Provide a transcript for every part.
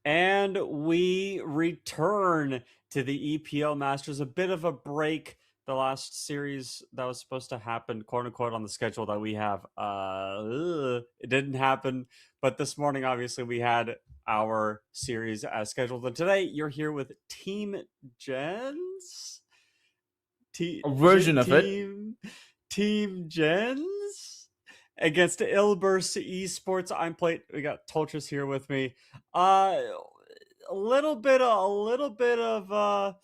And we return to the EPL Masters. A bit of a break. The last series that was supposed to happen, quote unquote, on the schedule that we have, it didn't happen. But this morning, obviously, we had our series as scheduled. And today, you're here with Team Jenz, A version of it. Team Jenz against Ilburst Esports. I'm Plate. We got Tolchus here with me. A little bit of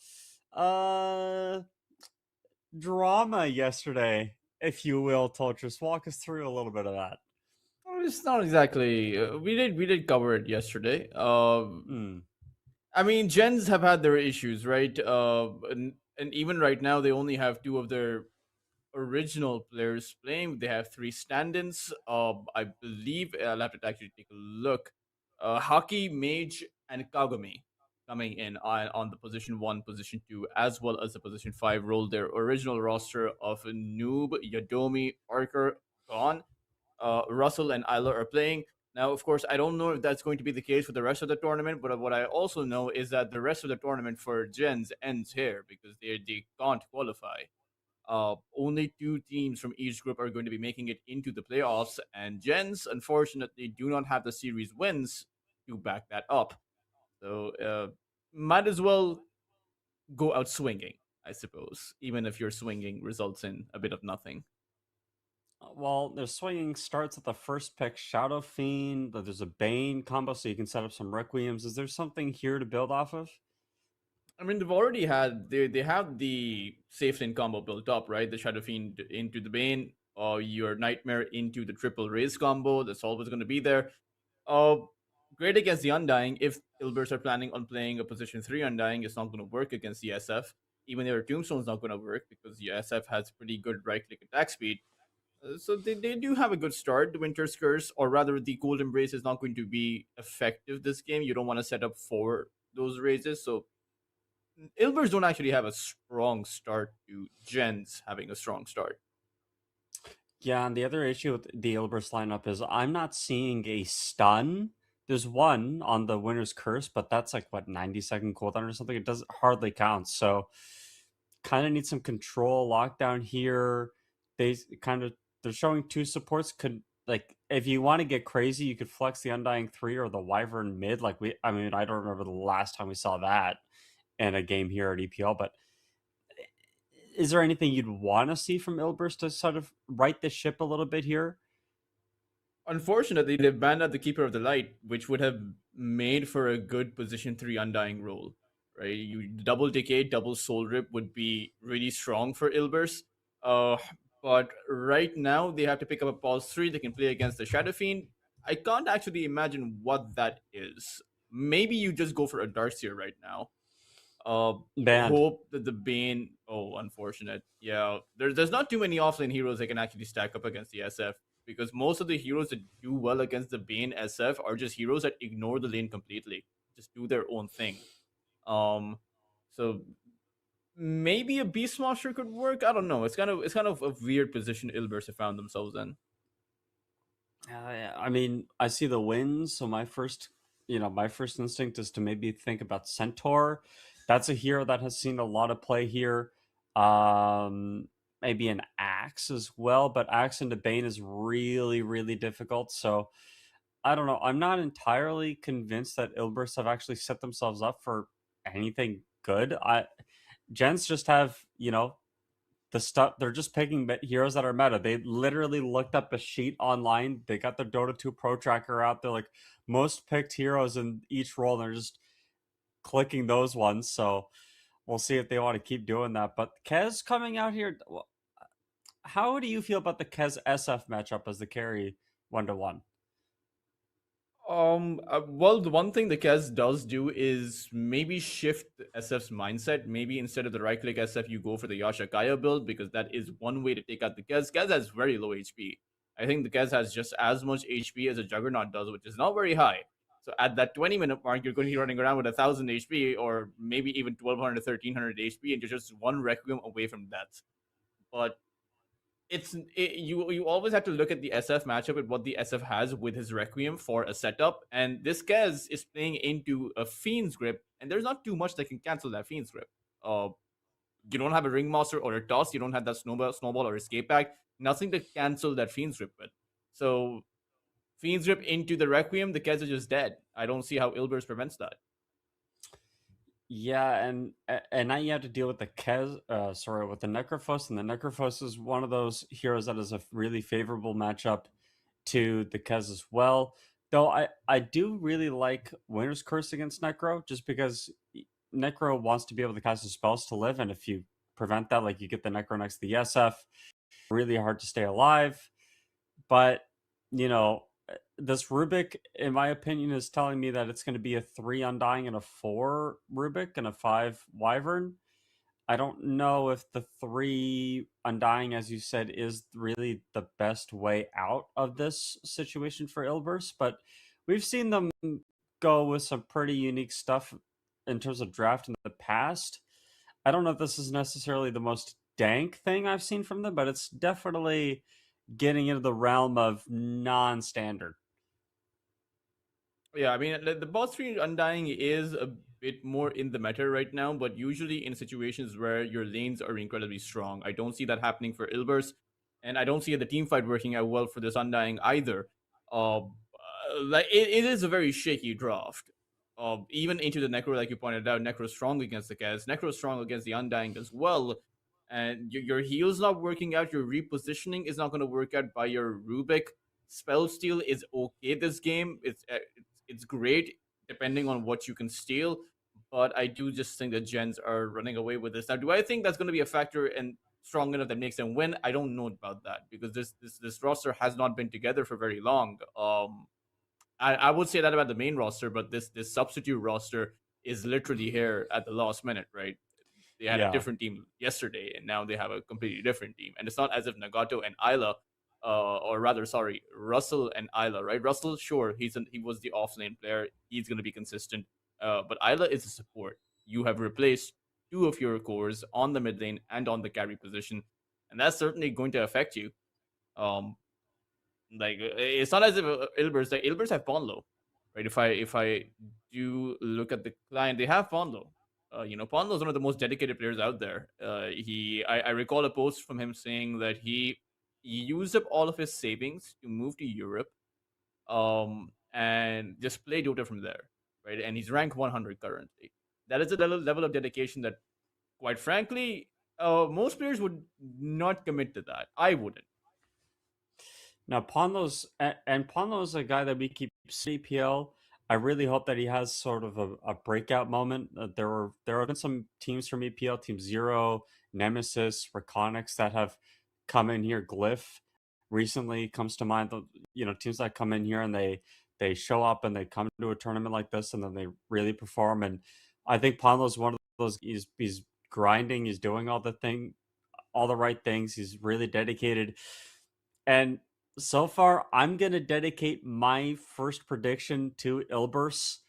drama yesterday, if you will, Tolchus. Walk us through a little bit of that. Well, it's not exactly. We did cover it yesterday. Hmm. I mean, gens have had their issues, right? And even right now, they only have two of their original players playing. They have three stand-ins. I believe I'll have to actually take a look. Hockey, Mage, and Kagami coming in on the position one, position two, as well as the position five role. Their original roster of Noob, Yadomi, Archer, gone. Russell and Isla are playing. Now, of course, I don't know if that's going to be the case for the rest of the tournament, but what I also know is that the rest of the tournament for Gens ends here because they can't qualify. Only two teams from each group are going to be making it into the playoffs, and Gens, unfortunately, do not have the series wins to back that up. So, might as well go out swinging, I suppose, even if your swinging results in a bit of nothing. Well, their swinging starts at the first pick, Shadow Fiend. There's a Bane combo, so you can set up some Requiems. Is there something here to build off of? I mean, they've already had they have the safe lane combo built up, right? The Shadow Fiend into the Bane, or your Nightmare into the triple raise combo. That's always going to be there. Uh, Great against the Undying. If Ilbers are planning on playing a position three Undying, it's not going to work against the SF. Even their Tombstone's not going to work because the SF has pretty good right click attack speed. So they do have a good start. The Winter's Curse, or rather the Cold Embrace, is not going to be effective this game. You don't want to set up for those raises. So Ilbers don't actually have a strong start to Gens having a strong start. Yeah, and the other issue with the Ilbris lineup is I'm not seeing a stun. There's one on the Winter's Curse, but that's like what 90-second cooldown or something. It doesn't hardly count. So kind of need some control lockdown here. They kind of they're showing two supports. Could like if you want to get crazy, you could flex the Undying 3 or the Wyvern mid. I mean, I don't remember the last time we saw that in a game here at EPL, but is there anything you'd want to see from Ilbers to sort of right the ship a little bit here? Unfortunately, they've banned out the Keeper of the Light, which would have made for a good position three Undying role. Right, you double Decay, double Soul Rip would be really strong for Ilbers. Uh, but right now they have to pick up a Pulse 3. They can play against the Shadow Fiend. I can't actually imagine what that is. Maybe you just go for a Darkseer right now. Uh, Banned. Hope that the Bane. Oh, unfortunate. Yeah, there's not too many offlane heroes that can actually stack up against the SF because most of the heroes that do well against the Bane SF are just heroes that ignore the lane completely, just do their own thing. Um, so maybe a Beast Monster could work. I don't know. It's kind of a weird position Ilbers have found themselves in. I mean, I see the wins, so my first instinct is to maybe think about Centaur. That's a hero that has seen a lot of play here. Maybe an Axe as well, but Axe into Bane is really, really difficult. So I don't know. I'm not entirely convinced that Ilbers have actually set themselves up for anything good. Gens just have, the stuff they're just picking heroes that are meta. They literally looked up a sheet online. They got the Dota 2 Pro Tracker out. They're like most picked heroes in each role. And they're just clicking those ones. So we'll see if they want to keep doing that. But Kez coming out here. How do you feel about the Kez SF matchup as the carry 1-1? Well, the one thing the Kez does do is maybe shift SF's mindset. Maybe instead of the right click SF, you go for the Yashakaya build because that is one way to take out the Kez. Kez has very low HP. I think the Kez has just as much HP as a Juggernaut does, which is not very high. So at that 20-minute mark, you're going to be running around with 1,000 HP or maybe even 1,200 to 1,300 HP, and you're just one Requiem away from death. But you always have to look at the SF matchup and what the SF has with his Requiem for a setup, and this Kez is playing into a Fiend's Grip, and there's not too much that can cancel that Fiend's Grip. Uh, you don't have a Ringmaster or a Toss, you don't have that snowball or Escape Pack, nothing to cancel that Fiend's Grip with. So Fiend's Grip into the Requiem, the Kez is just dead. I don't see how Ilbers prevents that. Yeah, and now you have to deal with the with the Necrophos, and the Necrophos is one of those heroes that is a really favorable matchup to the Kez as well. Though I do really like Winter's Curse against Necro, just because Necro wants to be able to cast his spells to live, and if you prevent that, like you get the Necro next to the SF, really hard to stay alive. But you know, this Rubik, in my opinion, is telling me that it's going to be a 3 Undying and a 4 Rubik and a 5 Wyvern. I don't know if the 3 Undying, as you said, is really the best way out of this situation for Ilbers, but we've seen them go with some pretty unique stuff in terms of draft in the past. I don't know if this is necessarily the most dank thing I've seen from them, but it's definitely getting into the realm of non-standard. Yeah, I mean, the boss 3 Undying is a bit more in the meta right now, but usually in situations where your lanes are incredibly strong. I don't see that happening for Ilbers, and I don't see the team fight working out well for this Undying either. Like it is a very shaky draft. Even into the Necro, like you pointed out, Necro strong against the Kaz, Necro strong against the Undying as well. And your heal's not working out, your repositioning is not going to work out by your Rubik. Spell steal is okay this game. It's great depending on what you can steal, but I do just think that Jenz are running away with this. Now, do I think that's going to be a factor and strong enough that makes them win? I don't know about that because this roster has not been together for very long. I would say that about the main roster, but this substitute roster is literally here at the last minute, right? They had a Yeah. different team yesterday, and now they have a completely different team. And it's not as if Nagato and Isla, or rather, sorry, Russell and Isla, right? Russell, sure, he was the offlane player. He's going to be consistent. But Isla is a support. You have replaced two of your cores on the mid lane and on the carry position, and that's certainly going to affect you. Um, it's not as if Ilbers have Ponlo, right? If I do look at the client, they have Ponlo. Ponlo is one of the most dedicated players out there. I recall a post from him saying that he used up all of his savings to move to Europe, and just play Dota from there, right? And he's rank 100 currently. That is a level of dedication that, quite frankly, most players would not commit to that. I wouldn't. Now, Ponlo's is a guy that we keep CPL. I really hope that he has sort of a breakout moment. There have been some teams from EPL, Team Zero, Nemesis, Reconics that have come in here. Glyph recently comes to mind. Teams that come in here and they show up and they come to a tournament like this and then they really perform. And I think Ponlo's one of those. He's grinding. He's doing all the right things. He's really dedicated. And so far, I'm going to dedicate my first prediction to Ilbers.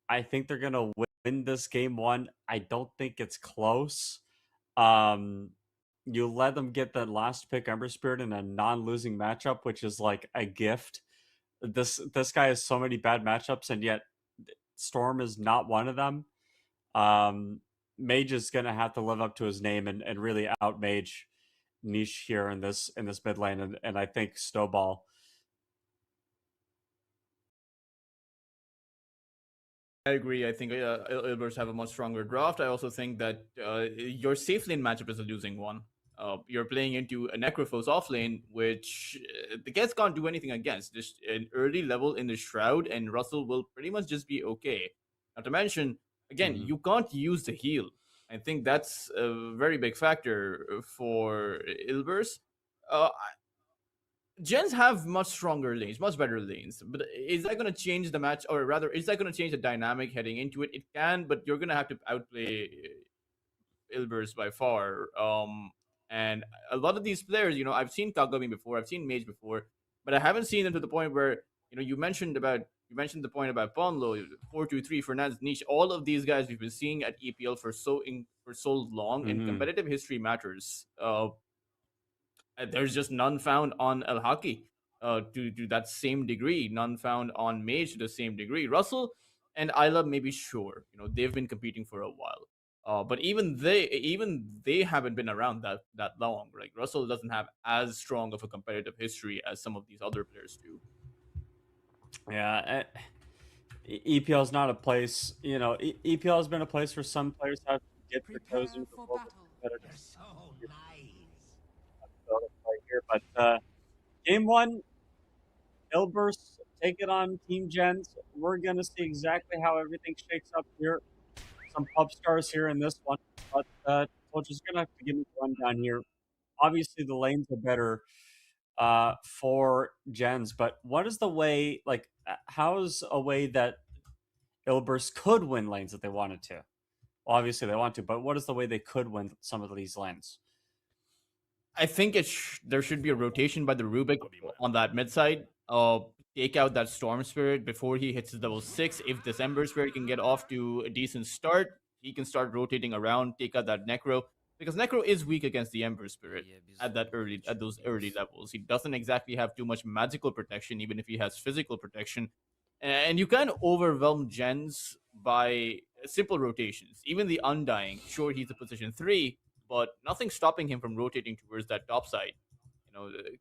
I think they're going to win this game one. I don't think it's close. Um, you let them get the last pick Ember Spirit in a non-losing matchup, which is like a gift. This guy has so many bad matchups, and yet Storm is not one of them. Mage is going to have to live up to his name and really out Mage niche here in this mid lane, and I think Snowball. I agree. I think Ilbers have a much stronger draft. I also think that your safe lane matchup is a losing one. You're playing into a Necrophos off lane, which the Gets can't do anything against. Just an early level in the Shroud, and Russell will pretty much just be okay. Not to mention, again, Mm-hmm. you can't use the heal. I think that's a very big factor for Ilbers. Uh, Gens have much stronger lanes, much better lanes. But is that going to change the match, or rather, is that going to change the dynamic heading into it? It can, but you're going to have to outplay Ilbers by far. And a lot of these players, I've seen Kagami before, I've seen Mage before, but I haven't seen them to the point where you mentioned the point about Ponlo, 423, Fernandez, Niche. All of these guys we've been seeing at EPL for so long, and Mm-hmm. competitive history matters. There's just none found on El Haki to that same degree. None found on Mage to the same degree. Russell and Isla maybe sure. They've been competing for a while. But even they haven't been around that long. Like Russell doesn't have as strong of a competitive history as some of these other players do. Yeah, EPL is not a place. EPL has been a place for some players to have to get their toes Prepare into the for world of battle. competitive So nice. right here. But game one, Ilbers take it on Team Jenz. We're gonna see exactly how everything shakes up here. Some pub stars here in this one, but so just gonna have to give me the rundown here. Obviously, the lanes are better for Jenz, but what is the way? Like, how's a way that Ilbers could win lanes if they wanted to? Well, obviously, they want to, but what is the way they could win some of these lanes? I think there should be a rotation by the Rubik on that mid side. Take out that Storm Spirit before he hits his level 6. If December Spirit can get off to a decent start, he can start rotating around, take out that Necro. Because Necro is weak against the Ember Spirit at those early levels. He doesn't exactly have too much magical protection, even if he has physical protection. And you can overwhelm Gens by simple rotations. Even the Undying, sure, he's a position 3, but nothing stopping him from rotating towards that top side.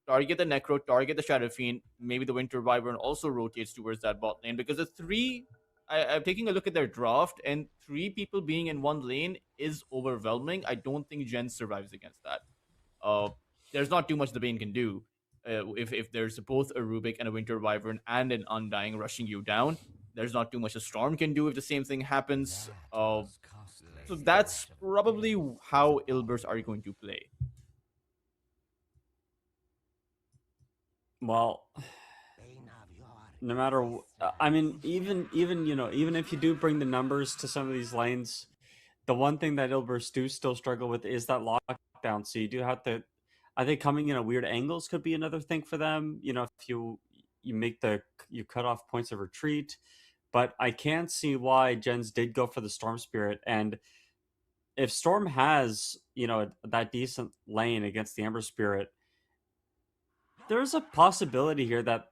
Target the Necro, target the Shadow Fiend. Maybe the Winter Wyvern also rotates towards that bot lane because the three. I'm taking a look at their draft, and 3 people being in one lane is overwhelming. I don't think Jen survives against that. Uh, there's not too much the Bane can do. If there's both a Rubik and a Winter Wyvern and an Undying rushing you down, there's not too much a Storm can do if the same thing happens. So that's probably how Ilbers are going to play. Well, no matter, I mean, even if you do bring the numbers to some of these lanes, the one thing that Ilbers do still struggle with is that lockdown. So you do have to. I think coming in at weird angles could be another thing for them. If you make you cut off points of retreat, but I can't see why Jens did go for the Storm Spirit. And if Storm has that decent lane against the Ember Spirit, there's a possibility here that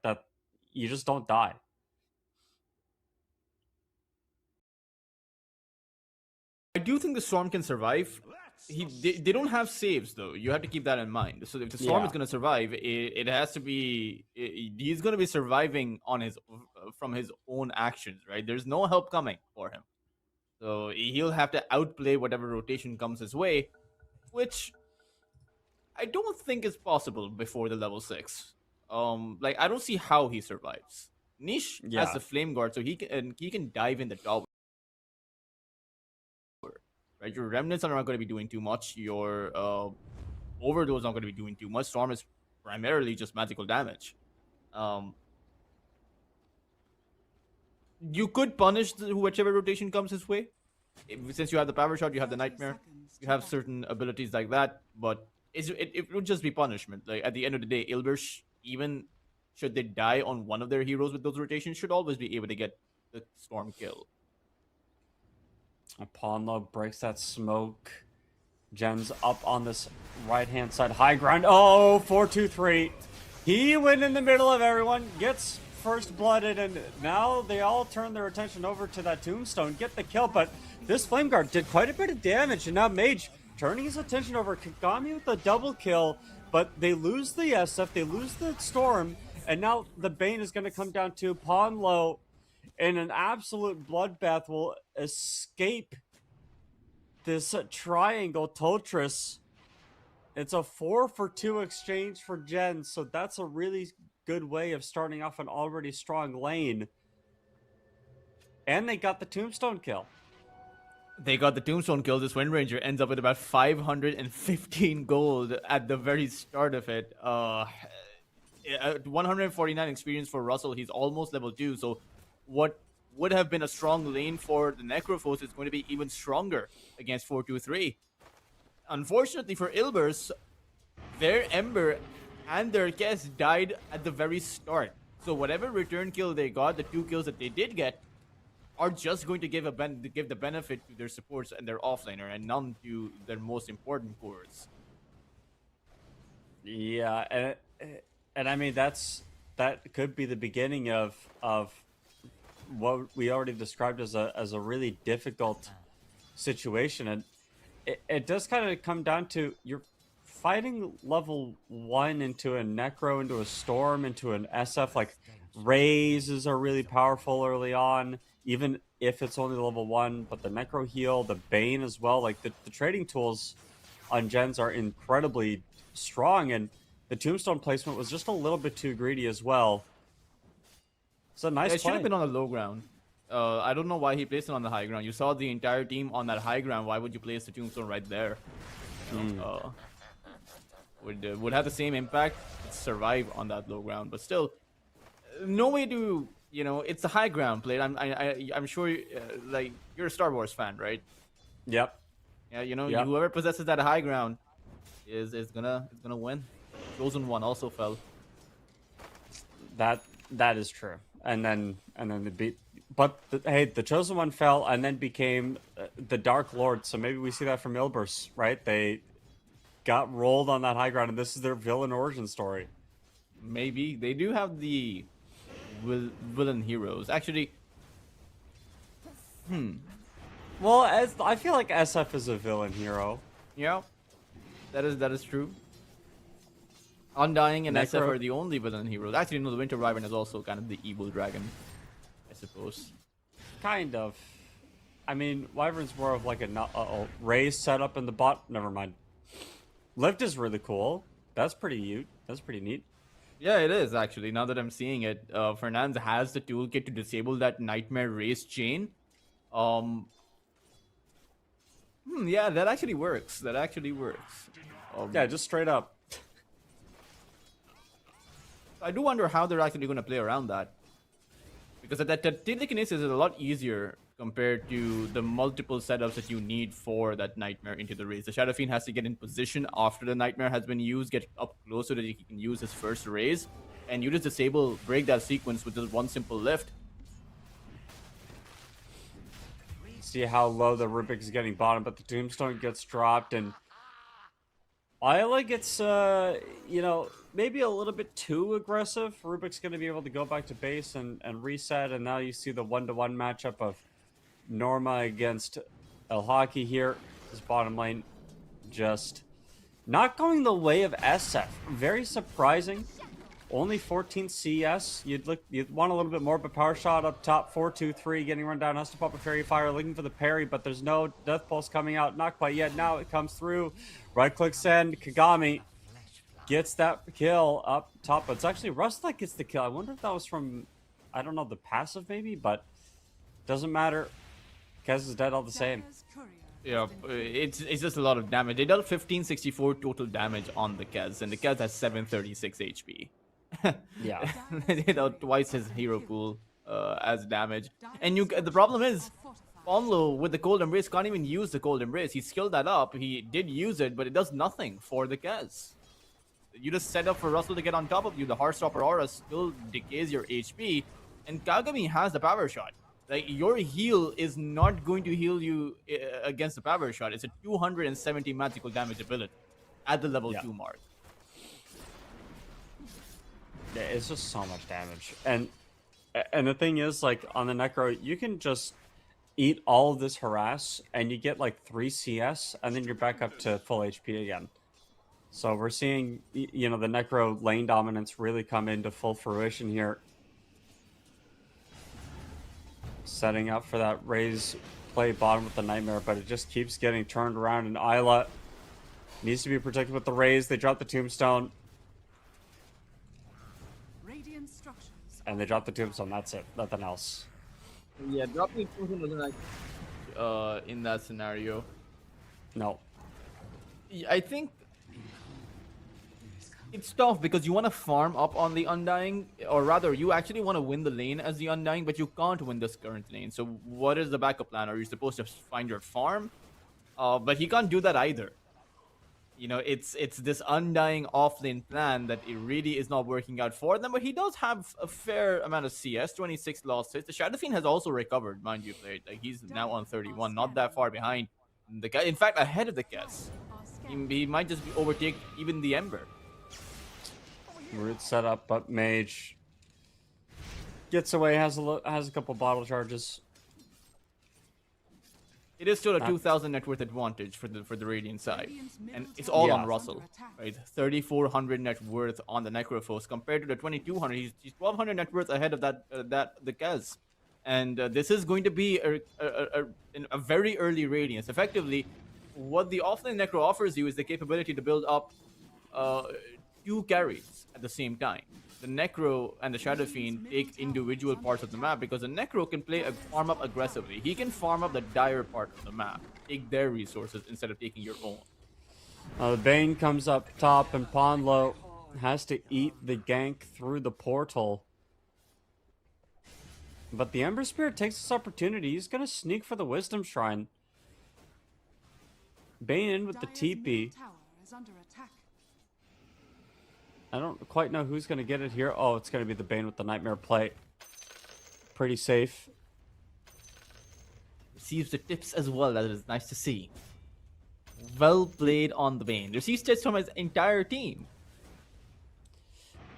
you just don't die. I do think the Storm can survive. They don't have saves though. You have to keep that in mind. So if the Storm is going to survive, it has to be he's going to be surviving on his from his own actions, right? There's no help coming for him. So he'll have to outplay whatever rotation comes his way, which I don't think is possible before the level 6. Like I don't see how he survives. Niche has Yeah. the flame guard, so he can dive in the tower. Right, your remnants are not going to be doing too much. Your overdose not going to be doing too much. Storm is primarily just magical damage. Um, you could punish whichever rotation comes his way. Since you have the power shot, you have the 30 nightmare, seconds you to have battle. certain abilities like that. But it would just be punishment. Like at the end of the day, Ilbers, even should they die on one of their heroes with those rotations, should always be able to get the Storm kill. Aponlo breaks that smoke. Jen's up on this right-hand side high ground. Oh, 4-2-3. He went in the middle of everyone, gets first blooded, and now they all turn their attention over to that tombstone, get the kill, but this flame guard did quite a bit of damage, and now Mage turning his attention over Kagami with the double kill, but they lose the SF, they lose the Storm, and now the Bane is going to come down to Ponlo in an absolute bloodbath will escape this triangle Totris. It's a 4-for-2 exchange for Jen, so that's a really good way of starting off an already strong lane. And they got the tombstone kill. They got the tombstone kill. This Wind Ranger ends up with about 515 gold at the very start of it. 149 experience for Russell. He's almost level 2. So what would have been a strong lane for the Necrophos is going to be even stronger against 4-2-3. Unfortunately for Ilbers, their Ember and their Kess died at the very start. So whatever return kill they got, the 2 kills that they did get, are just going to give the benefit to their supports and their offlaner, and none to their most important cores. Yeah, and I mean that could be the beginning of what we already described as a really difficult situation, and it does kind of come down to you're fighting level 1 into a necro, into a storm, into an SF. Like raises are really powerful early on, even if it's only level 1, but the necro heal, the bane as well, like the trading tools on gens are incredibly strong, and the tombstone placement was just a little bit too greedy as well. It's a Yeah, nice it should have play. been on the low ground. I don't know why he placed it on the high ground. You saw the entire team on that high ground. Why would you place the tombstone right there? You know, would have the same impact, survive on that low ground, but still, no way to, you know, it's the high ground plate. I'm sure like you're a Star Wars fan, right? Yep. Yeah, you know, Yep. whoever possesses that high ground is gonna win. Chosen one also fell. That is true. And then the beat, but hey, the chosen one fell and then became the Dark Lord. So maybe we see that from Ilbers, right? They got rolled on that high ground, and this is their villain origin story. Maybe they do have the villain heroes. Actually, Well, as I feel like SF is a villain hero. yeah, that is true. Undying and SF Necro, are the only villain heroes. Actually, no, the Winter Wyvern is also kind of the evil dragon, I suppose. kind of. I mean, Wyvern's more of like a raised setup in the bot. Never mind. Lift is really cool. That's pretty cute. That's pretty neat. Yeah, it is actually. Now that I'm seeing it, Fernandez has the toolkit to disable that Nightmare Race chain. Um, yeah, that actually works. That actually works. Yeah, just straight up. I do wonder how they're actually going to play around that. Because that telekinesis is a lot easier compared to the multiple setups that you need for that Nightmare into the raise. The Shadow Fiend has to get in position after the Nightmare has been used, get up close so that he can use his first raise, and you just disable, break that sequence with just one simple lift. See how low the Rubik is getting bottom, but the Tombstone gets dropped, and Isla gets, you know, maybe a little bit too aggressive. Rubik's going to be able to go back to base and reset, and now you see the 1-to-1 matchup of Norma against El Hockey here. His bottom lane just not going the way of SF. Very surprising. Only 14 CS. You'd want a little bit more, but power shot up top, 4-2-3, getting run down. Has to pop a fairy fire, looking for the parry, but there's no death pulse coming out. Not quite yet. Now it comes through. Right click send. Kagami gets that kill up top. But it's actually Rust that gets the kill. I wonder if that was from, I don't know, the passive maybe, but doesn't matter. Kez is dead all the same. Yeah, it's just a lot of damage. They dealt 1564 total damage on the Kez, and the Kez has 736 HP. Yeah. They dealt twice his hero pool as damage. And the problem is, Onlo with the Cold Embrace can't even use the Cold Embrace. He skilled that up. He did use it, but it does nothing for the Kez. You just set up for Russell to get on top of you. The Heartstopper Aura still decays your HP, and Kagami has the power shot. Like, your heal is not going to heal you against the power shot. It's a 270 magical damage ability at the level 2 mark. Yeah, it's just so much damage. And the thing is, like, on the Necro, you can just eat all of this harass, and you get, like, 3 CS, and then you're back up to full HP again. So we're seeing, you know, the Necro lane dominance really come into full fruition here. Setting up for that raise play bottom with the Nightmare, but it just keeps getting turned around, and Isla needs to be protected with the raise. They drop the Tombstone. And they drop the Tombstone, that's it. Nothing else. Yeah, dropping Tombstone doesn't actually in that scenario. No. I think it's tough because you want to farm up on the Undying, or rather, you actually want to win the lane as the Undying, but you can't win this current lane. So what is the backup plan? Are you supposed to find your farm? But he can't do that either. You know, it's this Undying offlane plan that it really is not working out for them, but he does have a fair amount of CS, 26 lost hits. The Shadow Fiend has also recovered, mind you, played. Like, he's now on 31, not that far behind the guy. In fact, ahead of the Kess. He might just overtake even the Ember. Root set up, but Mage gets away, has a couple bottle charges. It is still a Not 2,000 net worth advantage for the Radiant side, and it's all on Yeah. Russell, right? 3,400 net worth on the Necrophos compared to the 2,200. He's 1,200 net worth ahead of that the Kez, and this is going to be a very early Radiance. Effectively, what the offlane Necro offers you is the capability to build up uh, two carries at the same time. The Necro and the Shadow Fiend take individual parts of the map because the Necro can play a farm up aggressively. He can farm up the dire part of the map, take their resources instead of taking your own. The Bane comes up top, and Ponlo has to eat the gank through the portal. But the Ember Spirit takes this opportunity. He's going to sneak for the Wisdom Shrine. Bane in with the TP. I don't quite know who's going to get it here. Oh, it's going to be the Bane with the Nightmare Plate. Pretty safe. Receives the tips as well. That is nice to see. Well played on the Bane. Receives tips from his entire team.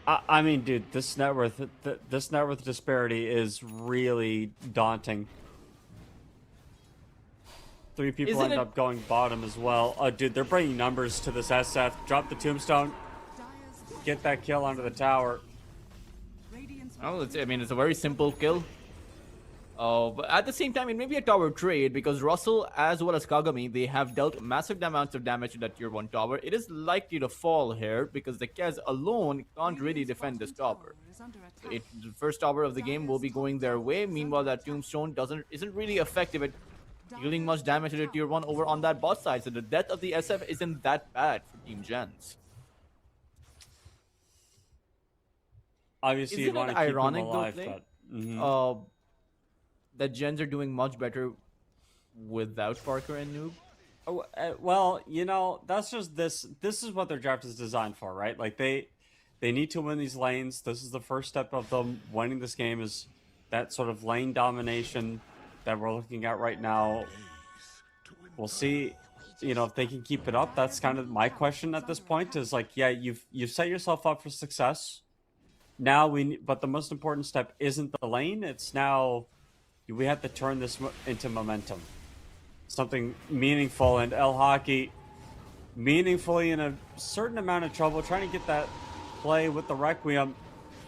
I mean, dude, this net worth disparity is really daunting. 3 people Isn't end up going bottom as well. Oh, dude, they're bringing numbers to this SF. Drop the tombstone. Get that kill onto the tower. Oh, I mean, it's a very simple kill. But at the same time, it may be a tower trade because Russell as well as Kagami, they have dealt massive amounts of damage to that tier 1 tower. It is likely to fall here because the Kez alone can't really defend this tower. The first tower of the game will be going their way. Meanwhile, that tombstone isn't really effective at dealing much damage to the tier 1 over on that bot side. So the death of the SF isn't that bad for Team Jenz. Obviously, Isn't you want it to keep ironic, them alive, though, but... that Jenz are doing much better without Parker and Noob? Oh, well, you know, that's just this is what their draft is designed for, right? Like they need to win these lanes. This is the first step of them winning this game, is that sort of lane domination that we're looking at right now. We'll see, you know, if they can keep it up. That's kind of my question at this point, is like, yeah, you've set yourself up for success. Now but the most important step isn't the lane. It's now we have to turn this into momentum, something meaningful. And El Hockey meaningfully in a certain amount of trouble trying to get that play with the Requiem.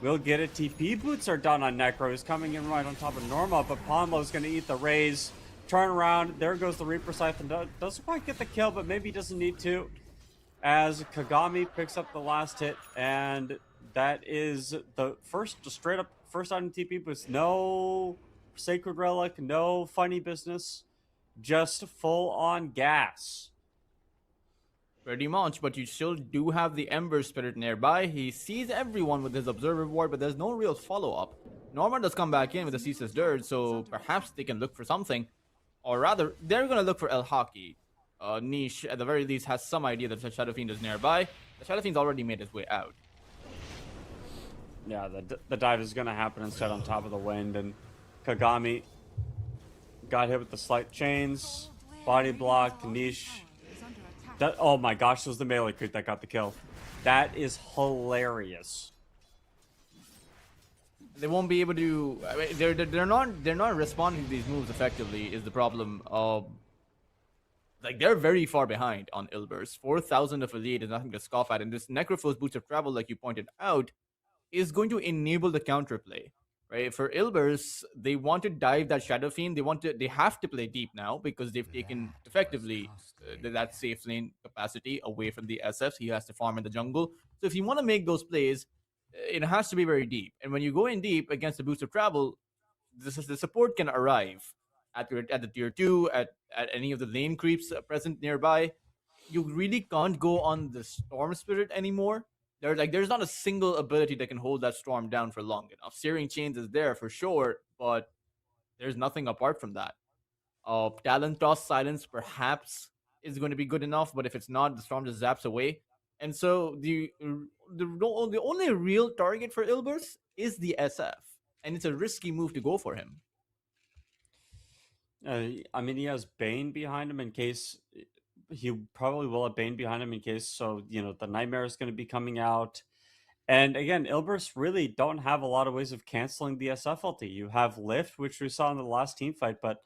We'll get it. TP boots are done on Necro. He's coming in right on top of Norma, but Ponlo's going to eat the raise. Turn around. There goes the Reaper Siphon. Doesn't quite get the kill, but maybe doesn't need to. As Kagami picks up the last hit, and that is the first, straight up first item TP boost. No Sacred Relic, no funny business, just full on gas. Pretty much, but you still do have the Ember Spirit nearby. He sees everyone with his Observer Ward, but there's no real follow-up. Norman does come back in with the Ceaseless Dirt, so perhaps they can look for something. Or rather, they're going to look for El Hockey. Niche, at the very least, has some idea that the Shadow Fiend is nearby. The Shadow Fiend's already made his way out. Yeah, the dive is going to happen instead on top of the wind, and Kagami got hit with the slight chains, body blocked, niche. Oh my gosh, it was the melee creep that got the kill. That is hilarious. They won't be able to. I mean, they're not responding to these moves effectively. Is the problem? Like they're very far behind on Ilbers. 4,000 of elite is nothing to scoff at, and this Necrophos Boots of Travel, like you pointed out, is going to enable the counterplay. Right, for Ilbers, they want to dive that Shadow Fiend. They have to play deep now because they've taken effectively that safe lane capacity away from the SFs. He has to farm in the jungle. So if you want to make those plays, it has to be very deep. And when you go in deep against the Boost of Travel, the support can arrive at the tier 2, at any of the lane creeps present nearby. You really can't go on the Storm Spirit anymore. There's not a single ability that can hold that storm down for long enough. Searing Chains is there for sure, but there's nothing apart from that. Talon Toss Silence perhaps is going to be good enough, but if it's not, the storm just zaps away. And so the only real target for Ilbers is the SF, and it's a risky move to go for him. I mean, he has Bane behind him in case. He probably will have Bane behind him in case, so, you know, the Nightmare is going to be coming out. And again, Ilbers really don't have a lot of ways of canceling the SF ulti. You have Lift, which we saw in the last team fight, but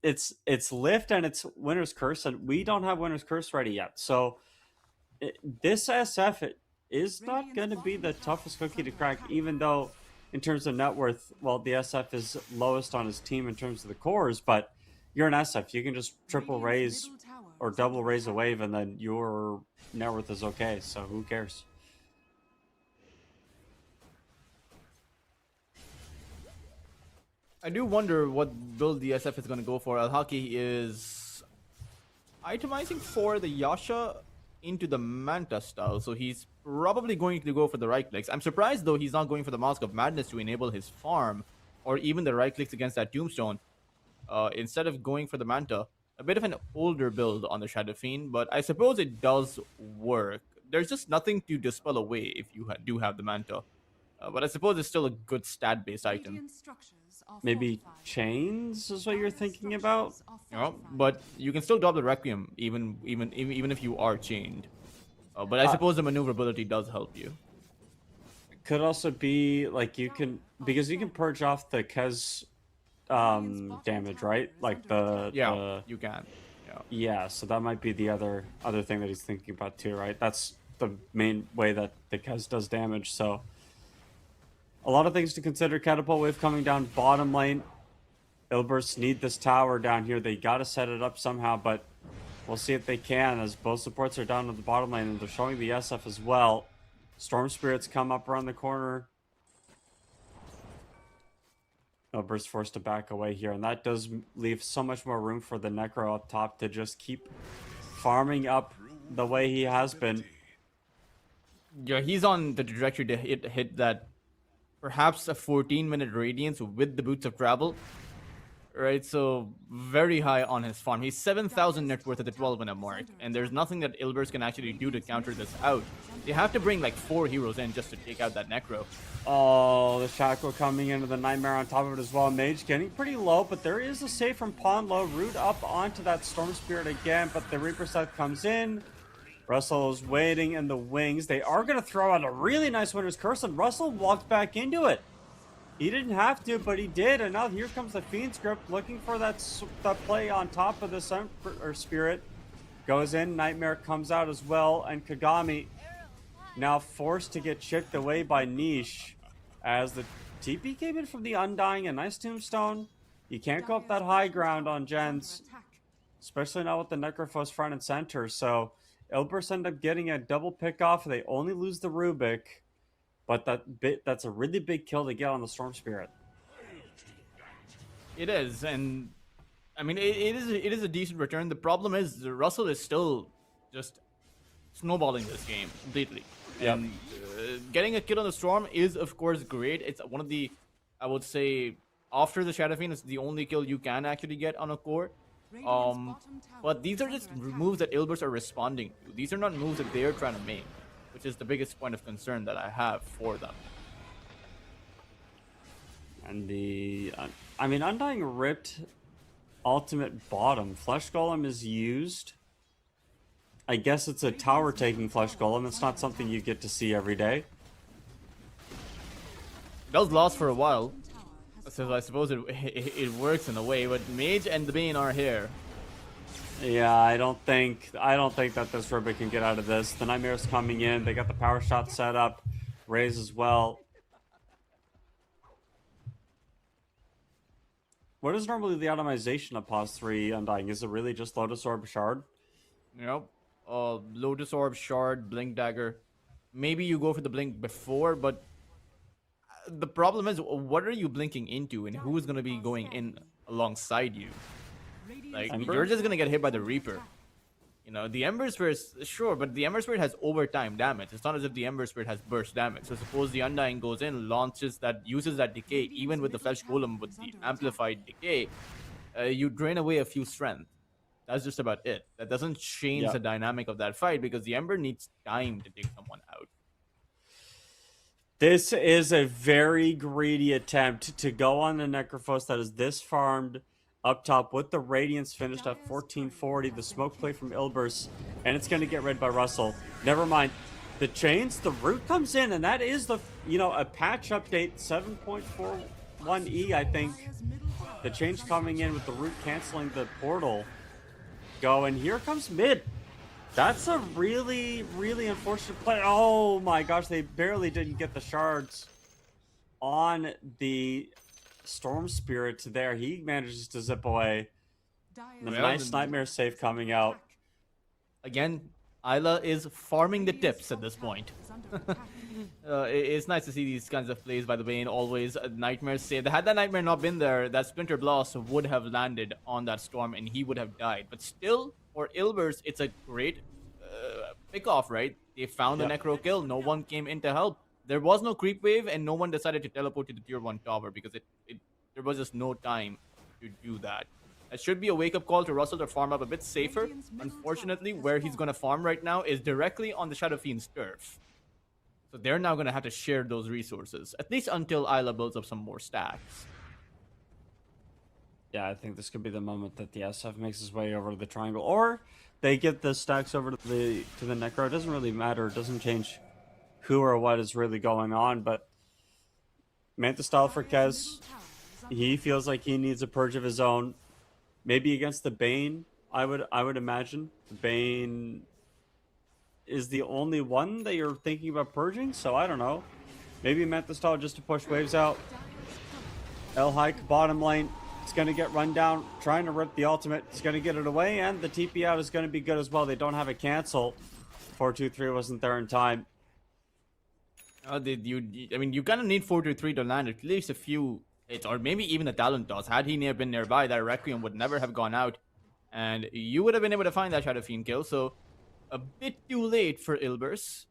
it's Lift and it's Winter's Curse, and we don't have Winter's Curse ready yet. So this SF is not going to be the toughest cookie to crack, even though in terms of net worth, well, the SF is lowest on his team in terms of the cores, but you're an SF. You can just triple raise or double raise a wave, and then your net worth is okay. So who cares? I do wonder what build the SF is going to go for. Al-Haki is itemizing for the Yasha into the Manta style, so he's probably going to go for the right clicks. I'm surprised though he's not going for the Mask of Madness to enable his farm, or even the right clicks against that Tombstone. Instead of going for the Manta, a bit of an older build on the Shadow Fiend, but I suppose it does work. There's just nothing to dispel away if you do have the Manta, but I suppose it's still a good stat-based item. Maybe chains is what you're thinking about? But you can still drop the Requiem even if you are chained. But I suppose the maneuverability does help you. Could also be like you can, because you can purge off the Kez damage, right? Like You can. Yeah, so that might be the other thing that he's thinking about too, right? That's the main way that the Kez does damage. So a lot of things to consider. Catapult wave coming down bottom lane. Ilbers need this tower down here. They got to set it up somehow, but we'll see if they can, as both supports are down at the bottom lane, and they're showing the SF as well. Storm Spirits come up around the corner. Ilbers forced to back away here, and that does leave so much more room for the Necro up top to just keep farming up the way he has been. Yeah, he's on the trajectory to hit that perhaps a 14-minute radiance with the Boots of Travel. Right, so very high on his farm. He's 7,000 net worth at the 12-minute mark, and there's nothing that Ilbers can actually do to counter this out. They have to bring like 4 heroes in just to take out that Necro. Oh, the Shackle coming into the Nightmare on top of it as well. Mage getting pretty low, but there is a save from Pawn low. Root up onto that Storm Spirit again, but the Reaper Scythe comes in. Russell is waiting in the wings. They are going to throw out a really nice Winter's Curse, and Russell walked back into it. He didn't have to, but he did, and now here comes the Fiend script looking for that play on top of the Sun or Spirit. Goes in, Nightmare comes out as well, and Kagami now forced to get chipped away by Niche as the TP came in from the Undying. A nice Tombstone. You can't go up that high ground on Jenz, especially not with the Necrophos front and center, so Ilbers end up getting a double pick off. They only lose the Rubik. But that's a really big kill to get on the Storm Spirit. It is, and I mean it is a decent return. The problem is Russell is still just snowballing this game completely. Yep. And getting a kill on the Storm is of course great. It's one of the, I would say, after the Shadow Fiend, it's the only kill you can actually get on a core. But these are just moves that Ilbers are responding to. These are not moves that they're trying to make, which is the biggest point of concern that I have for them. And I mean, Undying ripped ultimate bottom. Flesh Golem is used. I guess it's a tower taking Flesh Golem. It's not something you get to see every day. It does last for a while, so I suppose it works in a way. But Mage and the Bane are here. Yeah, I don't think that this Rubik can get out of this. The Nightmare's coming in. They got the power shot set up. Raise as well. What is normally the itemization of Pause 3 Undying? Is it really just Lotus Orb Shard? Yep. Lotus Orb, Shard, Blink Dagger. Maybe you go for the Blink before, but the problem is, what are you blinking into, and who is going to be going in alongside you? Like, you're just gonna get hit by the Reaper. You know, the Ember Spirit, sure, but the Ember Spirit has overtime damage. It's not as if the Ember Spirit has burst damage. So suppose the Undying goes in, uses that decay, even with the Flesh Golem with the amplified decay, you drain away a few strength. That's just about it. That doesn't change the dynamic of that fight, because the Ember needs time to take someone out. This is a very greedy attempt to go on the Necrophos that is this farmed up top with the Radiance finished at 1440. The smoke play from Ilbers, and it's going to get read by Russell. Never mind. the chains, the root comes in, and that is the, a patch update 7.41E, I think. The change coming in with the root canceling the portal. Go, and here comes mid. That's a really, really unfortunate play. Oh my gosh, they barely didn't get the shards on the Storm Spirit there. He manages to zip away. The nice Nightmare save coming out. Again, Isla is farming the tips at this point. It's nice to see these kinds of plays by the Bane. Always a Nightmare save. Had that Nightmare not been there, that Splinter Blast would have landed on that Storm and he would have died. But still, for Ilbers, it's a great pick-off, right? They found the Necro kill. No one came in to help. There was no creep wave, and no one decided to teleport to the tier 1 tower because there was just no time to do that. It should be a wake-up call to Russell to farm up a bit safer. Unfortunately, where he's going to farm right now is directly on the Shadow Fiend's turf. So they're now going to have to share those resources, at least until Isla builds up some more stacks. Yeah, I think this could be the moment that the SF makes his way over to the triangle, or they get the stacks over to the Necro. It doesn't really matter. It doesn't change who or what is really going on, but Manta style for Kez, he feels like he needs a purge of his own. Maybe against the Bane, I would imagine. The Bane is the only one that you're thinking about purging, so I don't know. Maybe Manta style just to push waves out. El Hike bottom lane. It's going to get run down, trying to rip the ultimate. It's going to get it away, and the TP out is going to be good as well. They don't have a cancel. 4-2-3 wasn't there in time. I mean, you kind of need 4-3 to land at least a few hits, or maybe even a talent toss. Had he been nearby, that Requiem would never have gone out, and you would have been able to find that Shadow Fiend kill. So, a bit too late for Ilbers.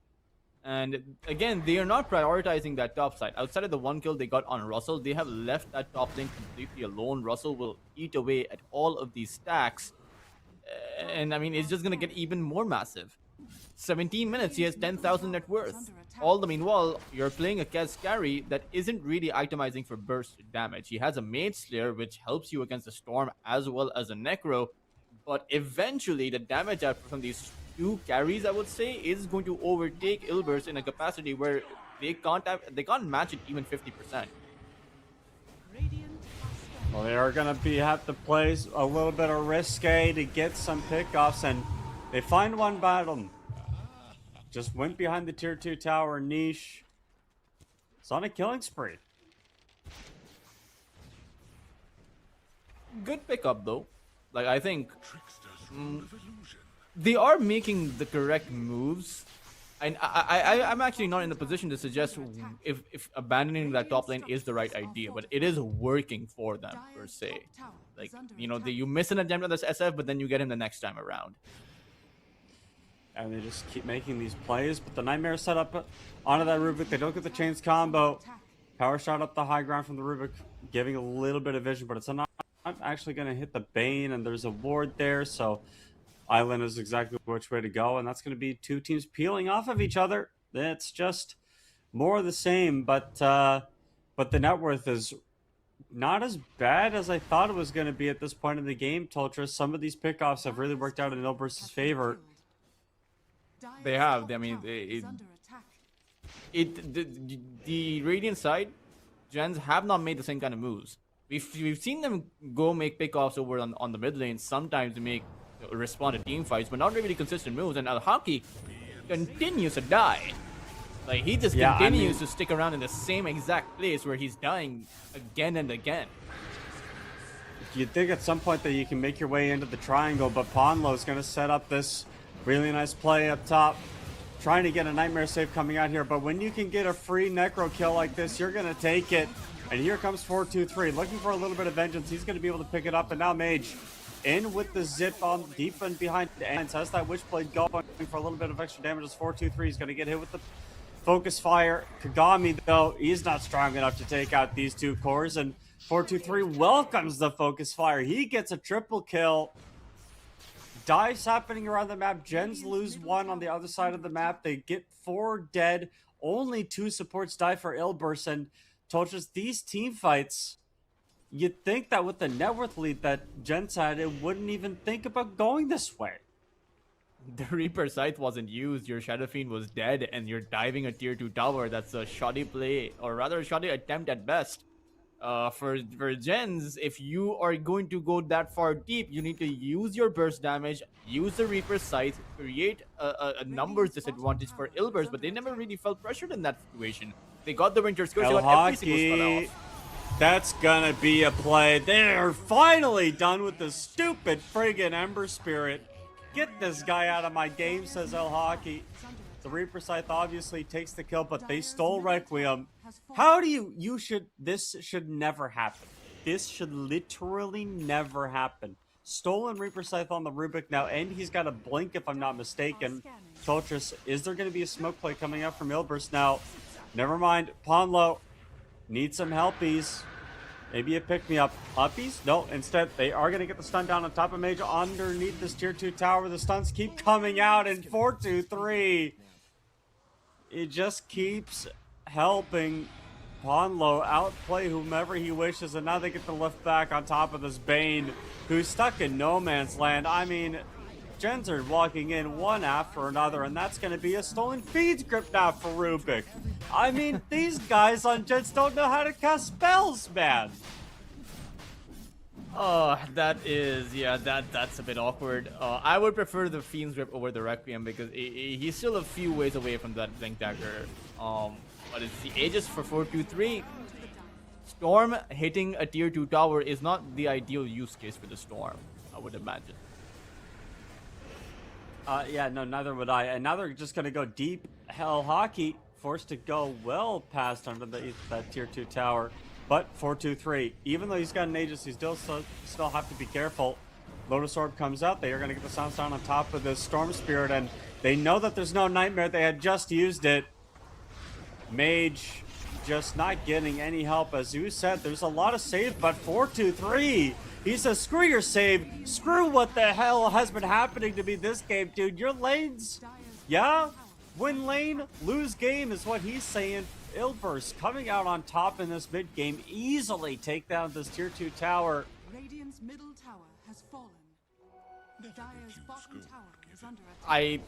And again, they are not prioritizing that top side. Outside of the one kill they got on Russell, they have left that top lane completely alone. Russell will eat away at all of these stacks. And I mean, it's just going to get even more massive. 17 minutes, he has 10,000 net worth. All the meanwhile, you're playing a Kez carry that isn't really itemizing for burst damage. He has a Mage Slayer, which helps you against the Storm as well as a Necro. But eventually, the damage output from these two carries, I would say, is going to overtake Ilbers in a capacity where they can't match it even 50%. Well, they are going to have to play a little bit of risque to get some pickoffs, and they find one bottom. Just went behind the tier 2 tower niche. It's on a killing spree. Good pickup though. Like, I think they are making the correct moves. And I'm actually not in the position to suggest if abandoning that top lane is the right idea, but it is working for them per se. Like, you miss an attempt on this SF, but then you get him the next time around. And they just keep making these plays, but the Nightmare set up onto that Rubik. They don't get the chains combo. Power shot up the high ground from the Rubik, giving a little bit of vision, but it's not actually going to hit the Bane, and there's a ward there, so Island is exactly which way to go, and that's going to be two teams peeling off of each other. It's just more of the same, but the net worth is not as bad as I thought it was going to be at this point in the game, Toltris. Some of these pickoffs have really worked out in Ilbers' favor. They have. I mean, the Radiant side, Jenz have not made the same kind of moves. We've seen them go make pickoffs over on the mid lane, sometimes respond to team fights, but not really consistent moves. And Al-Haki continues to die. Like, he just continues to stick around in the same exact place where he's dying again and again. You'd think at some point that you can make your way into the triangle, but Ponlo's going to set up this really nice play up top, trying to get a Nightmare save coming out here. But when you can get a free Necro kill like this, you're going to take it. And here comes 4-2-3, looking for a little bit of vengeance. He's going to be able to pick it up, and now Mage in with the zip on deep and behind ends. Has that Witchblade going for a little bit of extra damage as 4-2-3 is going to get hit with the Focus Fire. Kagami, though, he's not strong enough to take out these two cores, and 4-2-3 welcomes the Focus Fire. He gets a triple kill. Dives happening around the map. Jenz lose one on the other side of the map. They get 4 dead. Only 2 supports die for Ilbers, and Toltris, these team fights, you'd think that with the net worth lead that Jenz had, it wouldn't even think about going this way. The Reaper Scythe wasn't used, your Shadow Fiend was dead, and you're diving a tier 2 tower. That's a shoddy play, or rather a shoddy attempt at best. For Jenz, if you are going to go that far deep, you need to use your burst damage, use the Reaper Scythe, create a numbers disadvantage for Ilbers, but they never really felt pressured in that situation. They got the Winter Scourge, they El got every single spell Hockey. off. That's gonna be a play. They're finally done with the stupid friggin' Ember Spirit. Get this guy out of my game, says El Hockey. The Reaper Scythe obviously takes the kill, but they stole Requiem. How do this should never happen. This should literally never happen. Stolen Reaper Scythe on the Rubik now, and he's got a blink if I'm not mistaken. Toltris, is there going to be a smoke play coming out from Ilbers now? Never mind. Ponlo, need some helpies. Maybe a pick-me-up. Uppies? No, instead, they are going to get the stun down on top of Mage underneath this tier 2 tower. The stuns keep coming out in 4-2-3. It just keeps helping Ponlo outplay whomever he wishes, and now they get the lift back on top of this Bane, who's stuck in no man's land. I mean, Jenz are walking in one after another, and that's going to be a stolen feeds grip now for Rubik. I mean, these guys on Jenz don't know how to cast spells, man. That's a bit awkward. I would prefer the Fiend's Grip over the Requiem because he's still a few ways away from that Blink Dagger. But it's the Aegis for 4-2-3. Storm hitting a tier 2 tower is not the ideal use case for the Storm, I would imagine. Yeah, no, neither would I. And now they're just going to go deep. Hell Hockey forced to go well past under that tier 2 tower. But 4-2-3. Even though he's got an Aegis, he still have to be careful. Lotus Orb comes out. They are going to get the Sound Sound on top of this Storm Spirit. And they know that there's no Nightmare. They had just used it. Mage just not getting any help. As you said, there's a lot of save, but 4-2-3. He says, screw your save. Screw what the hell has been happening to me this game, dude. Your lanes, yeah? Win lane, lose game is what he's saying. Ilbers coming out on top in this mid game, easily take down this tier 2 tower. Radiant's middle tower has fallen. Dire's bottom tower is under attack.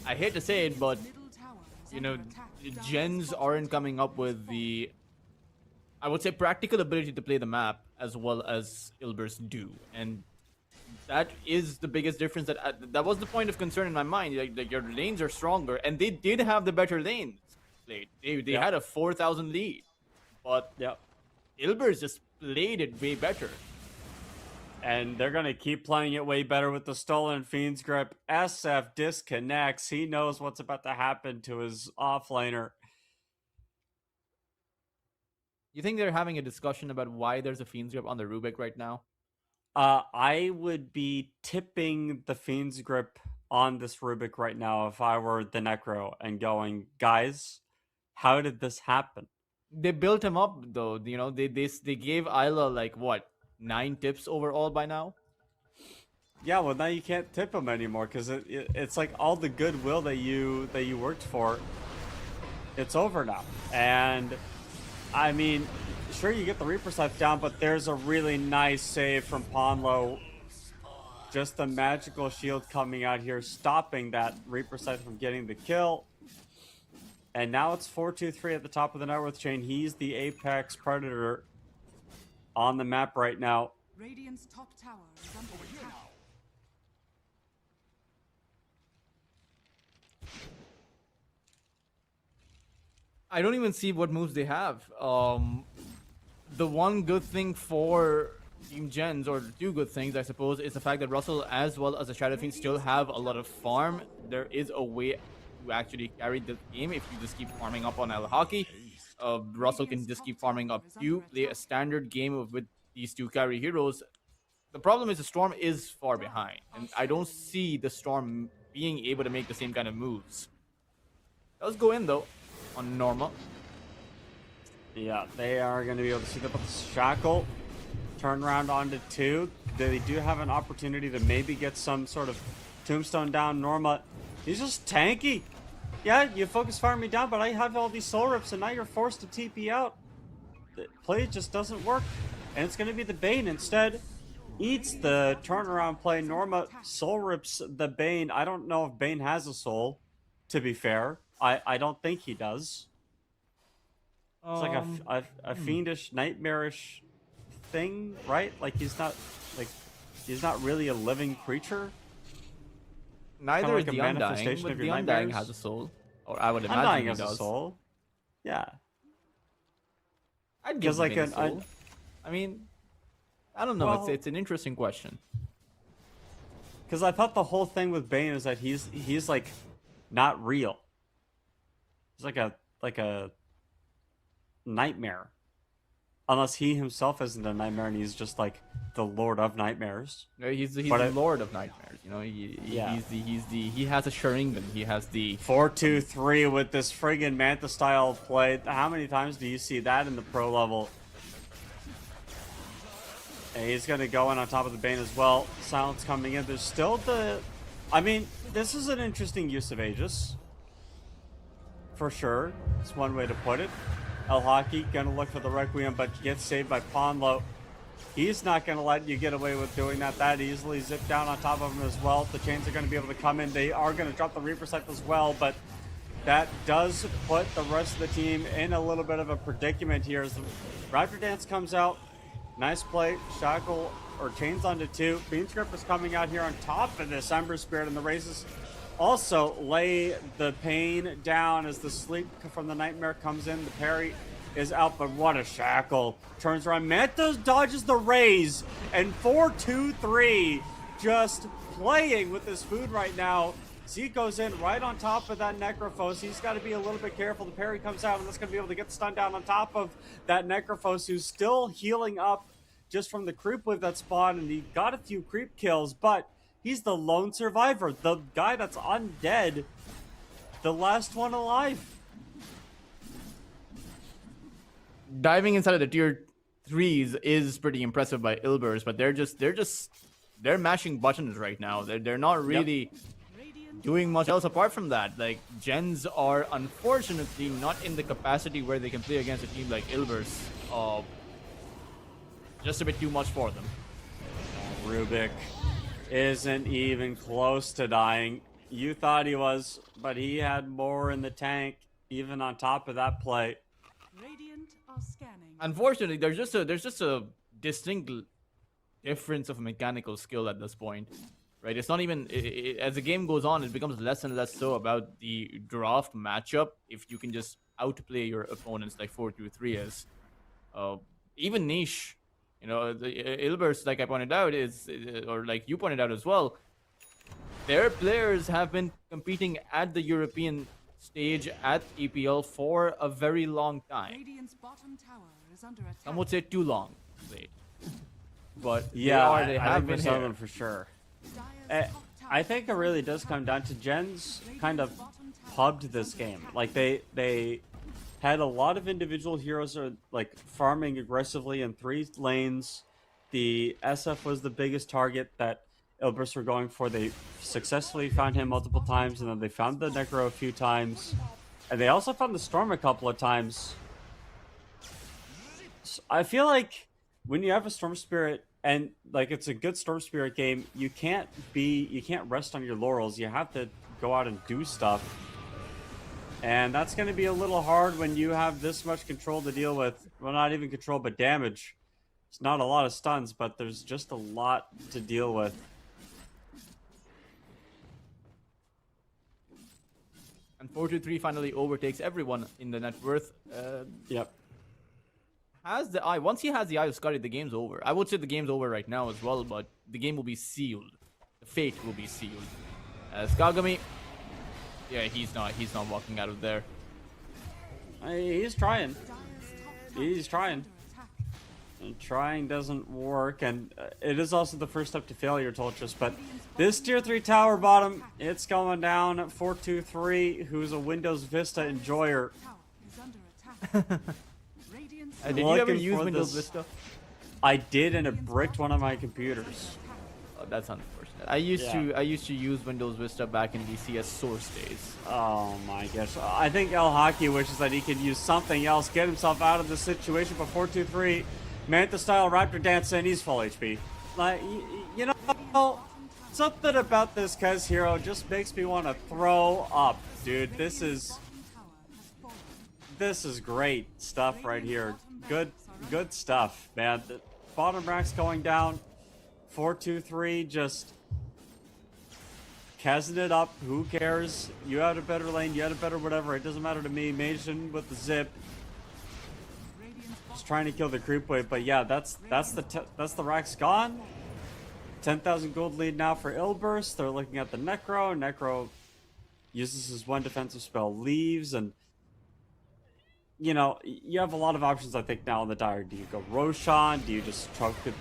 I hate to say it, but Middle tower is you know, under attack. Gens aren't coming up with the, I would say, practical ability to play the map as well as Ilbers do, and that is the biggest difference. That was the point of concern in my mind. Like your lanes are stronger, and they did have the better lanes played. They had a 4,000 lead, but Ilbers just played it way better. And they're going to keep playing it way better with the Stolen Fiend's Grip. SF disconnects. He knows what's about to happen to his offlaner. You think they're having a discussion about why there's a Fiend's Grip on the Rubik right now? I would be tipping the Fiend's Grip on this Rubik right now if I were the Necro and going, guys, how did this happen? They built him up though. You know, they gave Isla like what, 9 tips overall by now? Yeah, well now you can't tip him anymore because it's like all the goodwill that you worked for, it's over now. And I mean, sure you get the Reaper Scythe down, but there's a really nice save from Ponlo. Just the magical shield coming out here, stopping that Reaper Scythe from getting the kill. And now it's 4-2-3 at the top of the net worth chain. He's the apex predator on the map right now. Radiant's top tower is under attack. I don't even see what moves they have. The one good thing for Team Gens, or the two good things, I suppose, is the fact that Russell as well as the Shadow Fiend still have a lot of farm. There is a way to actually carry the game if you just keep farming up on El Hockey. Russell can just keep farming up too, play a standard game with these two carry heroes. The problem is the Storm is far behind, and I don't see the Storm being able to make the same kind of moves. Let's go in though on Norma. Yeah, they are going to be able to see the Shackle turn around onto 2. They do have an opportunity to maybe get some sort of tombstone down. Norma, he's just tanky. Yeah, you focus fire me down, but I have all these soul rips, and now you're forced to TP out. The play just doesn't work, and it's going to be the Bane instead. eats the turnaround play. Norma soul rips the Bane. I don't know if Bane has a soul, to be fair. I don't think he does. It's like a fiendish, nightmarish thing, right? Like he's not really a living creature. Neither like is a the Undying, manifestation but of the your Undying nightmares. has a soul. Or I would imagine Undying he has does. a soul. Yeah. I'd give Because the like Bane a an soul. I mean, I don't know. Well- It's an interesting question. because I thought the whole thing with Bane is that he's like not real. He's like a nightmare. Unless he himself isn't a nightmare and he's just like the Lord of Nightmares. He's But the Lord of Nightmares. You know, Yeah. he has a Sharingan. He has the 4-2-3 with this friggin' Manta style play. How many times do you see that in the pro level? And he's gonna go in on top of the Bane as well. Silence coming in. There's still the... I mean, this is an interesting use of Aegis. For sure. It's one way to put it. El Hockey gonna look for the Requiem, but gets saved by Ponlo. He's not gonna let you get away with doing that easily. Zip down on top of him as well. The chains are gonna be able to come in. They are gonna drop the Reaper Scythe as well, but that does put the rest of the team in a little bit of a predicament here as the Raptor Dance comes out. Nice play. Shackle or chains onto 2. Beam Script is coming out here on top of this Ember Spirit, and the races also lay the pain down as the sleep from the Nightmare comes in. The parry is out, but what a shackle. Turns around. Manta dodges the raise, and 4-2-3 just playing with this food right now. Zeke goes in right on top of that Necrophos. He's got to be a little bit careful. The parry comes out, and that's going to be able to get the stun down on top of that Necrophos, who's still healing up just from the creep wave that spawned, and he got a few creep kills, but he's the lone survivor, the guy that's undead, the last one alive. diving inside of the tier 3s is pretty impressive by Ilbers, but they're mashing buttons right now. They're not really doing much else apart from that. Like, Jenz are unfortunately not in the capacity where they can play against a team like Ilbers. Just a bit too much for them. Rubik isn't even close to dying. You thought he was, but he had more in the tank, even on top of that play. Radiant are scanning. Unfortunately, there's just a distinct difference of mechanical skill at this point, right? It's not even as the game goes on, it becomes less and less so about the draft matchup. If you can just outplay your opponents like 4-2-3 is, even niche, you know, the Ilbers, like I pointed out, is or like you pointed out as well. Their players have been competing at the European stage at EPL for a very long time. Radiant's bottom tower is under attack. Some would say too long, late. But Yeah, they I have think been for here. some of them for sure. Dire's top tower I think it really does come down to Jen's kind of pubbed this game. Like they had a lot of individual heroes are like farming aggressively in 3 lanes. The SF was the biggest target that Ilbers were going for. They successfully found him multiple times, and then they found the Necro a few times, and they also found the Storm a couple of times. So I feel like when you have a Storm Spirit and like it's a good Storm Spirit game, you can't rest on your laurels. You have to go out and do stuff. And that's going to be a little hard when you have this much control to deal with. Well, not even control, but damage. It's not a lot of stuns, but there's just a lot to deal with. And 4-2-3 finally overtakes everyone in the net worth. Yep. Has the eye. Once he has the Eye of Scotty, the game's over. I would say the game's over right now as well, but the game will be sealed. The fate will be sealed. As Kagami, yeah, he's not walking out of there. He's trying. Dire's top He's trying. attack. And trying doesn't work, and it is also the first step to failure, Tolchus. But this tier 3 tower bottom, it's going down. 4-2-3, who's a Windows Vista enjoyer. Tower is under attack. Radiant's Did you ever Looking use for Windows this- Vista? I did, and it bricked one of my computers. Oh, that's unfortunate. I used to use Windows Vista back in the CS Source days. Oh my gosh. I think El Hockey wishes that he could use something else, get himself out of the situation. But 4-2-3, Manta style Raptor Dance in, he's full HP. Like, you know, something about this Kez hero just makes me want to throw up, dude. This is great stuff right here. Good stuff, man. The bottom rack's going down. 4-2-3, just Kezzing it up. Who cares? You had a better lane. You had a better whatever. It doesn't matter to me. Mason with the zip. Just trying to kill the creep wave, but yeah, that's the rack's gone. 10,000 gold lead now for Ilburst. They're looking at the Necro. Necro uses his one defensive spell, leaves, and you know, you have a lot of options I think now in the Dire. Do you go Roshan? Do you just choke the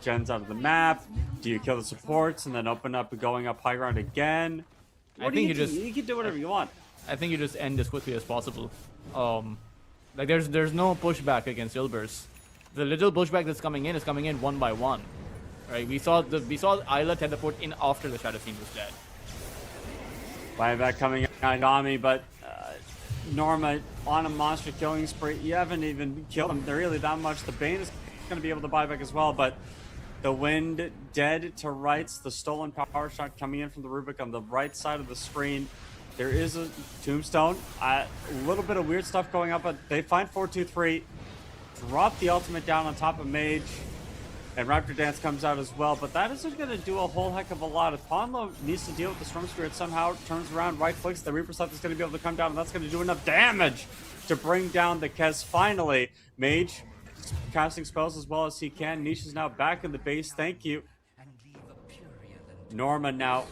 gens out of the map? Do you kill the supports and then open up going up high ground again? I think you can do whatever you want. I think you just end as quickly as possible. Like there's no pushback against Ilbers. The little pushback that's coming in is coming in one by one. Right? We saw Isla teleport in after the Shadow Fiend was dead. Buyback coming on me, but Norma on a monster killing spree. You haven't even killed him. They're really that much. The Bane is going to be able to buy back as well, but the Wind dead to rights. The stolen power shot coming in from the Rubik on the right side of the screen. There is a tombstone. A little bit of weird stuff going up, but they find 4-2-3. Drop the ultimate down on top of Mage. And Raptor Dance comes out as well, but that isn't going to do a whole heck of a lot. If Ponlo needs to deal with the Storm Spirit somehow, turns around, right clicks, the Reaper Stuff is going to be able to come down, and that's going to do enough damage to bring down the Kez finally. Mage casting spells as well as he can. Niche is now back in the base, thank you. Norma now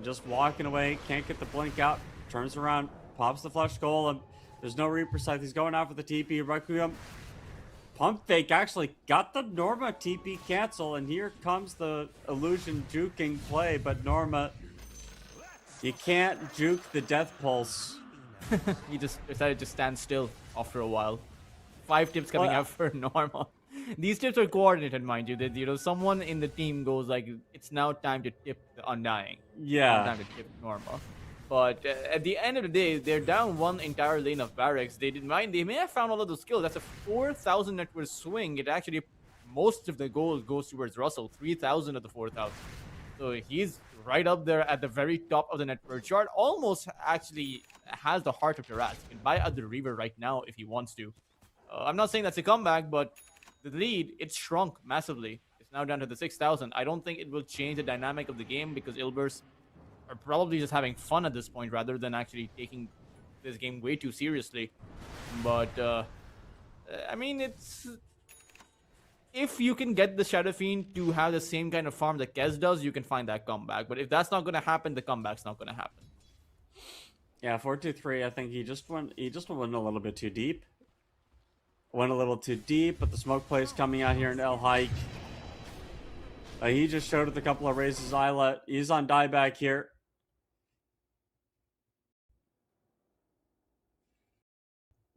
just walking away, can't get the blink out, turns around, pops the Flesh Golem. There's no Reaper Scythe, he's going out for the TP. Requiem. Pump Fake actually got the Norma TP cancel, and here comes the illusion juking play, but Norma, you can't juke the Death Pulse. He just decided to stand still after a while. 5 tips coming out for Norma. These tips are coordinated, mind you. That, you know, someone in the team goes like, it's now time to tip the Undying. Yeah. Time to tip Norma. But at the end of the day, they're down one entire lane of barracks. They may have found all of those skills. That's a 4,000 net worth swing. It actually, most of the gold goes towards Russell. 3,000 of the 4,000. So he's right up there at the very top of the net worth chart. Almost actually has the heart of the rat. He can buy out the Reaver right now if he wants to. I'm not saying that's a comeback, but the lead, it's shrunk massively. It's now down to the 6,000. I don't think it will change the dynamic of the game because Ilbers are probably just having fun at this point rather than actually taking this game way too seriously. But I mean, it's if you can get the Shadow Fiend to have the same kind of farm that Kez does, you can find that comeback. But if that's not going to happen, the comeback's not going to happen. Yeah, 4-2-3. I think he just went a little bit too deep. Went a little too deep, but the smoke plays coming out here in El Hike. He just showed with a couple of raises. Isla, he's on dieback here.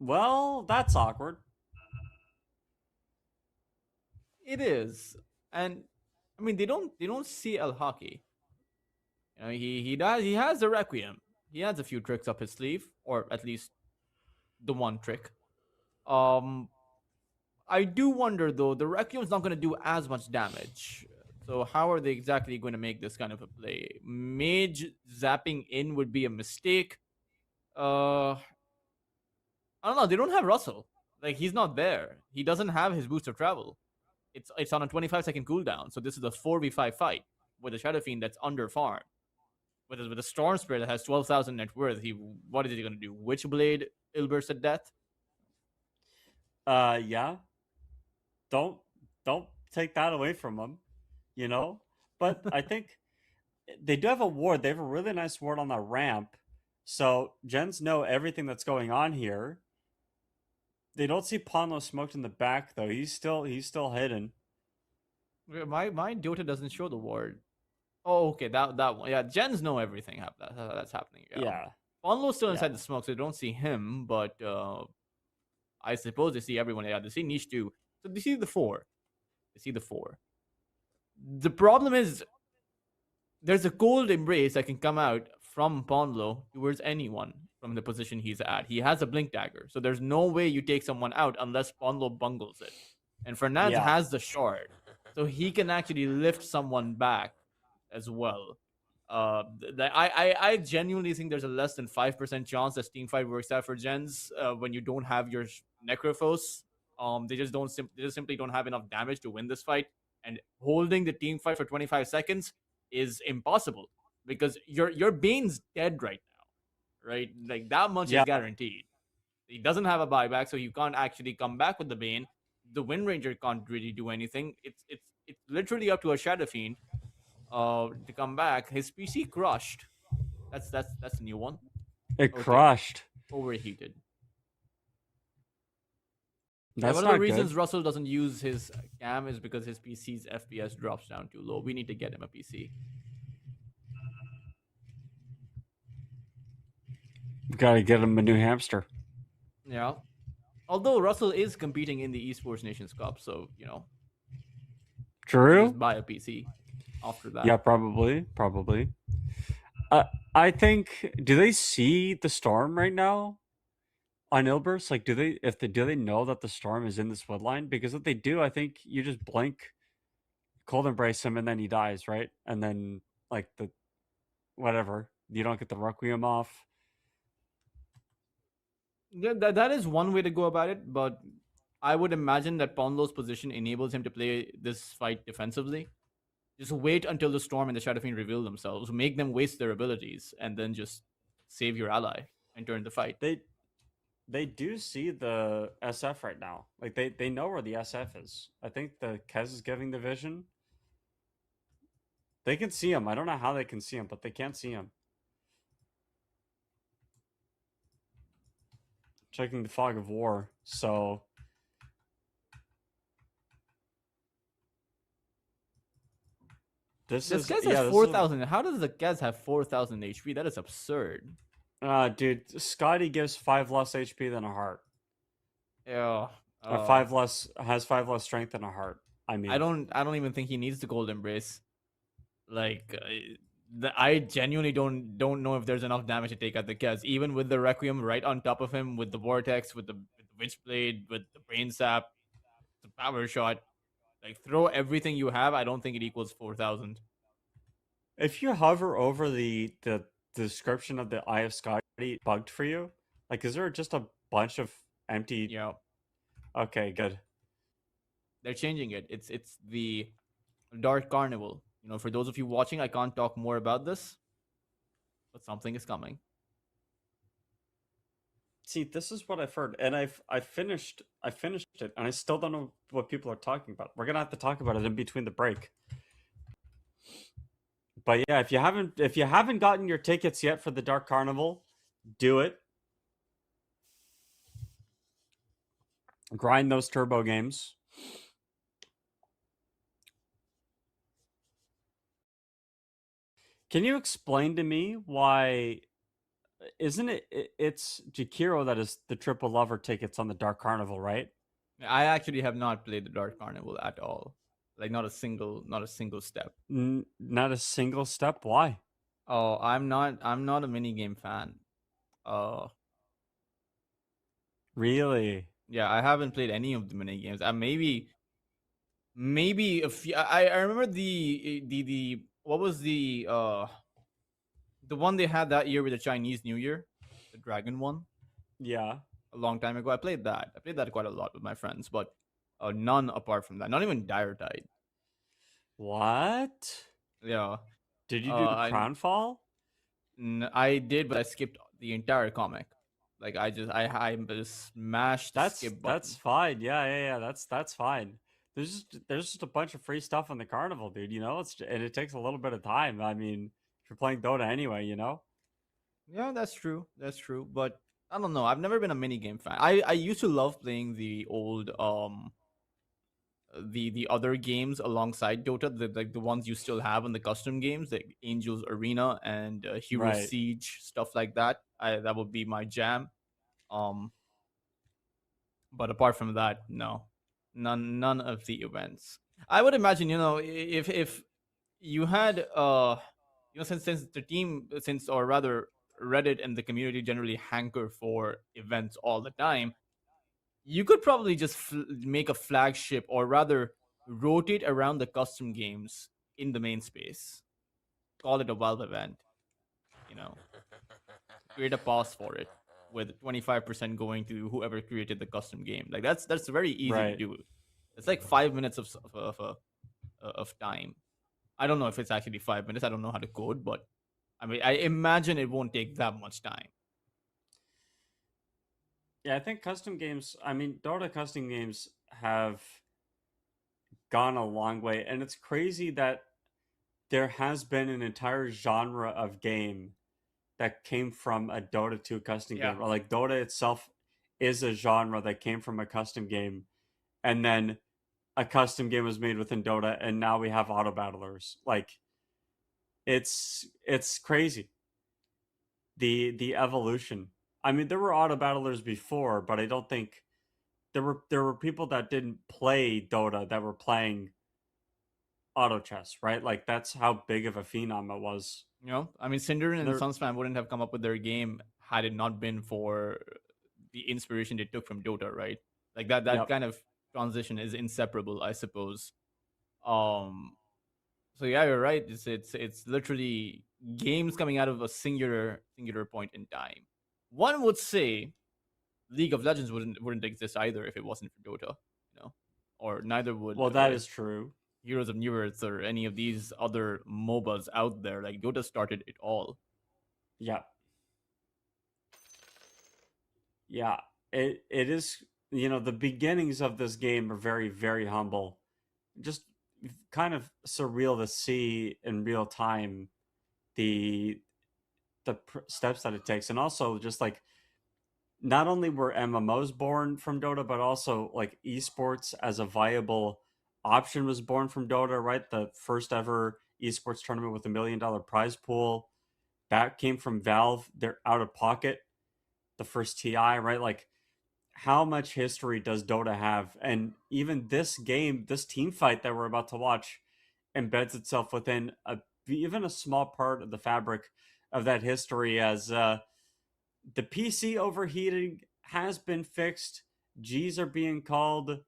Well, that's awkward. It is, and I mean they don't see El Hockey. You know, he has the Requiem. He has a few tricks up his sleeve, or at least the one trick. I do wonder though, the Requiem's not going to do as much damage. So how are they exactly going to make this kind of a play? Mage zapping in would be a mistake. I don't know. They don't have Russell. Like, he's not there. He doesn't have his boost of travel. It's on a 25-second cooldown. So this is a 4v5 fight with a Shadow Fiend that's under farm. With a Storm Spirit that has 12,000 net worth. What is he going to do? Witchblade Ilburst at death? Yeah. Don't take that away from him. You know, but I think they do have a ward. They have a really nice ward on the ramp. So Jenz know everything that's going on here. They don't see Ponlo smoked in the back though. He's still hidden. My Dota doesn't show the ward. Oh, okay, that one. Yeah, Jenz know everything that's happening. Yeah. Ponlo's still inside the smoke, so they don't see him. But I suppose they see everyone. Yeah, they see Niche too. So they see the 4. The problem is there's a cold embrace that can come out from Ponlo towards anyone from the position he's at. He has a blink dagger, so there's no way you take someone out unless Ponlo bungles it. And Fernandez has the shard. so he can actually lift someone back as well. I genuinely think there's a less than 5% chance that team fight works out for Jenz when you don't have your Necrophos. They just they just simply don't have enough damage to win this fight, and holding the team fight for 25 seconds is impossible because your Bane's dead right now, right? Like that much is Yeah, guaranteed. He doesn't have a buyback, so you can't actually come back with the Bane. The Wind Ranger can't really do anything. It's literally up to a Shadow Fiend to come back. His PC crushed. That's a new one. it Okay, crushed. overheated. Yeah, That's one of the not good. reasons Russell doesn't use his cam is because his PC's FPS drops down too low. We need to get him a PC. Gotta get him a new hamster. Yeah. Although Russell is competing in the Esports Nations Cup, so True. just buy a PC after that. Yeah, probably. I think. Do they see the storm right now on Ilbers? Like, do they know that the storm is in this woodline? Because if they do, I think you just blink, cold embrace him, and then he dies, right? And then like the whatever, you don't get the requiem off. Yeah, that is one way to go about it, but I would imagine that Ponlo's position enables him to play this fight defensively. Just wait until the Storm and the Shadow Fiend reveal themselves, make them waste their abilities, and then just save your ally and turn the fight. They do see the SF right now. Like they know where the SF is. I think the Kez is giving the vision. They can see him. I don't know how they can see him, but they can't see him. Checking the fog of war. So This Kez has 4,000. How does the Kez have 4,000 HP? That is absurd. Dude, Scotty gives 5 less HP than a heart. Yeah. Or 5 less has 5 less strength than a heart. I mean, I don't even think he needs the Cold Embrace. Like, I genuinely don't know if there's enough damage to take out the Kez, even with the Requiem right on top of him, with the Vortex, with the Witchblade, with the Brain Sap, the Power Shot. Like, throw everything you have. I don't think it equals 4,000. if you hover over the description of the Eye of Scotty bugged for you, like, is there just a bunch of empty? Yeah, Okay, good. they're changing it. It's the Dark Carnival. For those of you watching, I can't talk more about this, but something is coming. See, this is what I've heard, and I finished it, and I still don't know what people are talking about. We're gonna have to talk about it in between the break. But yeah, if you haven't gotten your tickets yet for the Dark Carnival, do it. Grind those turbo games. Can you explain to me why? Isn't it's Jakiro that is the triple lover tickets on the Dark Carnival, right? I actually have not played the Dark Carnival at all. Like, not a single step. Not a single step. Why? Oh, I'm not a minigame fan. Really? Yeah, I haven't played any of the mini games. Maybe a few. I remember the what was the one they had that year with the Chinese New Year, the dragon one, Yeah. a long time ago. I played that. I played that quite a lot with my friends, but none apart from that. Not even Dire Tide. What? Yeah. Did you do Crownfall? I did, but I skipped the entire comic. Like, I just smashed the skip button. That's fine. Yeah. That's fine. There's just a bunch of free stuff on the carnival, dude. And it takes a little bit of time. I mean, if you're playing Dota anyway, Yeah, that's true. That's true. But I don't know. I've never been a minigame fan. I used to love playing the old the other games alongside Dota, the ones you still have in the custom games, like Angels Arena and Hero Right. Siege, stuff like that. That would be my jam. But apart from that, no, none of the events. I would imagine, if you had since the team, or rather Reddit and the community generally hanker for events all the time, you could probably just make a flagship, or rather rotate around the custom games in the main space. Call it a Valve event, you know, create a pause for it with 25% going to whoever created the custom game. Like that's very easy to Right. do. It's like 5 minutes of time. I don't know if it's actually 5 minutes. I don't know how to code, but I mean, I imagine it won't take that much time. Yeah, I think custom games, I mean, Dota custom games have gone a long way. And it's crazy that there has been an entire genre of game that came from a Dota 2 custom Yeah. game. Or like Dota itself is a genre that came from a custom game. And then a custom game was made within Dota, and now we have auto battlers. Like it's crazy. The evolution. I mean, there were auto battlers before, but I don't think there were people that didn't play Dota that were playing auto chess, right? Like that's how big of a phenom it was. You know, I mean, Cinderin and There- Sunspan wouldn't have come up with their game had it not been for the inspiration they took from Dota, right? Like that Yep. kind of transition is inseparable, I suppose. So yeah, you're right. It's literally games coming out of a singular point in time. One would say League of Legends wouldn't exist either if it wasn't for Dota, you know, or neither would. Well, that is true. Heroes of New Earth or any of these other MOBAs out there. Like Dota started it all. Yeah. Yeah. It is, you know, the beginnings of this game are very, very humble. Just kind of surreal to see in real time the steps that it takes. And also just like not only were MMOs born from Dota, but also like esports as a viable option was born from Dota, right? The first ever esports tournament with $1 million prize pool that came from Valve. They're out of pocket. The first TI, right? Like, how much history does Dota have? And even this game, this team fight that we're about to watch, embeds itself within even a small part of the fabric of that history. As the PC overheating has been fixed, G's are being called,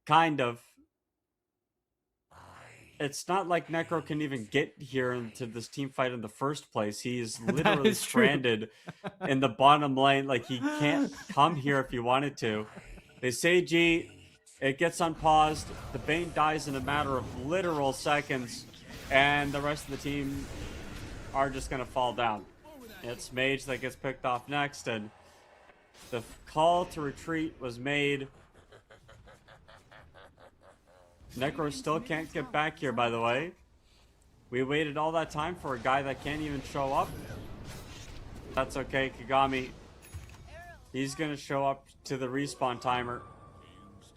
kind of. It's not like Necro can even get here into this team fight in the first place. He's literally is true. stranded in the bottom lane. Like he can't come here if he wanted to. They say G, it gets unpaused. The Bane dies in a matter of literal seconds, and the rest of the team are just gonna fall down. It's Mage that gets picked off next, and the call to retreat was made. Necro still can't get back here, by the way. We waited all that time for a guy that can't even show up. That's okay, Kagami. He's gonna show up to the respawn timer.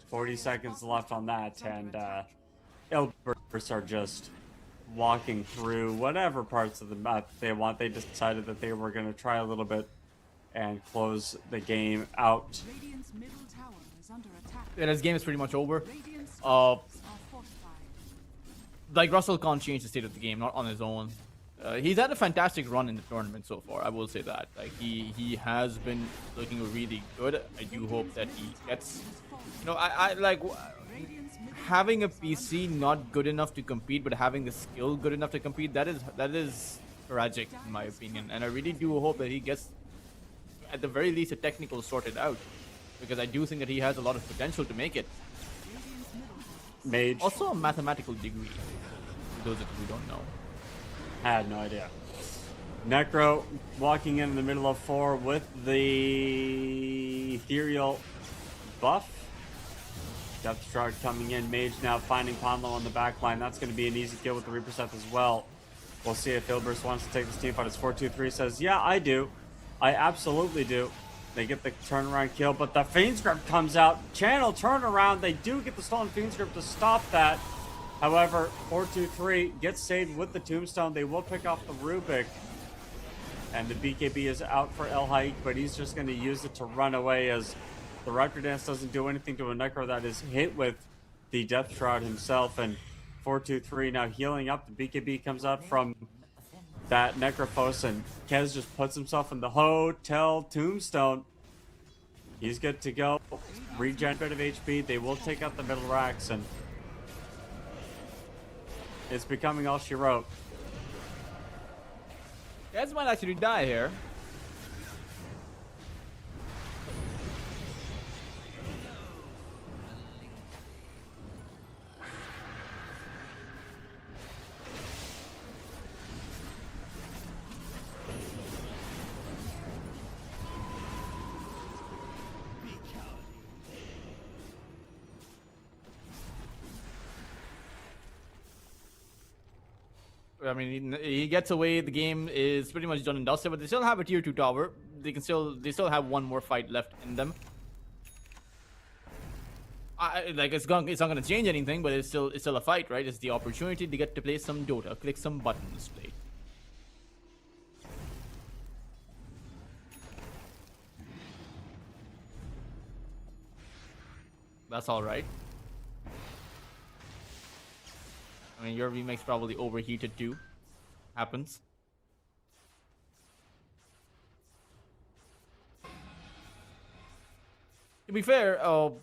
40 seconds left on that, and Ilbers are just walking through whatever parts of the map they want. They decided that they were gonna try a little bit and close the game out. Radiant's middle tower is under attack. And his game is pretty much over. Radiant's Uh, structures are fortified. like Russell can't change the state of the game, not on his own. He's had a fantastic run in the tournament so far. I will say that. Like he has been looking really good. I do hope that he gets. You know, I like Radiant's middle having a PC not good enough to compete, but having the skill good enough to compete. That is tragic in my opinion. And I really do hope that he gets, at the very least, a technical sorted out, because I do think that he has a lot of potential to make it. Mage. Also, a mathematical degree. For those of you who don't know. I had no idea. Necro walking in the middle of 4 with the ethereal buff. Depth Shroud coming in. Mage now finding Ponlo on the back line. That's going to be an easy kill with the Reaper Seth as well. We'll see if Ilbers wants to take this team fight. It's 4-2-3 says, yeah, I do. I absolutely do. They get the turnaround kill, but the Fiend's Grip comes out. Channel turnaround. They do get the stolen Fiend's Grip to stop that. However, 4-2-3 gets saved with the Tombstone. They will pick off the Rubik. And the BKB is out for El Haik, but he's just going to use it to run away, as the Raptor Dance doesn't do anything to a Necro that is hit with the Death Shroud himself. And 4-2-3 now healing up. The BKB comes out from that Necrophos, and Kez just puts himself in the hotel Tombstone. He's good to go. Regen a bit of HP. They will take out the middle racks, and it's becoming all she wrote. Jenz might actually die here. I mean, he gets away. The game is pretty much done and dusted, but they still have a tier 2 tower. They still have one more fight left in them. Like it's not gonna change anything, but it's still a fight, right? It's the opportunity to get to play some Dota, click some buttons, play. That's all right. I mean, your remix probably overheated too. Happens. To be fair, Ilbers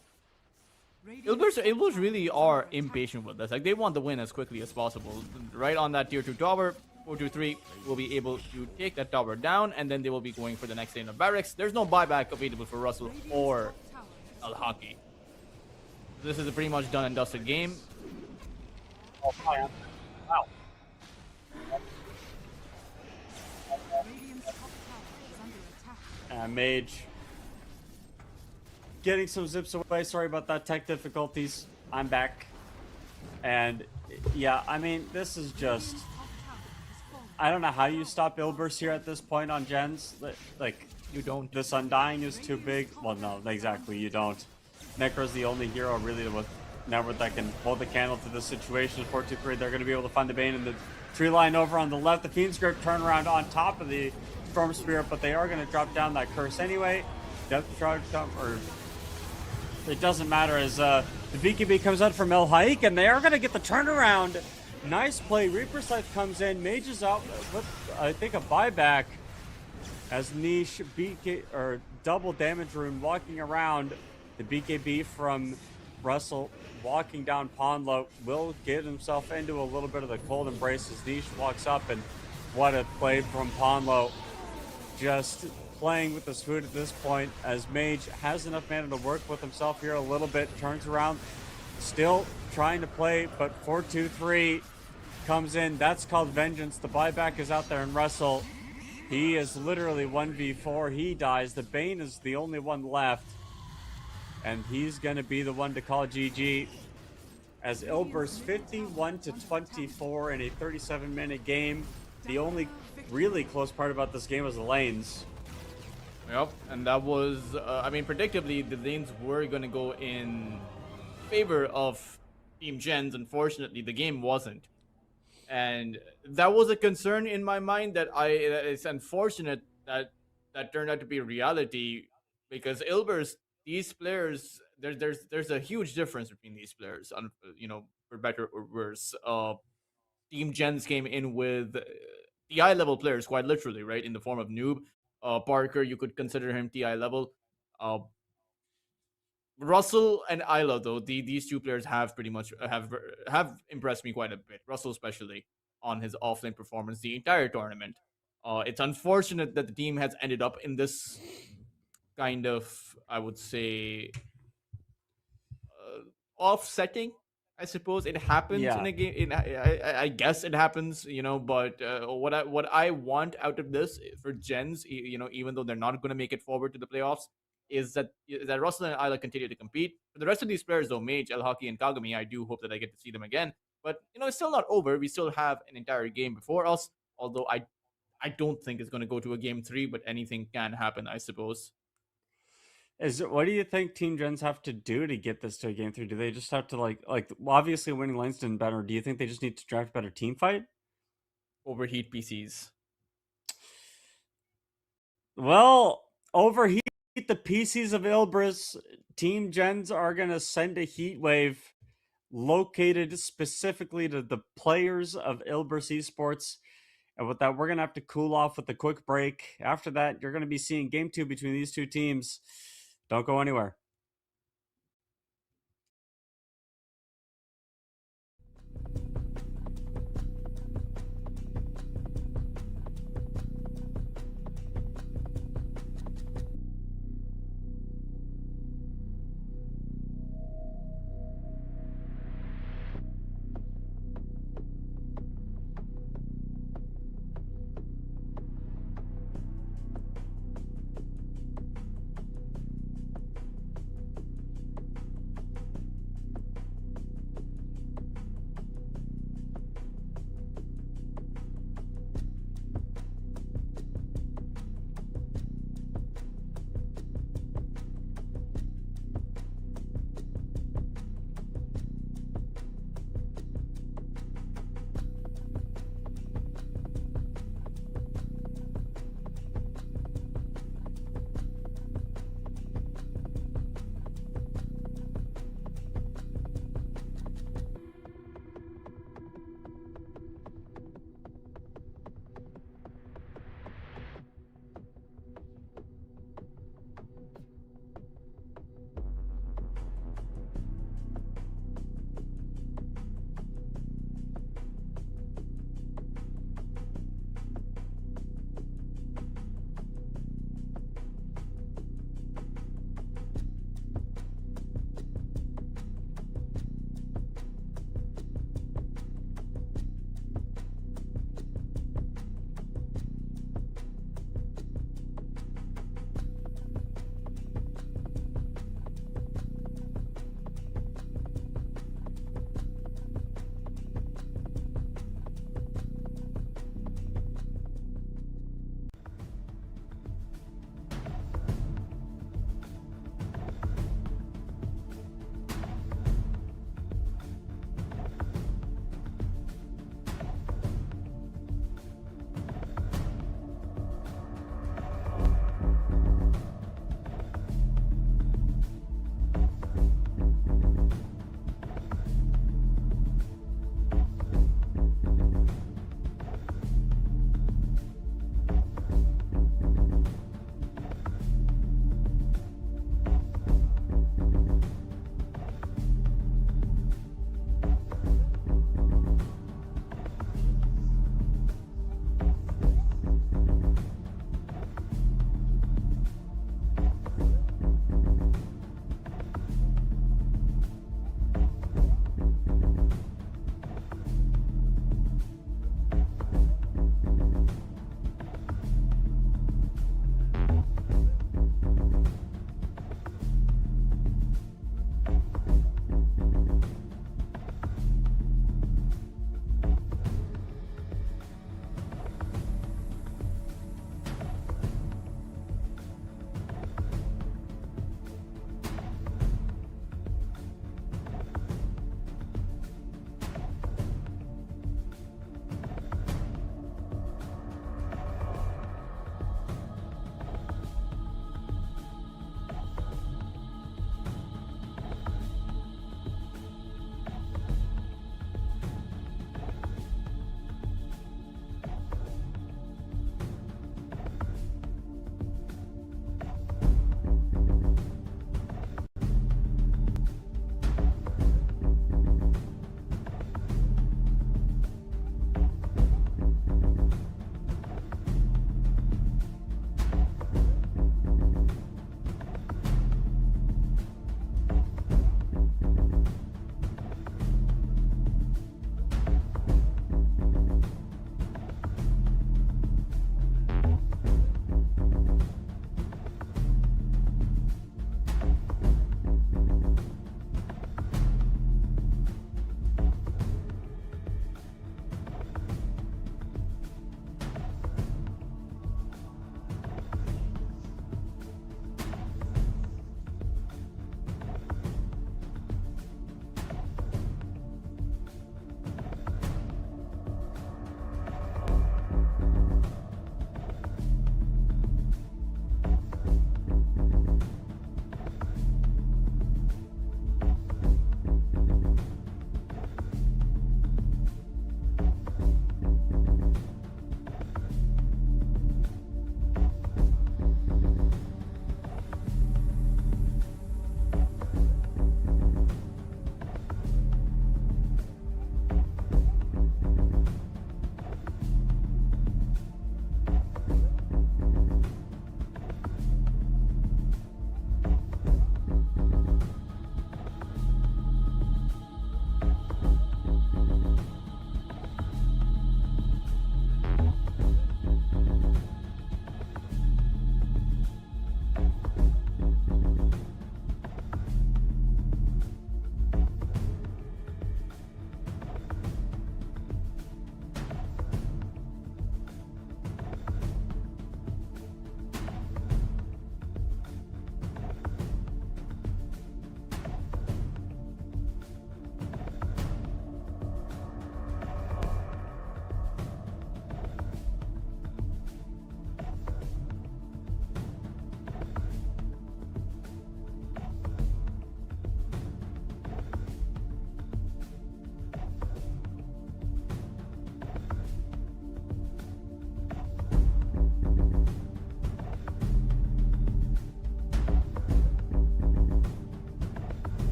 really are impatient with this. Like, they want the win as quickly as possible. Right on that tier 2 tower, 423 will be able to take that tower down, and then they will be going for the next lane of barracks. There's no buyback available for Russell or Al-Haki. This is a pretty much done and dusted game. Oh, wow. Radiant's top tower is under attack. Mage getting some zips away. Sorry about that, tech difficulties. I'm back. And yeah, I mean, this is just... Top tower has fallen. I don't know how you stop Ilbers here at this point on Jenz. Like, You don't. this Undying is too big. Well, no, exactly, you don't. Necro's the only hero really with network that can hold the candle to this situation. 4-2-3, they're going to be able to find the Bane in the tree line over on the left. The Fiend's Grip turnaround on top of the Storm Spirit, but they are going to drop down that curse anyway. Death Charge or it doesn't matter as the BKB comes out from El Haik, and they are going to get the turnaround. Nice play. Reaper Scythe comes in, Mage is out with I think a buyback as Niche BK or double damage rune walking around. The BKB from Russell walking down Pondlo will get himself into a little bit of the cold embrace as Niche walks up, and what a play from Pondlo. Just playing with the food at this point as Mage has enough mana to work with himself here a little bit, turns around, still trying to play, but 4-2-3 comes in. That's called Vengeance. The buyback is out there, and Russell, he is literally 1v4. He dies. The Bane is the only one left, and he's going to be the one to call GG as Ilbers 51-24 in a 37-minute game. The only really close part about this game was the lanes. Yep, and that was, I mean, predictably, the lanes were going to go in favor of Team Jenz. Unfortunately, the game wasn't. And that was a concern in my mind that it's unfortunate that that turned out to be reality, because Ilbers, these players, there's a huge difference between these players, you know, for better or worse. Team Jenz came in with TI level players, quite literally, right, in the form of Noob. Parker, you could consider him TI level. Russell and Isla, though, these two players have pretty much have impressed me quite a bit. Russell, especially on his offlane performance the entire tournament. It's unfortunate that the team has ended up in this kind of, I would say, offsetting. I suppose it happens in a game. I guess it happens, you know. But what I want out of this for Jenz, you know, even though they're not going to make it forward to the playoffs, is that Russell and Isla continue to compete. For the rest of these players, though, Mage, El Hockey, and Kagami, I do hope that I get to see them again. But you know, it's still not over. We still have an entire game before us. Although I don't think it's going to go to a game 3, but anything can happen, I suppose. What do you think Team Jenz have to do to get this to a game 3? Do they just have to like obviously winning lanes didn't better? Do you think they just need to draft better team fight? Overheat PCs. Well, overheat the PCs of Ilbris. Team Jenz are gonna send a heat wave located specifically to the players of Ilbris Esports. And with that, we're gonna have to cool off with a quick break. After that, you're gonna be seeing game 2 between these two teams. Don't go anywhere.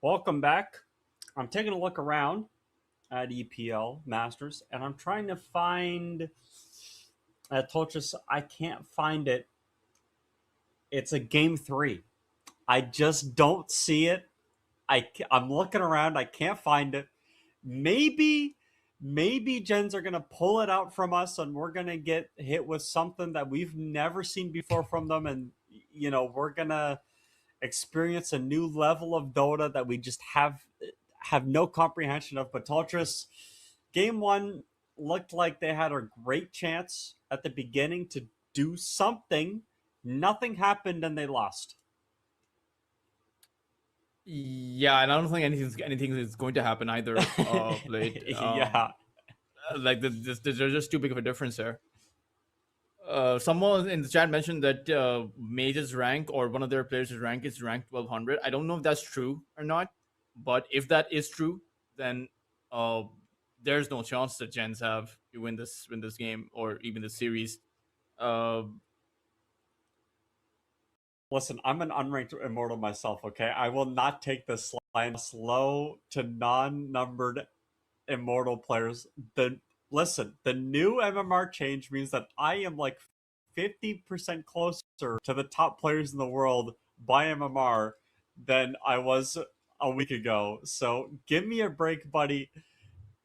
Welcome back. I'm taking a look around at EPL Masters, and I'm trying to find. I told you I can't find it. It's a game three. I just don't see it. I'm looking around. I can't find it. Maybe Jenz are gonna pull it out from us, and we're gonna get hit with something that we've never seen before from them, and we're gonna experience a new level of Dota that we just have no comprehension of. But Toltris, game one looked like they had a great chance at the beginning to do something. Nothing happened, and they lost. Yeah, and I don't think anything is going to happen either. Blade. Yeah. Like there's just too big of a difference there. Someone in the chat mentioned that Mage's rank or one of their players' rank is ranked 1200. I don't know if that's true or not, but if that is true, then uh, there's no chance that Gens have to win this game or even the series. Uh, Listen, I'm an unranked immortal myself, okay? I will not take this line slow to non-numbered immortal players. The new MMR change means that I am like 50% closer to the top players in the world by MMR than I was a week ago. So give me a break, buddy.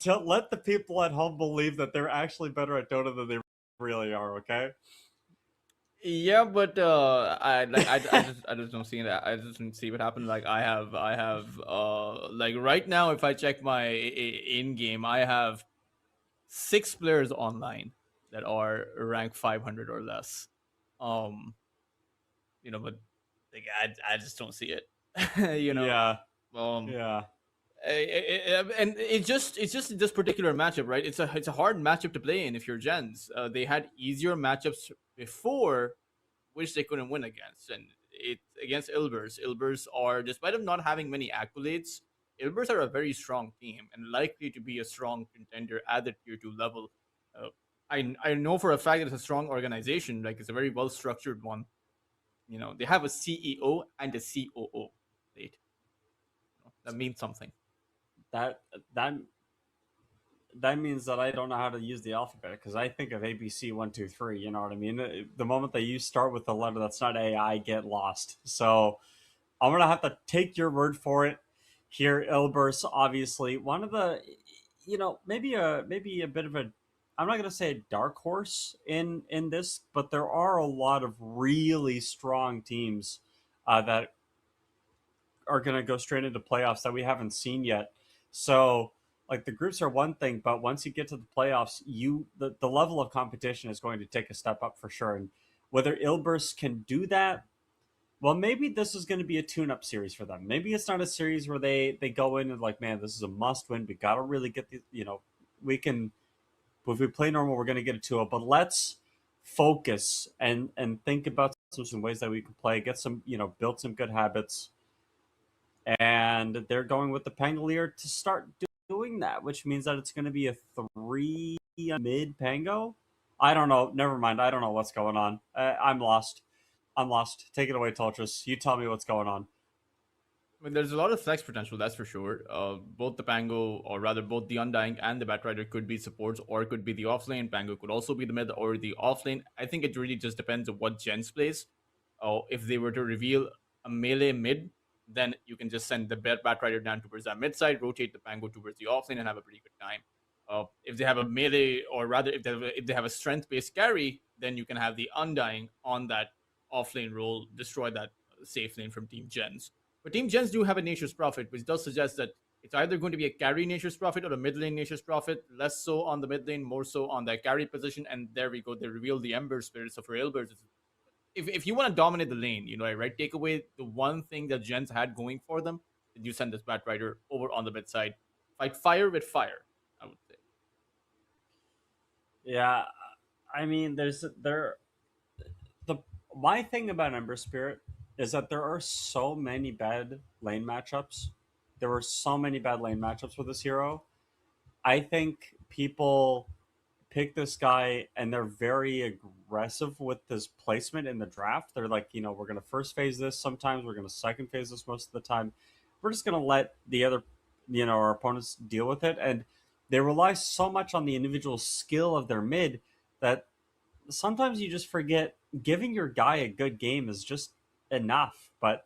To let the people at home believe that they're actually better at Dota than they really are, okay? Yeah, but I just don't see that. I just don't see what happened. Like I have like right now, if I check my in game, I have 6 players online that are ranked 500 or less. Um, but like I just don't see it. you know, Yeah. um, Yeah. and it's just this particular matchup, right? It's a hard matchup to play in if you're Gens. They had easier matchups before, which they couldn't win against, and it's against Ilbers. Ilbers are, despite of not having many accolades, Ilbers are a very strong team and likely to be a strong contender at the tier 2 level. Uh, I know for a fact that it's a strong organization, like it's a very well structured one. They have a CEO and a COO. Right? That means something. That that that means that I don't know how to use the alphabet because I think of ABC 1 2 3. You know what I mean? The moment that you start with a letter that's not A, I get lost. So I'm gonna have to take your word for it. Here, Ilbers, obviously one of the, maybe a bit of a. I'm not gonna say a dark horse in this, but there are a lot of really strong teams that are going to go straight into playoffs that we haven't seen yet. So, like the groups are one thing, but once you get to the playoffs, the level of competition is going to take a step up for sure. And whether Ilbers can do that, well, maybe this is going to be a tune-up series for them. Maybe it's not a series where they go in and like, man, this is a must-win. We got to really get the, we can, if we play normal, we're going to get a 2-0. But let's focus and think about some ways that we can play, get some, build some good habits, and they're going with the Pangolier to start doing that, which means that it's going to be a 3 mid Pango. I don't know. Never mind. I don't know what's going on. I'm lost. I'm lost. Take it away, Toltris. You tell me what's going on. I mean, there's a lot of flex potential, that's for sure. Both the Pango, or rather, both the Undying and the Batrider could be supports, or it could be the offlane. Pango could also be the mid or the offlane. I think it really just depends on what Gens plays. If they were to reveal a melee mid, then you can just send the Batrider down towards that mid side, rotate the Pango towards the offlane, and have a pretty good time. If they have a melee, or rather, if they have a strength-based carry, then you can have the Undying on that offlane role, destroy that safe lane from Team Gens. But Team Gens do have a Nature's Prophet, which does suggest that it's either going to be a carry Nature's Prophet or a mid lane Nature's Prophet, less so on the mid lane, more so on that carry position. And there we go. They reveal the Ember Spirit. So for Ailbers, if you want to dominate the lane, right, take away the one thing that Gens had going for them, then you send this Batrider over on the mid side. Fight fire with fire, I would say. Yeah, I mean, my thing about Ember Spirit is that there are so many bad lane matchups. There were so many bad lane matchups with this hero. I think people pick this guy and they're very aggressive with his placement in the draft. They're like, we're going to first phase this sometimes, we're going to second phase this most of the time. we're just going to let the other, our opponents deal with it. And they rely so much on the individual skill of their mid that sometimes you just forget giving your guy a good game is just enough. But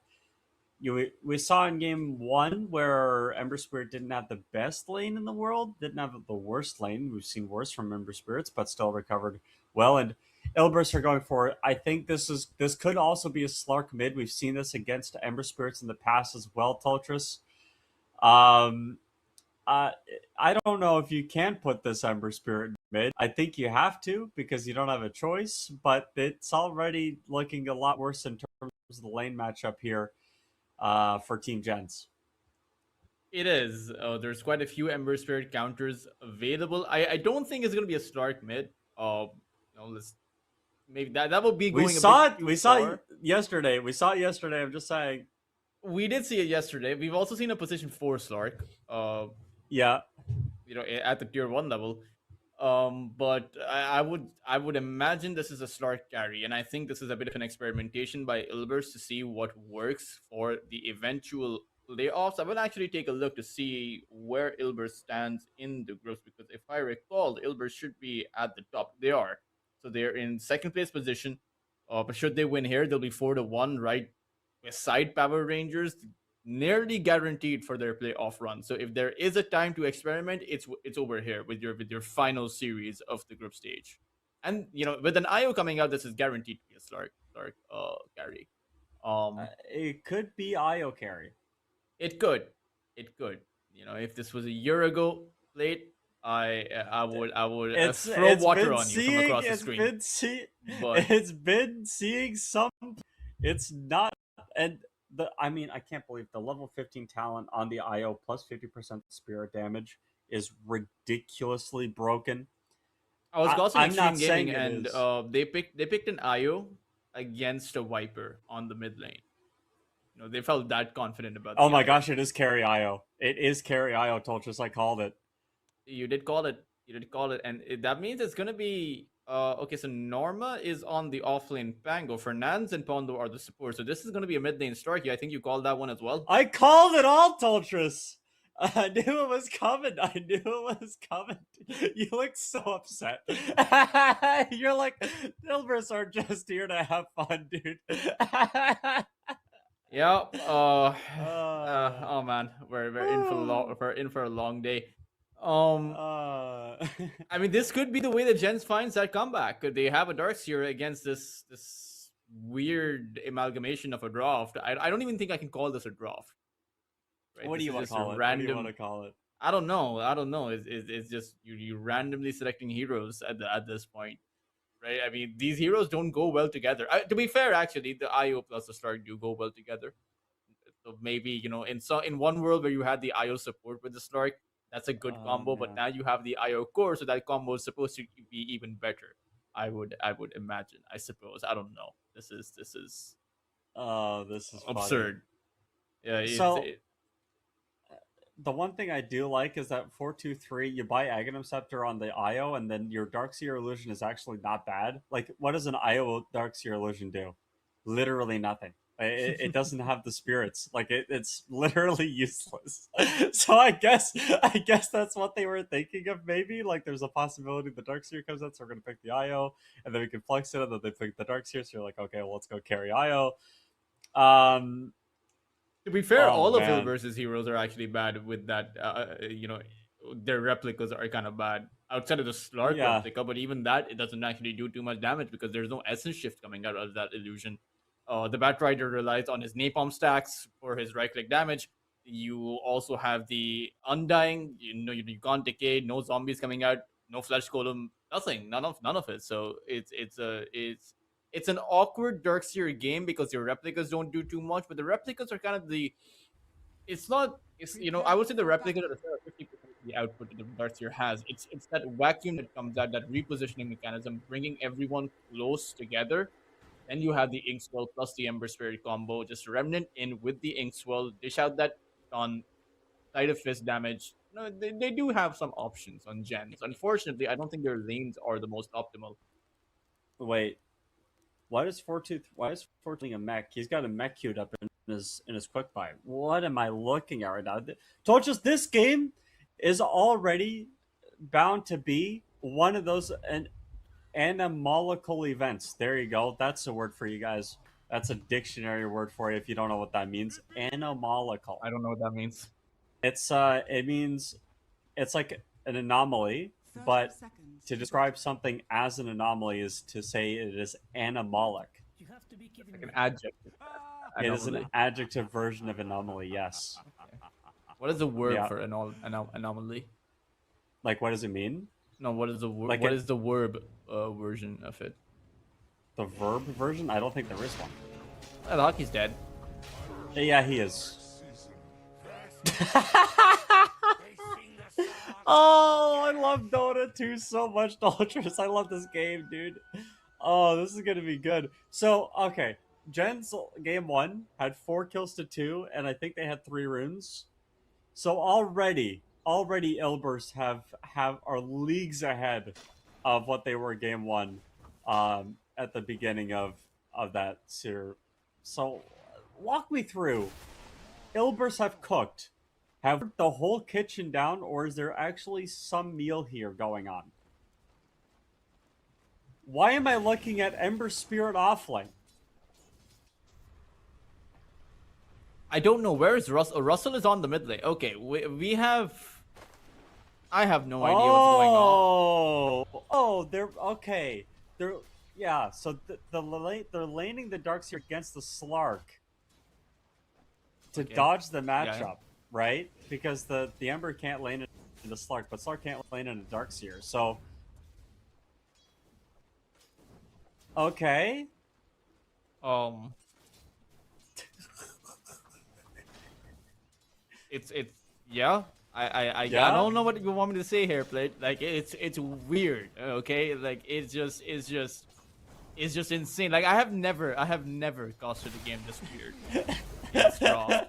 we saw in game one where Ember Spirit didn't have the best lane in the world, didn't have the worst lane. We've seen worse from Ember Spirits, but still recovered well. And Ilbris are going for it. I think this could also be a Slark mid. We've seen this against Ember Spirits in the past as well, Toltris. I don't know if you can put this Ember Spirit mid. I think you have to because you don't have a choice, but it's already looking a lot worse in terms of the lane matchup here for Team Jenz. It is. There's quite a few Ember Spirit counters available. I don't think it's going to be a Slark mid. Let's maybe that will be going. We saw it yesterday. We saw it yesterday. I'm just saying. We did see it yesterday. We've also seen a position 4 Slark. Yeah. At the tier 1 level. But I would imagine this is a Slark carry, and I think this is a bit of an experimentation by Ilbers to see what works for the eventual playoffs. I will actually take a look to see where Ilbers stands in the groups, because if I recall, the Ilbers should be at the top. They are. So they're in second place position. But should they win here, they'll be 4-1 right beside Power Rangers, nearly guaranteed for their playoff run. So if there is a time to experiment, it's over here with your final series of the group stage. And with an IO coming out, this is guaranteed to be a Slark carry. It could be IO carry. It could. If this was a year ago late, I would throw water on you from across the screen. It's been seeing some. It's not, and I can't believe the level 15 talent on the IO plus 50% spirit damage is ridiculously broken. I was also Extreme Gaming, and they picked an IO against a Viper on the mid lane. They felt that confident about. Oh my gosh, it is carry IO. It is carry IO. Toltris, I called it. You did call it, and that means it's gonna be okay. So Norma is on the offlane Pango. Fernandes and Pondo are the support. So this is gonna be a mid lane Starkey. I think you called that one as well. I called it all, Toltris. I knew it was coming. You look so upset. You're like, Ilbers are just here to have fun, dude. Yeah. Oh man, we're in for a long day. I mean, this could be the way that Jenz finds that comeback. Could they have a Darkseer against this weird amalgamation of a draft? I don't even think I can call this a draft. Right? What do you want to call it? Random, what do you want to call it? I don't know. It's just you randomly selecting heroes at this point, right? I mean, these heroes don't go well together. To be fair, actually, the IO plus the Stark do go well together. So maybe in one world where you had the IO support with the Stark, that's a good combo. But now you have the IO core, so that combo is supposed to be even better. I would imagine. I suppose. I don't know. This is. This is absurd. Funny. Yeah. The one thing I do like is that 4-2-3, you buy Aghanim Scepter on the IO, and then your Darkseer Illusion is actually not bad. Like, what does an IO Darkseer Illusion do? Literally nothing. It doesn't have the spirits. Like, it's literally useless. So I guess that's what they were thinking of, maybe. Like, there's a possibility the Darkseer comes out, so we're going to pick the IO, and then we can flex it, and then they pick the Darkseer, so you're like, okay, well, let's go carry IO. To be fair, all of Ilbers' heroes are actually bad with that. Their replicas are kind of bad outside of the Slark replica, but even that, it doesn't actually do too much damage because there's no essence shift coming out of that illusion. The Batrider relies on his napalm stacks for his right-click damage. You also have the Undying. You can't decay. No zombies coming out. No flesh golem. Nothing. None of it. So it's an awkward Darkseer game because your replicas don't do too much, but the replicas are kind of I would say the replicas are 50% of the output that the Darkseer has. It's that vacuum that comes out, that repositioning mechanism, bringing everyone close together. Then you have the Inkswell plus the Ember Spirit combo, just Remnant in with the Inkswell, dish out that on side of fist damage. They do have some options on Jenz. Unfortunately, I don't think their lanes are the most optimal. Wait. Why is 4-2 a mech? He's got a mech queued up in his quick buy. What am I looking at right now? Told you this game is already bound to be one of those anomalical events. There you go. That's a word for you guys. That's a dictionary word for you if you don't know what that means. Anomalical. I don't know what that means. It means it's like an anomaly, 30 but seconds to describe something as an anomaly is to say it is anomalic. You have to be kidding Like me. an adjective. It is an Anomaly. adjective version of anomaly, yes. What is the word Yeah. for anomaly? Like, what does it mean? No, what is the Like what it- is the verb version of it? The verb version? I don't think there is one. Well, hockey's dead. Yeah, he is. Oh, I love Dota 2 so much, Ultras. I love this game, dude. Oh, this is gonna be good. So, okay, Jen's game 1 had 4 kills to 2, and I think they had 3 runes. So already Elbers are leagues ahead of what they were game 1 at the beginning of that series. So walk me through. Elbers have cooked. Have the whole kitchen down, or is there actually some meal here going on? Why am I looking at Ember Spirit offlane? I don't know. Where is Russell? Russell is on the mid lane. Okay, we have. I have no idea what's going on. Oh, they're okay. They're yeah. So they're laning the Darkseer against the Slark to Okay. dodge the Yeah. matchup, right? Because the Ember can't lane in the Slark, but Slark can't lane in the Darkseer. So okay. It's yeah. I Yeah? don't know what you want me to say here, Plate. Like it's weird. Okay, like it's just insane. Like I have never costed a game this weird. It's raw.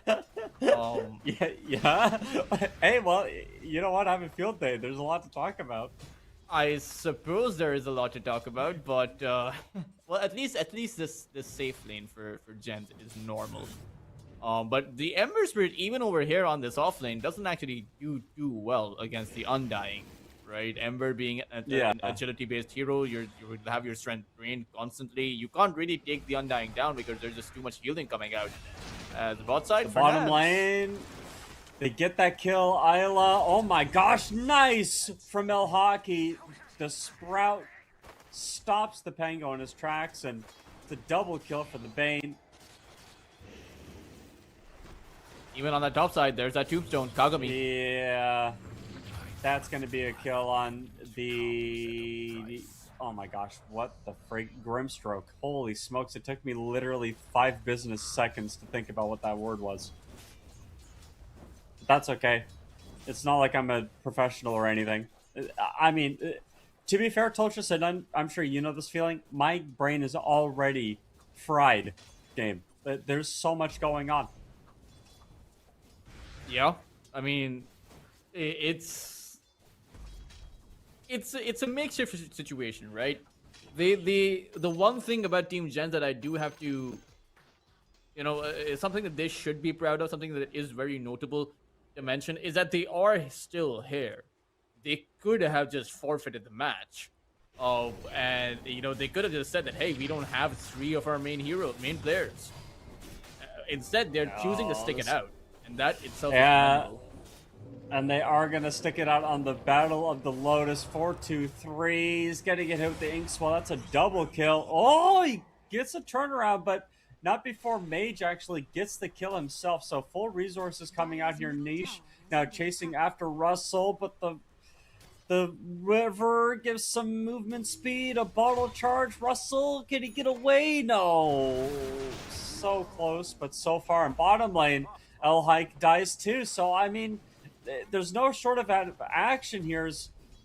Yeah. Hey, well, you know what? I'm in field day. There's a lot to talk about. I suppose there is a lot to talk about, but well, at least this safe lane for Jenz is normal. But the Ember Spirit, even over here on this off lane, doesn't actually do well against the Undying, right? Ember being an agility-based hero, you would have your strength drained constantly. You can't really take the Undying down because there's just too much healing coming out. The bot side, The bottom lane, they get that kill. Isla, oh my gosh, nice from El Hockey. The Sprout stops the Pango in his tracks, and it's a double kill for the Bane. Even on that top side, there's that tombstone, Kagami. Yeah, that's going to be a kill on the... Oh my gosh, what the frig? Grimstroke. Holy smokes, it took me literally 5 business seconds to think about what that word was. But that's okay. It's not like I'm a professional or anything. I mean, to be fair, Tolchus, and I'm sure you know this feeling, my brain is already fried game. There's so much going on. Yeah, I mean, it's a makeshift situation, right? The one thing about Team Jenz that I do have to, you know, is something that they should be proud of, something that is very notable to mention, is that they are still here. They could have just forfeited the match, and you know they could have just said that, hey, we don't have 3 of our main players. Instead, they're choosing to stick it out. And that itself is phenomenal. And they are going to stick it out on the Battle of the Lotus. 4-2-3. He's going to get hit with the Inkswell. That's a double kill. Oh, he gets a turnaround, but not before Mage actually gets the kill himself. So full resources coming out here. Niche now chasing after Russell, but the river gives some movement speed. A bottle charge. Russell, can he get away? No. So close, but so far in bottom lane. El Hike dies too, so I mean, there's no short of action here.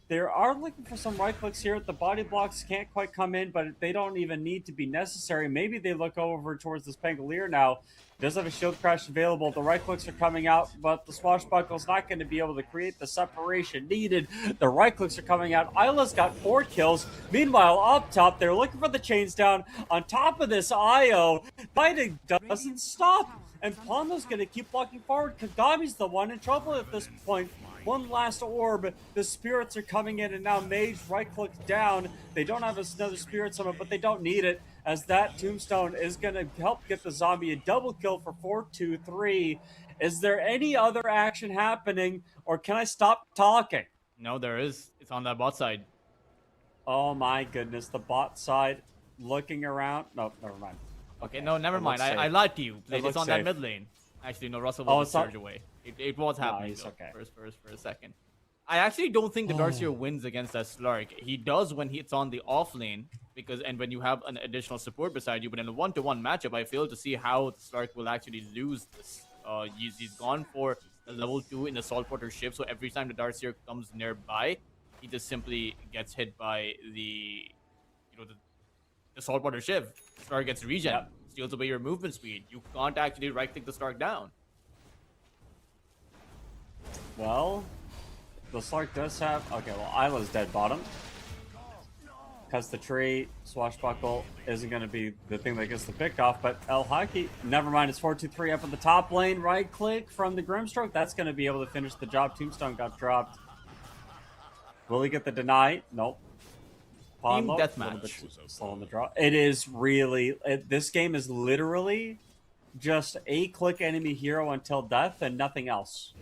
They are looking for some right clicks here. The body blocks can't quite come in, but they don't even need to be necessary. Maybe they look over towards this Pangolier now. Does have a shield crash available. The right clicks are coming out, but the Swashbuckle's not going to be able to create the separation needed. The right clicks are coming out. Isla's got 4 kills. Meanwhile, up top, they're looking for the chains down. On top of this, Io, fighting doesn't stop. and Pondo's going to keep walking forward. Kagami's the one in trouble at this point. One last orb. The spirits are coming in, and now Mage right-clicks down. They don't have another spirit summon, but they don't need it, as that tombstone is going to help get the zombie a double kill for 4-2-3. Is there any other action happening, or can I stop talking? No, there is. It's on that bot side. Oh my goodness, the bot side looking around. No, never mind. Okay, no, never it mind. looks I safe. lied to you. It It's looks on safe. that mid lane. Actually, no, Russell Oh, will it's just surge not- away. It was happening he's though, okay. for a second. I actually don't think the Darkseer wins against that Slark. He does when it's on the off lane, and when you have an additional support beside you, but in a 1-to-1 matchup, I fail to see how the Slark will actually lose this. He's gone for the level 2 in the Saltwater Shiv, so every time the Darkseer comes nearby, he just simply gets hit by the Saltwater Shiv. Slark gets regen, Yep. steals away your movement speed. You can't actually right-click the Slark down. Well, the Slark does have... Okay, well, Isla's dead bottom. Because the tree, Swashbuckle, isn't going to be the thing that gets the pick off, but El Haki, never mind, it's 4-2-3 up in the top lane, right-click from the Grimstroke. That's going to be able to finish the job. Tombstone got dropped. Will he get the deny? Nope. Team Ponlo, deathmatch. a little bit slow on the draw. It is really... this game is literally just a click enemy hero until death and nothing else.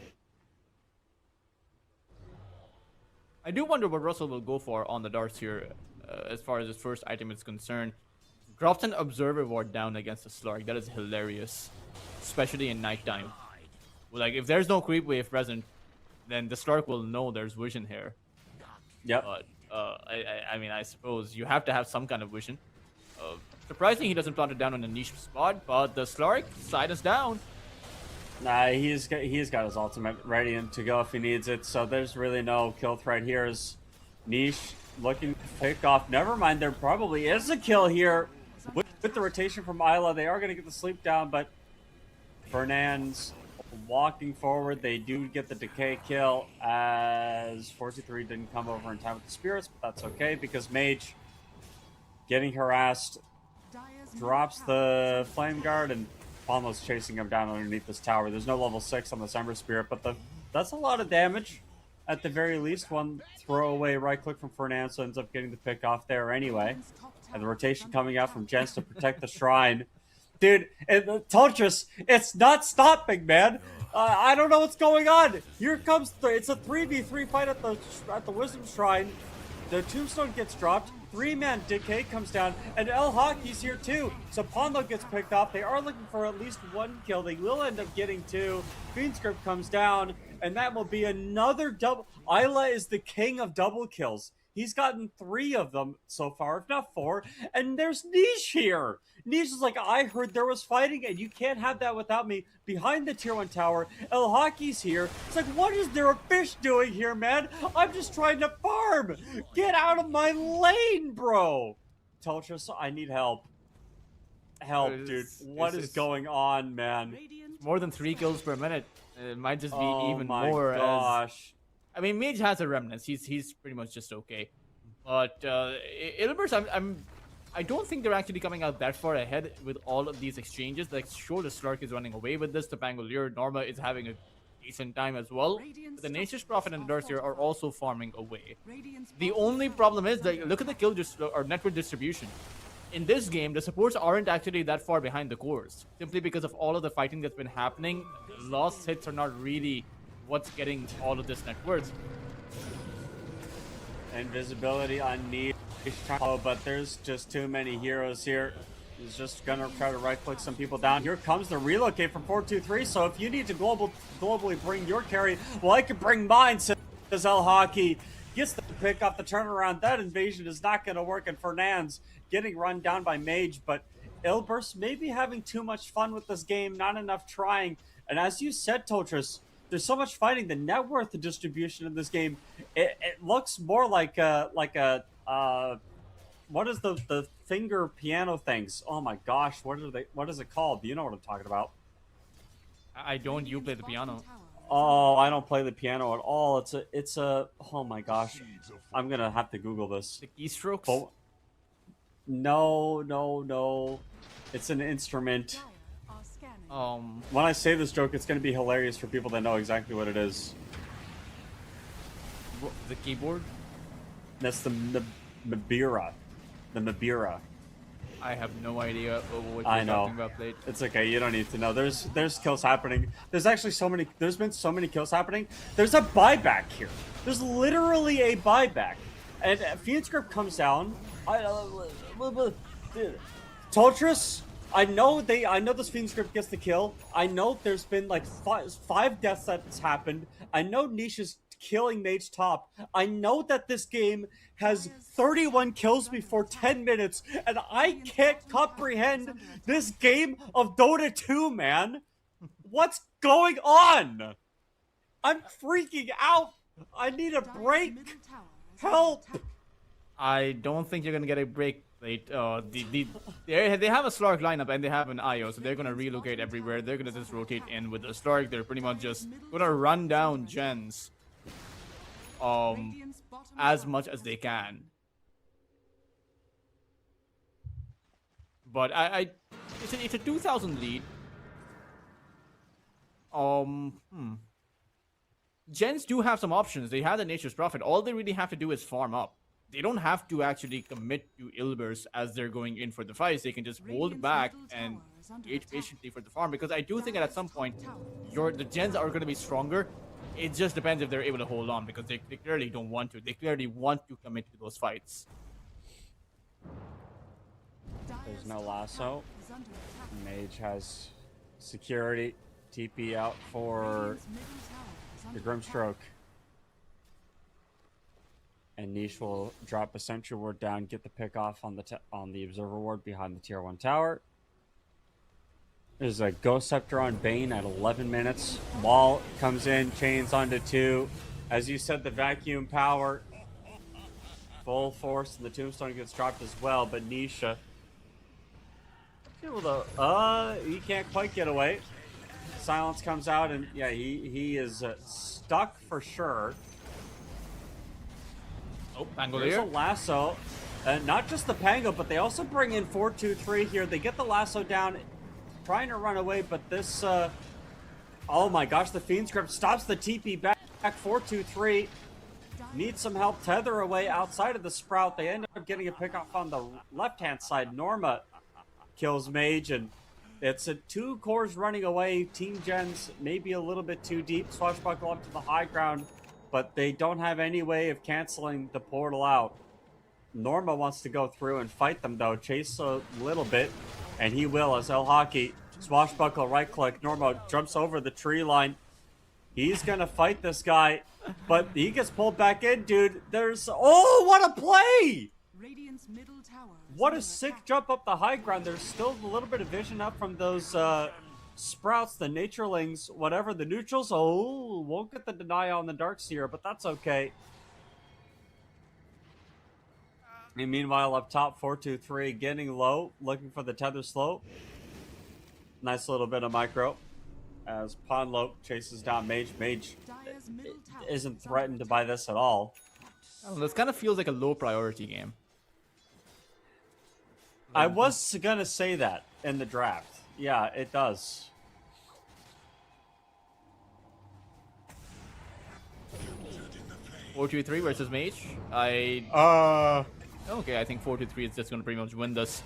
I do wonder what Russell will go for on the darts here, as far as his first item is concerned. Drops an Observer Ward down against the Slark. That is hilarious, especially in nighttime. Like, if there's no creep wave present, then the Slark will know there's vision here. Yep. But I mean, I suppose you have to have some kind of vision. Surprisingly, he doesn't plant it down on a niche spot, but the Slark side is down. Nah, he's got his ultimate ready to go if he needs it, so there's really no kill threat here. As Niche looking to pick off. Never mind, there probably is a kill here. With the rotation from Isla, they are going to get the sleep down, but Fernand's walking forward. They do get the decay kill, as 4-3 didn't come over in time with the spirits, but that's okay because Mage getting harassed drops the flame guard, and Palmo's chasing him down underneath this tower. There's no level 6 on the Summer Spirit, but that's a lot of damage. At the very least, one throwaway right click from Fernando ends up getting the pick off there anyway. And the rotation coming out from Jenz to protect the shrine. Dude, Toltris, it's not stopping, man. I don't know what's going on. Here comes it's a 3v3 fight at the Wisdom Shrine. The tombstone gets dropped. 3-man decay comes down, and El Hockey's here too. So Pondo gets picked off. They are looking for at least one kill. They will end up getting 2. Fiendscript comes down, and that will be another double. Isla is the king of double kills. He's gotten 3 of them so far, if not 4. And there's Niche here. Niche is like, I heard there was fighting, and you can't have that without me. Behind the tier 1 tower, El Hockey's here. It's like, what is there a fish doing here, man? I'm just trying to farm. Get out of my lane, bro. Teltris, I need help. Help, dude. What is going on, man? More than 3 kills per minute. It might just be even my more. Gosh. I mean, Mage has a remnants. He's pretty much just okay. But Ilbers, I don't think they're actually coming out that far ahead with all of these exchanges. Like, sure, the Slark is running away with this. The Pangolier, Norma is having a decent time as well. But the Nature's Prophet and the Darkseer are also farming away. The only problem is that look at the kill or network distribution. In this game, the supports aren't actually that far behind the cores, simply because of all of the fighting that's been happening. The lost hits are not really what's getting all of this net worth. Invisibility on Niche. Oh, but there's just too many heroes here. He's just gonna try to right click some people down. Here comes the relocate from 4-2-3. So if you need to globally bring your carry, well, I can bring mine, says El Hockey. Gets the pick off the turnaround. That invasion is not gonna work, and Fernand's getting run down by Mage, but Ilburst maybe having too much fun with this game, not enough trying. And as you said, Totris, there's so much fighting. The net worth distribution in this game, it looks more like a what is the finger piano things? Oh my gosh, what is it called? You know what I'm talking about. I don't. You play the piano. Oh, I don't play the piano at all. It's a oh my gosh. I'm gonna have to Google this. The keystrokes? Oh, no. It's an instrument. When I say this joke, it's going to be hilarious for people that know exactly what it is. The keyboard. That's the Mabira. The Mabira. I have no idea what I you're know. talking about, Plate. It's okay. You don't need to know. There's kills happening. There's actually so many. There's been so many kills happening. There's a buyback here. There's literally a buyback, and Phoenix Grip comes down. Toltris. I know this Phoenix Grip gets the kill. I know there's been like five deaths that's happened. I know Niche is killing Mage top. I know that this game has 31 kills before 10 minutes, and I can't comprehend this game of Dota 2, man. What's going on? I'm freaking out. I need a break. Help. I don't think you're gonna get a break, Plate. They have a Slark lineup and they have an IO, so they're gonna relocate everywhere. They're gonna just rotate in with the Slark. They're pretty much just gonna run down Jenz. As much as they can. But it's a 2,000 lead. Gens do have some options. They have the Nature's Prophet. All they really have to do is farm up. They don't have to actually commit to Ilbers as they're going in for the fights. They can just hold back and wait patiently for the farm, because I do think that at some point the Gens are going to be stronger. It just depends if they're able to hold on, because they clearly don't want to. They clearly want to commit to those fights. There's no lasso. Mage has security. TP out for the Grimstroke. And Niche will drop a sentry ward down, get the pick off on the observer ward behind the tier 1 tower. There's a Ghost Scepter on Bane at 11 minutes. Wall comes in, chains onto 2. As you said, the vacuum power. Full force, and the tombstone gets dropped as well, but Nisha able to, he can't quite get away. Silence comes out, and yeah, he is stuck for sure. Oh, Pango There's here. a lasso. Not just the Pango, but they also bring in 4-2-3 here. They get the lasso down, trying to run away, but this, oh my gosh, the Fiend's Grip stops the TP back. 4-2-3. Needs some help. Tether away outside of the Sprout. They end up getting a pick off on the left-hand side. Norma kills Mage, and it's a 2 cores running away. Team Jenz maybe a little bit too deep. Swashbuckle up to the high ground, but they don't have any way of canceling the portal out. Norma wants to go through and fight them, though. Chase a little bit, and he will as El Hockey. Swashbuckle right-click. Norma jumps over the tree line. He's going to fight this guy, but he gets pulled back in, dude. There's... Oh, what a play! Radiant's middle tower is What a under sick attack. jump up the high ground. There's still a little bit of vision up from those Sprouts, the Naturelings, whatever. The neutrals, oh, won't get the deny on the Darkseer, but that's okay. And meanwhile, up top, 4-2-3, getting low, looking for the tether slope. Nice little bit of micro. As Ponlo chases down Mage. Mage Dire's middle tower isn't is under threatened attack. by this at all. Oh, this kind of feels like a low priority game. I was gonna say that in the draft. Yeah, it does. Four two three versus Mage. Okay, I think 4-3 is just gonna pretty much win this.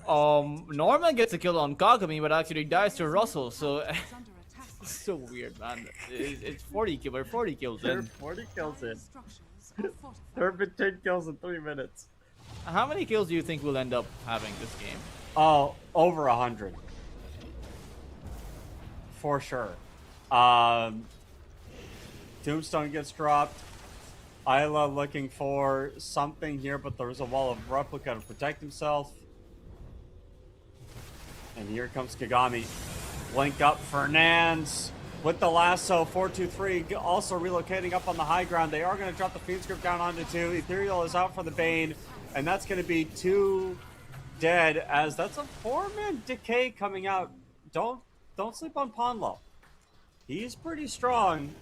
Norman gets a kill on Kagami, but actually dies to Russell, so Is under attack. it's so weird, man. It's 40 kills. We're 40 kills in. 40 kills in. Structures are fortified. There have been 10 kills in 3 minutes. How many kills do you think we'll end up having this game? Oh, over 100. For sure. Tombstone gets dropped. Isla looking for something here, but there's a wall of replica to protect himself. And here comes Kagami. Link up Fernandes with the lasso. 4-2-3 also relocating up on the high ground. They are going to drop the Fiend Script down onto 2. Ethereal is out for the Bane, and that's going to be 2 dead, as that's a 4-man decay coming out. Don't sleep on Ponlo. He's pretty strong.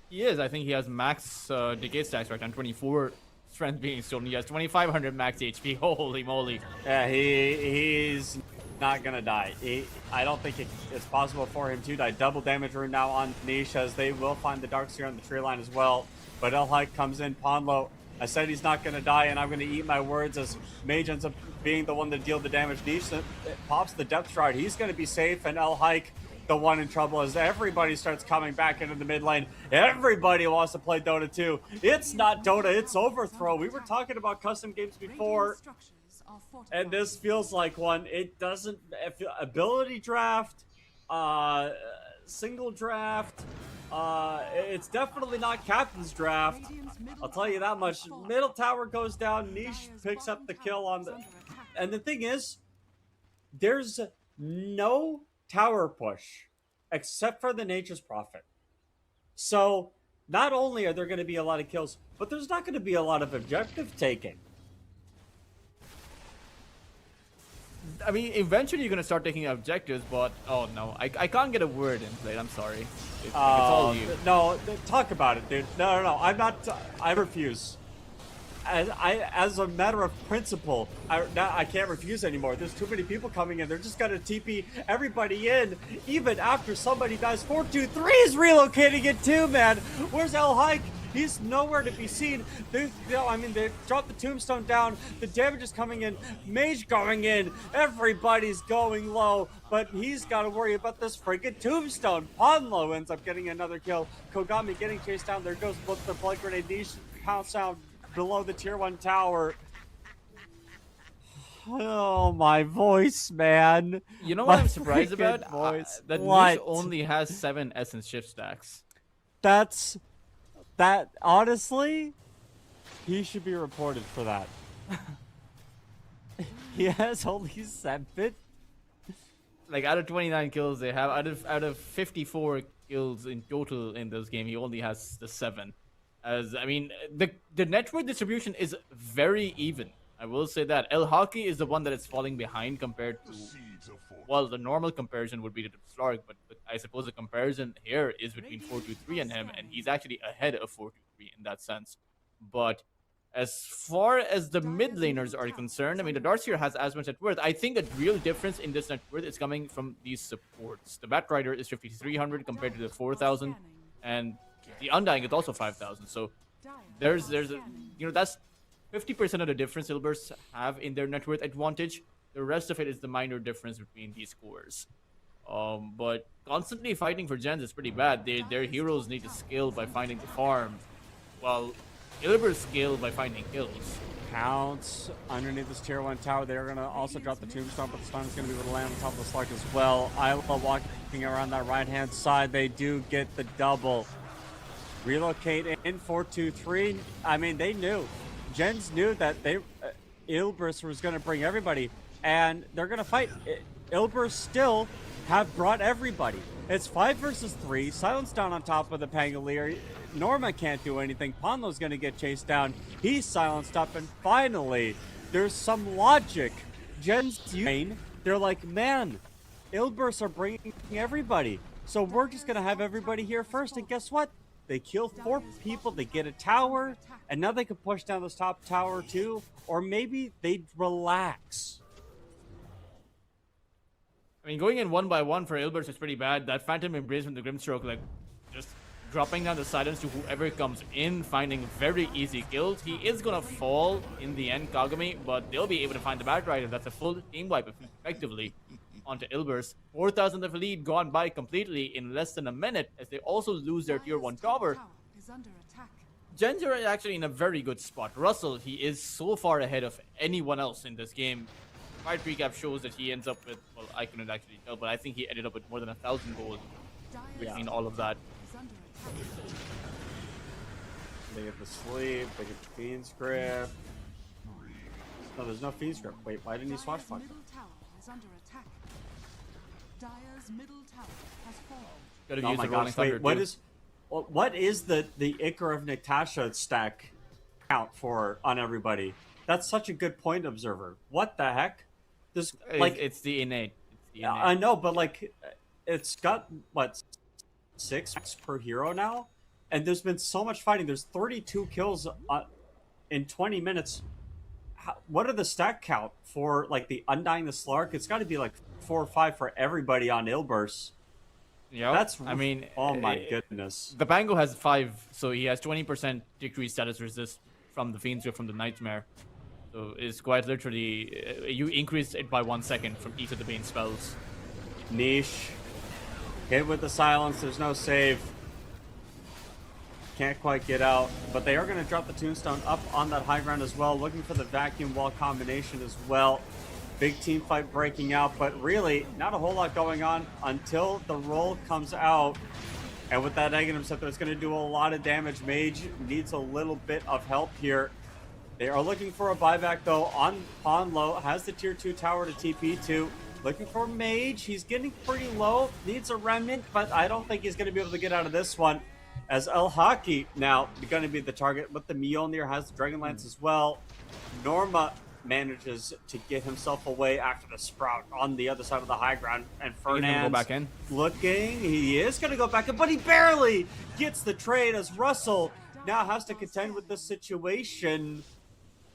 He is. I think he has max decay stacks right now. 24 strength being stolen. He has 2,500 max HP. Holy moly. Yeah, he's not gonna die. I don't think it's possible for him to die. Double damage rune now on Niche, as they will find the Darkseer on the tree line as well. But Elhike comes in. Ponlo, I said he's not gonna die, and I'm gonna eat my words as Mage ends up being the one to deal the damage. Niche pops the Depth Shroud. He's gonna be safe, and Elhike the one in trouble as everybody starts coming back into the mid lane. Everybody wants to play Dota 2. It's not Dota, it's Overthrow. We were talking about custom games before, and this feels like one. It doesn't, ability draft, single draft, it's definitely not captain's draft. I'll tell you that much. Middle tower goes down, Niche picks up the kill on the, and the thing is, there's no tower push except for the Nature's Prophet. So not only are there going to be a lot of kills, but there's not going to be a lot of objective taking. I mean, eventually you're going to start taking objectives, but oh no, I can't get a word in played. I'm sorry. It's all you. No, talk about it, dude. No. I'm not. I refuse. As a matter of principle, I can't refuse anymore. There's too many people coming in. They're just gonna TP everybody in, even after somebody dies. 423 is relocating it too, man. Where's Elhike? He's nowhere to be seen. They dropped the tombstone down. The damage is coming in. Mage going in. Everybody's going low, but he's got to worry about this freaking tombstone. Ponlo ends up getting another kill. Kogami getting chased down. There goes the blood grenade. Niche pounce down below the tier 1 tower. Oh, my voice, man. You know what I'm surprised about? That Niche only has 7 essence shift stacks. That honestly, he should be reported for that. He has only 7. Like out of 29 kills they have, out of 54 kills in total in this game, he only has the 7. As I mean, the network distribution is very even. I will say that El Hockey is the one that is falling behind compared to, well, the normal comparison would be to Slark, but I suppose the comparison here is between 423 and him, and he's actually ahead of 423 in that sense. But as far as the mid laners are concerned, I mean, the Darkseer has as much net worth. I think the real difference in this net worth is coming from these supports. The Batrider is 5,300 compared to the 4,000, and the Undying is also 5,000. So there's a, that's 50% of the difference Ilbers have in their net worth advantage. The rest of it is the minor difference between these scores. But constantly fighting for gens is pretty bad. Their heroes need to scale by finding the farm, while Ilbers scale by finding kills. Counts underneath this tier 1 tower. They're going to also drop the tombstone, but the stun is going to be able to land on top of the Slark as well. Isla walking around that right-hand side. They do get the double. Relocate in 423. I mean, they knew. Jenz knew that Ilbers was going to bring everybody, and they're going to fight. Ilbers still have brought everybody. It's 5 versus 3. Silence down on top of the Pangolier. Norma can't do anything. Ponlo's going to get chased down. He's silenced up, and finally, there's some logic. Jen's they're like, man, Ilbers are bringing everybody, so we're just going to have everybody here first, and guess what? They kill 4 people, they get a tower, and now they can push down this top tower too, or maybe they'd relax. I mean, going in 1 by 1 for Ilbers is pretty bad. That Phantom Embrace from the Grimstroke, like, just dropping down the silence to whoever comes in, finding very easy kills. He is gonna fall in the end, Kagami, but they'll be able to find the Batrider. That's a full team wipe effectively onto Ilbers. 4,000 of lead gone by completely in less than a minute, as they also lose their tier 1 tower. Gens are actually in a very good spot. Russell, he is so far ahead of anyone else in this game. Fight recap shows that he ends up with, well, I couldn't actually tell, but I think he ended up with more than 1,000 gold between all of that. They get the sleep, they get the Fiend Script. No, there's no Fiend Script. Wait, why didn't he swashbuckle? Oh my gosh, wait, what is the Icar of Natasha stack count for on everybody? That's such a good point, Observer. What the heck? There's like it's the innate. I know, but like it's got what 6 per hero now, and there's been so much fighting. There's 32 kills in 20 minutes. what are the stack count for like the Undying the Slark? It's got to be like 4 or 5 for everybody on Ilbers. Yep. That's I mean, oh my goodness. the Pango has 5, so he has 20% decreased status resist from the Fiend's Grip from the Nightmare. So it's quite literally, you increase it by 1 second from each of the Bane spells. Niche. Hit with the silence. There's no save. Can't quite get out. But they are going to drop the Tombstone up on that high ground as well. Looking for the vacuum wall combination as well. Big team fight breaking out. But really, not a whole lot going on until the roll comes out. And with that Aghanim Scepter, it's going to do a lot of damage. Mage needs a little bit of help here. They are looking for a buyback, though, on Pawn Low. Has the tier 2 tower to TP to. Looking for Mage. He's getting pretty low. Needs a remnant, but I don't think he's going to be able to get out of this one. As El Haki now going to be the target. With the Mjolnir, has the Dragonlance as well. Norma manages to get himself away after the Sprout on the other side of the high ground. And Fernand's go back in. looking. He is going to go back in, but he barely gets the trade as Russell now has to contend with this situation.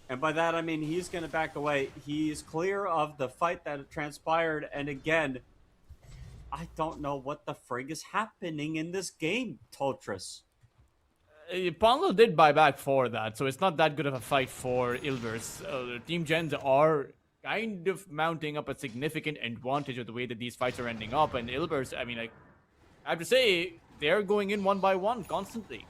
And by that, I mean he's going to back away. He's clear of the fight that transpired. And again, I don't know what the frig is happening in this game, Toltris. Ponlo did buy back for that, so it's not that good of a fight for Ilvers. Team Jenz are kind of mounting up a significant advantage of the way that these fights are ending up. And Ilvers, I mean, I have to say, they're going in 1 by 1 constantly.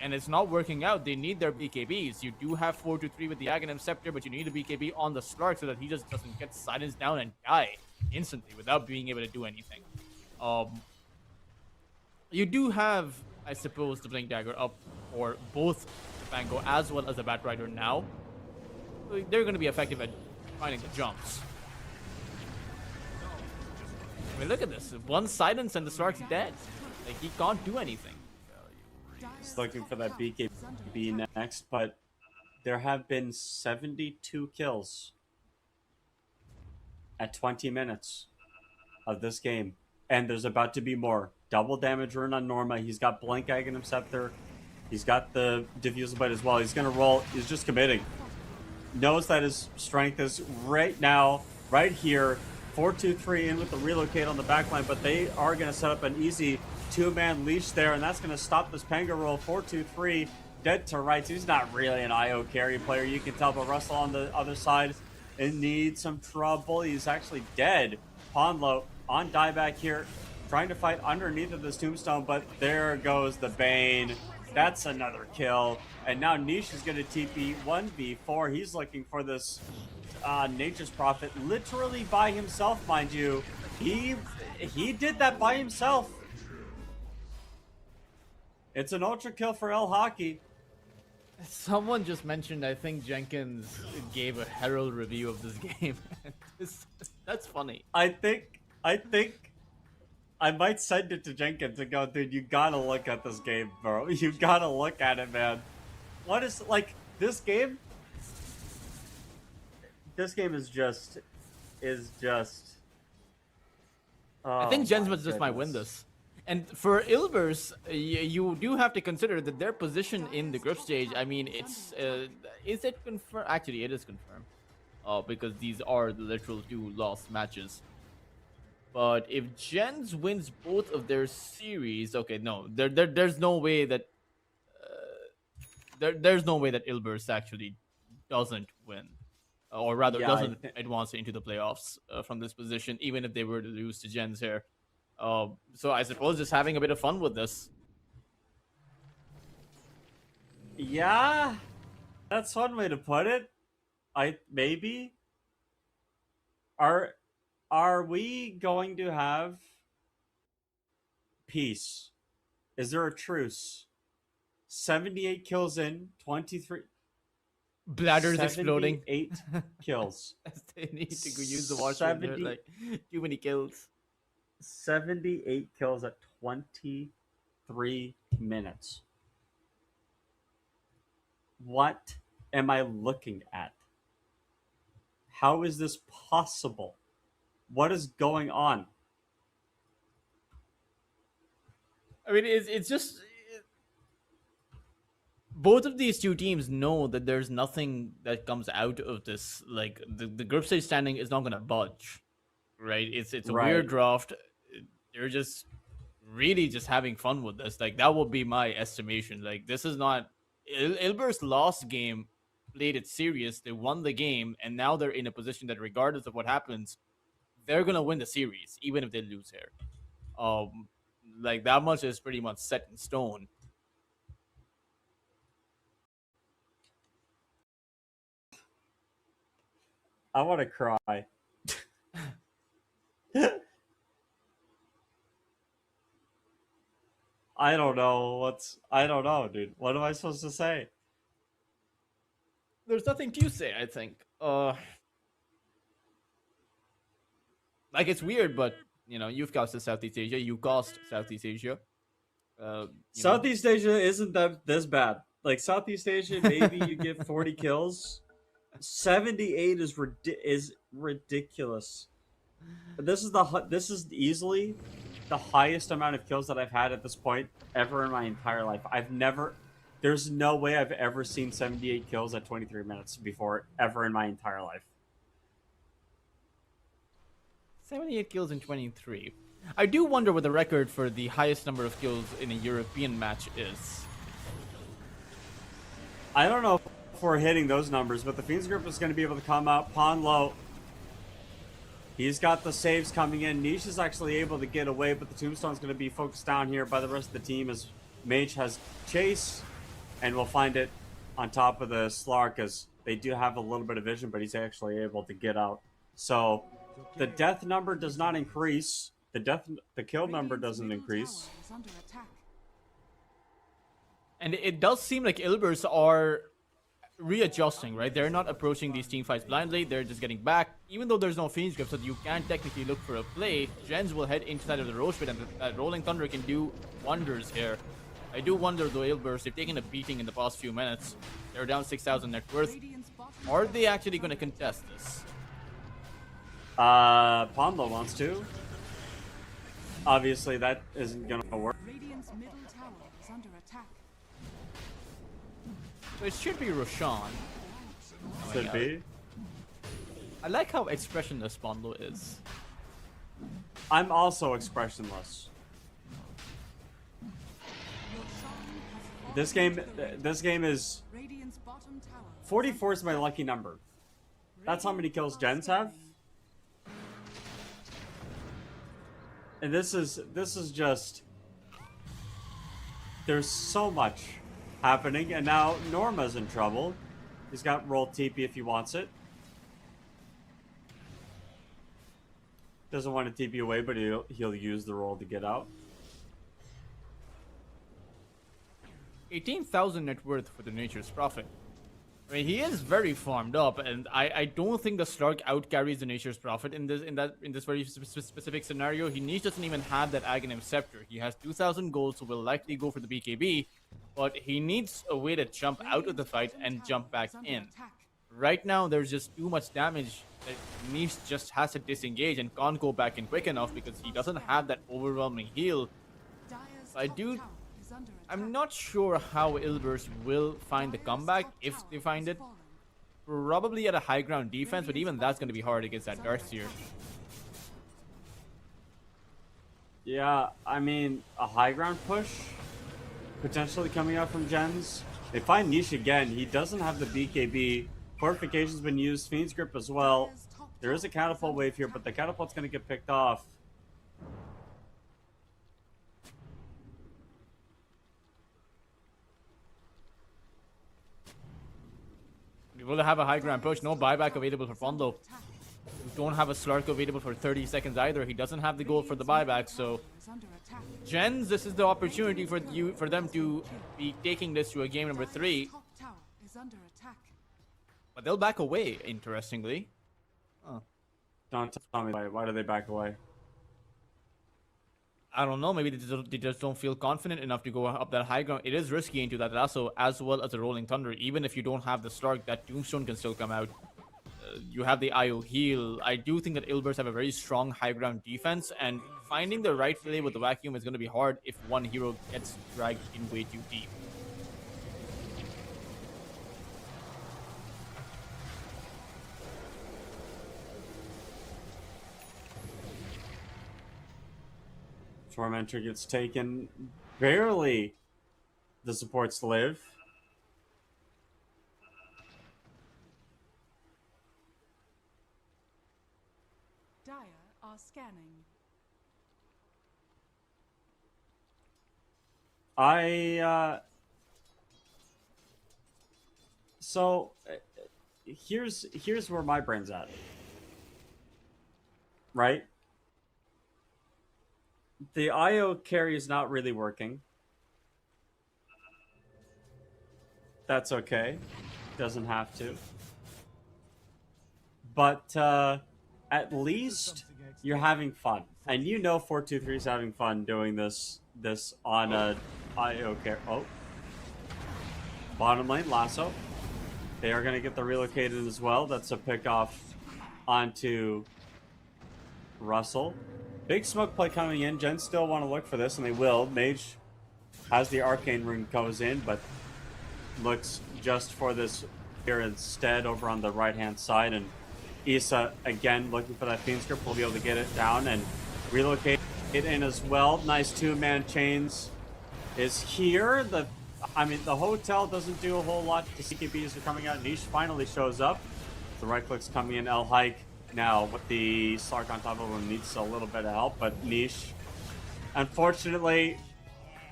And it's not working out. They need their BKBs. You do have 4-3 with the Aghanim Scepter, but you need a BKB on the Slark so that he just doesn't get silenced down and die instantly without being able to do anything. You do have, I suppose, the Blink Dagger up for both the Pango as well as the Bat Rider now. So they're going to be effective at finding the jumps. I mean, look at this. One silence and the Slark's dead. Like, he can't do anything. He's looking for that BKB next, but there have been 72 kills at 20 minutes of this game. And there's about to be more. Double damage rune on Norma. He's got Blink Aghanim Scepter. He's got the Diffusal Bite as well. He's going to roll. He's just committing. Knows that his strength is right now, right here. 4-2-3 in with the relocate on the backline, but they are going to set up an easy 2-man leash there, and that's going to stop this Panga roll. 4-2-3, dead to rights. He's not really an IO carry player, you can tell, but Russell on the other side needs some trouble. He's actually dead. Ponlo on dieback here, trying to fight underneath of this tombstone, but there goes the Bane. That's another kill. And now Niche is going to TP 1v4. He's looking for this Nature's Prophet literally by himself, mind you. He did that by himself. It's an ultra kill for El Haki. Someone just mentioned, I think Jenkins gave a Herald review of this game. That's funny. I think I might send it to Jenkins and go, dude, you gotta look at this game, bro. You gotta look at it, man. What is, like, this game? This game is just... I think Jenz just might win this. And for Ilvers, you do have to consider that their position in the group stage, I mean, it's... is it confirmed? Actually, it is confirmed. Because these are the literal 2 lost matches. But if Jenz wins both of their series... Okay, no. There's no way that... there's no way that Ilvers actually doesn't win. Or rather, doesn't advance into the playoffs from this position, even if they were to lose to Jenz here. So I suppose just having a bit of fun with this. Yeah, that's one way to put it. Maybe. Are we going to have peace? Is there a truce? 78 kills in, 23... Bladders exploding. 8 kills. They need to go use the washroom. Like, too many kills. 78 kills at 23 minutes. What am I looking at? How is this possible? What is going on? I mean, it's just... both of these two teams know that there's nothing that comes out of this. Like the group stage standing is not gonna budge, right? It's a weird Right. draft. They're just really just having fun with this. Like that would be my estimation. Like this is not Ilber's last game played it serious. They won the game, and now they're in a position that regardless of what happens, they're gonna win the series, even if they lose here. Um, like that much is pretty much set in stone. I want to cry. I don't know I don't know, dude. What am I supposed to say? There's nothing to say. I think. Like it's weird, but you've costed Southeast Asia. You cost Southeast Asia. Southeast Asia isn't that this bad. Like Southeast Asia, maybe you get 40 kills. 78 is ridiculous. But this is easily the highest amount of kills that I've had at this point ever in my entire life. There's no way I've ever seen 78 kills at 23 minutes before ever in my entire life. 78 kills in 23. I do wonder what the record for the highest number of kills in a European match is. I don't know if we're hitting those numbers, but the Fiends group is going to be able to come out pawn low. He's got the saves coming in. Niche is actually able to get away, but the Tombstone's going to be focused down here by the rest of the team as Mage has Chase, and we'll find it on top of the Slark as they do have a little bit of vision, but he's actually able to get out. So the death number does not increase. The kill number doesn't increase. And it does seem like Ilbers are readjusting, right? They're not approaching these team fights blindly. They're just getting back. Even though there's no Fiends grip, so you can technically look for a play, Jenz will head inside of the Roche Pit, and that Rolling Thunder can do wonders here. I do wonder, though, Ilbers, they've taken a beating in the past few minutes. They're down 6,000 net worth. Are they actually going to contest this? Pamlo wants to. Obviously, that isn't going to work. Radiant's middle tower is under attack. So it should be Roshan. Should be. I like how expressionless Pamlo is. I'm also expressionless. This game is Radiant's bottom tower. 44 is my lucky number. That's how many kills Jenz have. And this is just, there's so much happening, and now Norma's in trouble. He's got roll TP if he wants it. Doesn't want to TP away, but he'll use the roll to get out. 18,000 net worth for the Nature's Prophet. I mean, he is very farmed up, and I don't think the Slark outcarries the Nature's Prophet in this very specific scenario. He doesn't even have that Aghanim Scepter. He has 2,000 gold, so will likely go for the BKB, but he needs a way to jump out of the fight and jump back in. Right now, there's just too much damage that Niche just has to disengage and can't go back in quick enough because he doesn't have that overwhelming heal. I'm not sure how Ilbers will find the comeback, if they find it. Probably at a high ground defense, but even that's going to be hard against that Darkseer. Yeah, I mean, a high ground push potentially coming out from Jenz. They find Niche again. He doesn't have the BKB. Fortification's been used. Fiend's Grip as well. There is a catapult wave here, but the catapult's going to get picked off. We will have a high ground push. No buyback available for Fondo. We don't have a Slark available for 30 seconds either. He doesn't have the gold for the buyback, so Jenz, this is the opportunity for them to be taking this to a game number 3. But they'll back away, interestingly. Oh. Don't tell me why do they back away? I don't know. Maybe they just don't feel confident enough to go up that high ground. It is risky into that lasso as well as a Rolling Thunder. Even if you don't have the Slark, that Tombstone can still come out. You have the IO heal. I do think that Ilbers have a very strong high ground defense, and finding the right play with the vacuum is going to be hard if one hero gets dragged in way too deep. Tormentor gets taken. Barely the supports live. Dire are scanning. So here's where my brain's at. Right? The IO carry is not really working. That's okay. Doesn't have to. But at least you're having fun. And you know 423 is having fun doing this on a IO carry. Oh. Bottom lane, Lasso. They are going to get the relocated as well. That's a pick off onto Russell. Big smoke play coming in. Jenz still want to look for this, and they will. Mage has the arcane ring goes in, but looks just for this here instead over on the right-hand side. And Issa, again, looking for that Fiend Script, will be able to get it down and relocate it in as well. Nice two-man chains is here. The hotel doesn't do a whole lot. The CKBs are coming out. Niche finally shows up. The right click's coming in. El Hike now with the Slark on top of him needs a little bit of help, but Niche, unfortunately,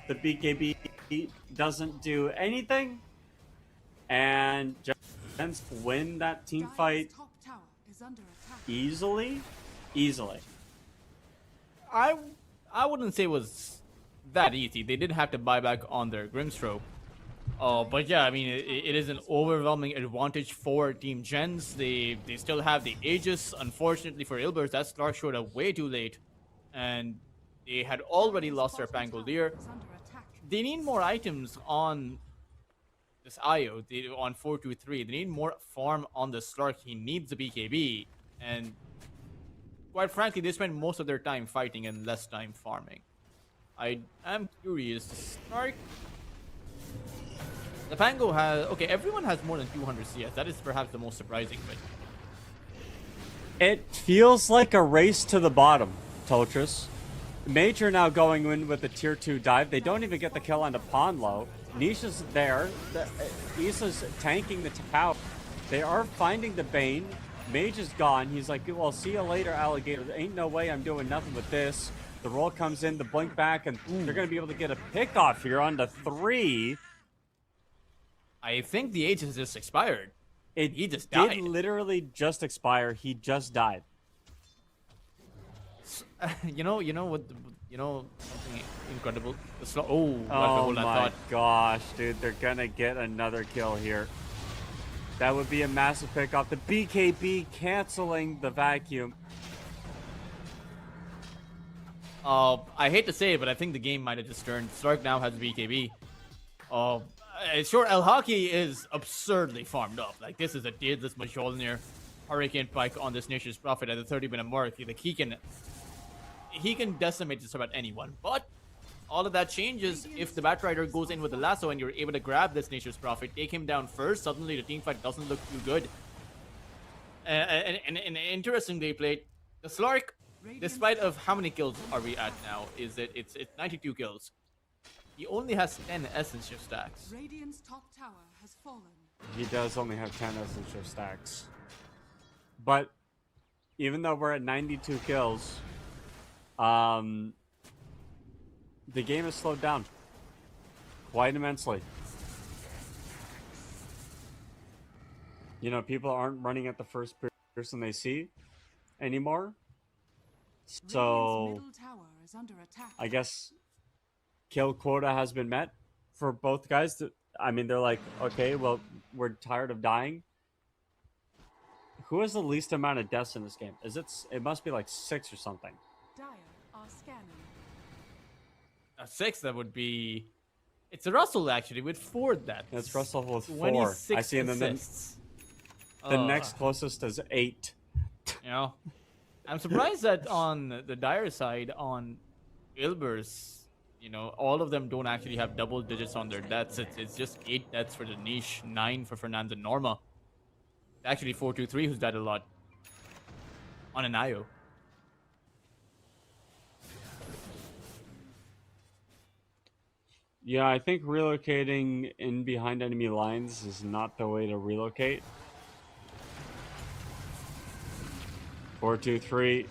the BKB doesn't do anything, and Jenz win that team Dire's fight top tower is under attack. easily. I wouldn't say it was that easy. They did have to buy back on their Grimstroke. But yeah, I mean, it is an overwhelming advantage for Team Jenz. They still have the Aegis. Unfortunately for Ilbers, that Slark showed up way too late. And they had already lost their Pangolier. Is under attack. They need more items on this IO, on 423. They need more farm on the Slark. He needs the BKB. And quite frankly, they spend most of their time fighting and less time farming. I am curious. Slark. The Pango has... Okay, everyone has more than 200 CS. That is perhaps the most surprising bit. It feels like a race to the bottom, Totris. Major now going in with the tier 2 dive. They don't even get the kill onto Ponlo. Nisha's there. Issa's tanking the tower. They are finding the Bane. Mage is gone. He's like, well, see you later, alligator. There ain't no way I'm doing nothing with this. The roll comes in, the blink back, and they're going to be able to get a pick off here on the 3. I think the Aegis just expired. He just did died. Literally just expire. He just died. You know something incredible. Oh my my gosh, dude! They're gonna get another kill here. That would be a massive pick off. The BKB canceling the vacuum. I hate to say it, but I think the game might have just turned. Slark now has BKB. Sure, El Hockey is absurdly farmed up. Like, this is a this Mjolnir Hurricane Pike on this Nature's Prophet at the 30-minute mark. Like, he can decimate just about anyone. But all of that changes if the Batrider goes in with the lasso and you're able to grab this Nature's Prophet, take him down first. Suddenly, the team fight doesn't look too good. And interestingly played, the Slark, despite of how many kills are we at now, it's 92 kills. He only has 10 Essence Shift stacks. Radiant's top tower has fallen. He does only have 10 Essence Shift stacks. But even though we're at 92 kills, the game has slowed down quite immensely. You know, people aren't running at the first person they see anymore. So Radiant's middle tower is under attack. I guess kill quota has been met for both guys. I mean, they're like, okay, well, we're tired of dying. Who has the least amount of deaths in this game? It must be like 6 or something. Dire are scanning. A 6, that would be... It's a Russell, actually, with 4 deaths. It's Russell with 4. 26 I see, and then assists. the next closest is 8. You know, I'm surprised that on the Dire side, on Ilbers, you know, all of them don't actually have double digits on their deaths. It's just 8 deaths for the niche, 9 for Fernand and Norma. Actually, 423 who's died a lot on an IO. Yeah, I think relocating in behind enemy lines is not the way to relocate. 4-2-3,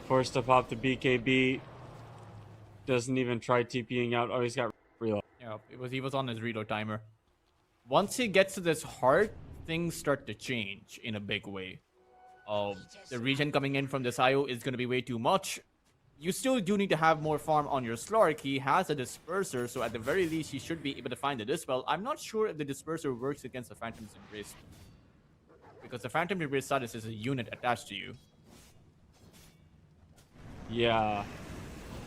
forced to pop the BKB. Doesn't even try TPing out. Oh, he's got reload. Yeah, he was on his reload timer. Once he gets to this heart, things start to change in a big way. The regen coming in from this IO is going to be way too much. You still do need to have more farm on your Slark. He has a disperser, so at the very least, he should be able to find the dispel. I'm not sure if the disperser works against the Phantom's Embrace, because the Phantom Embrace status is a unit attached to you. Yeah,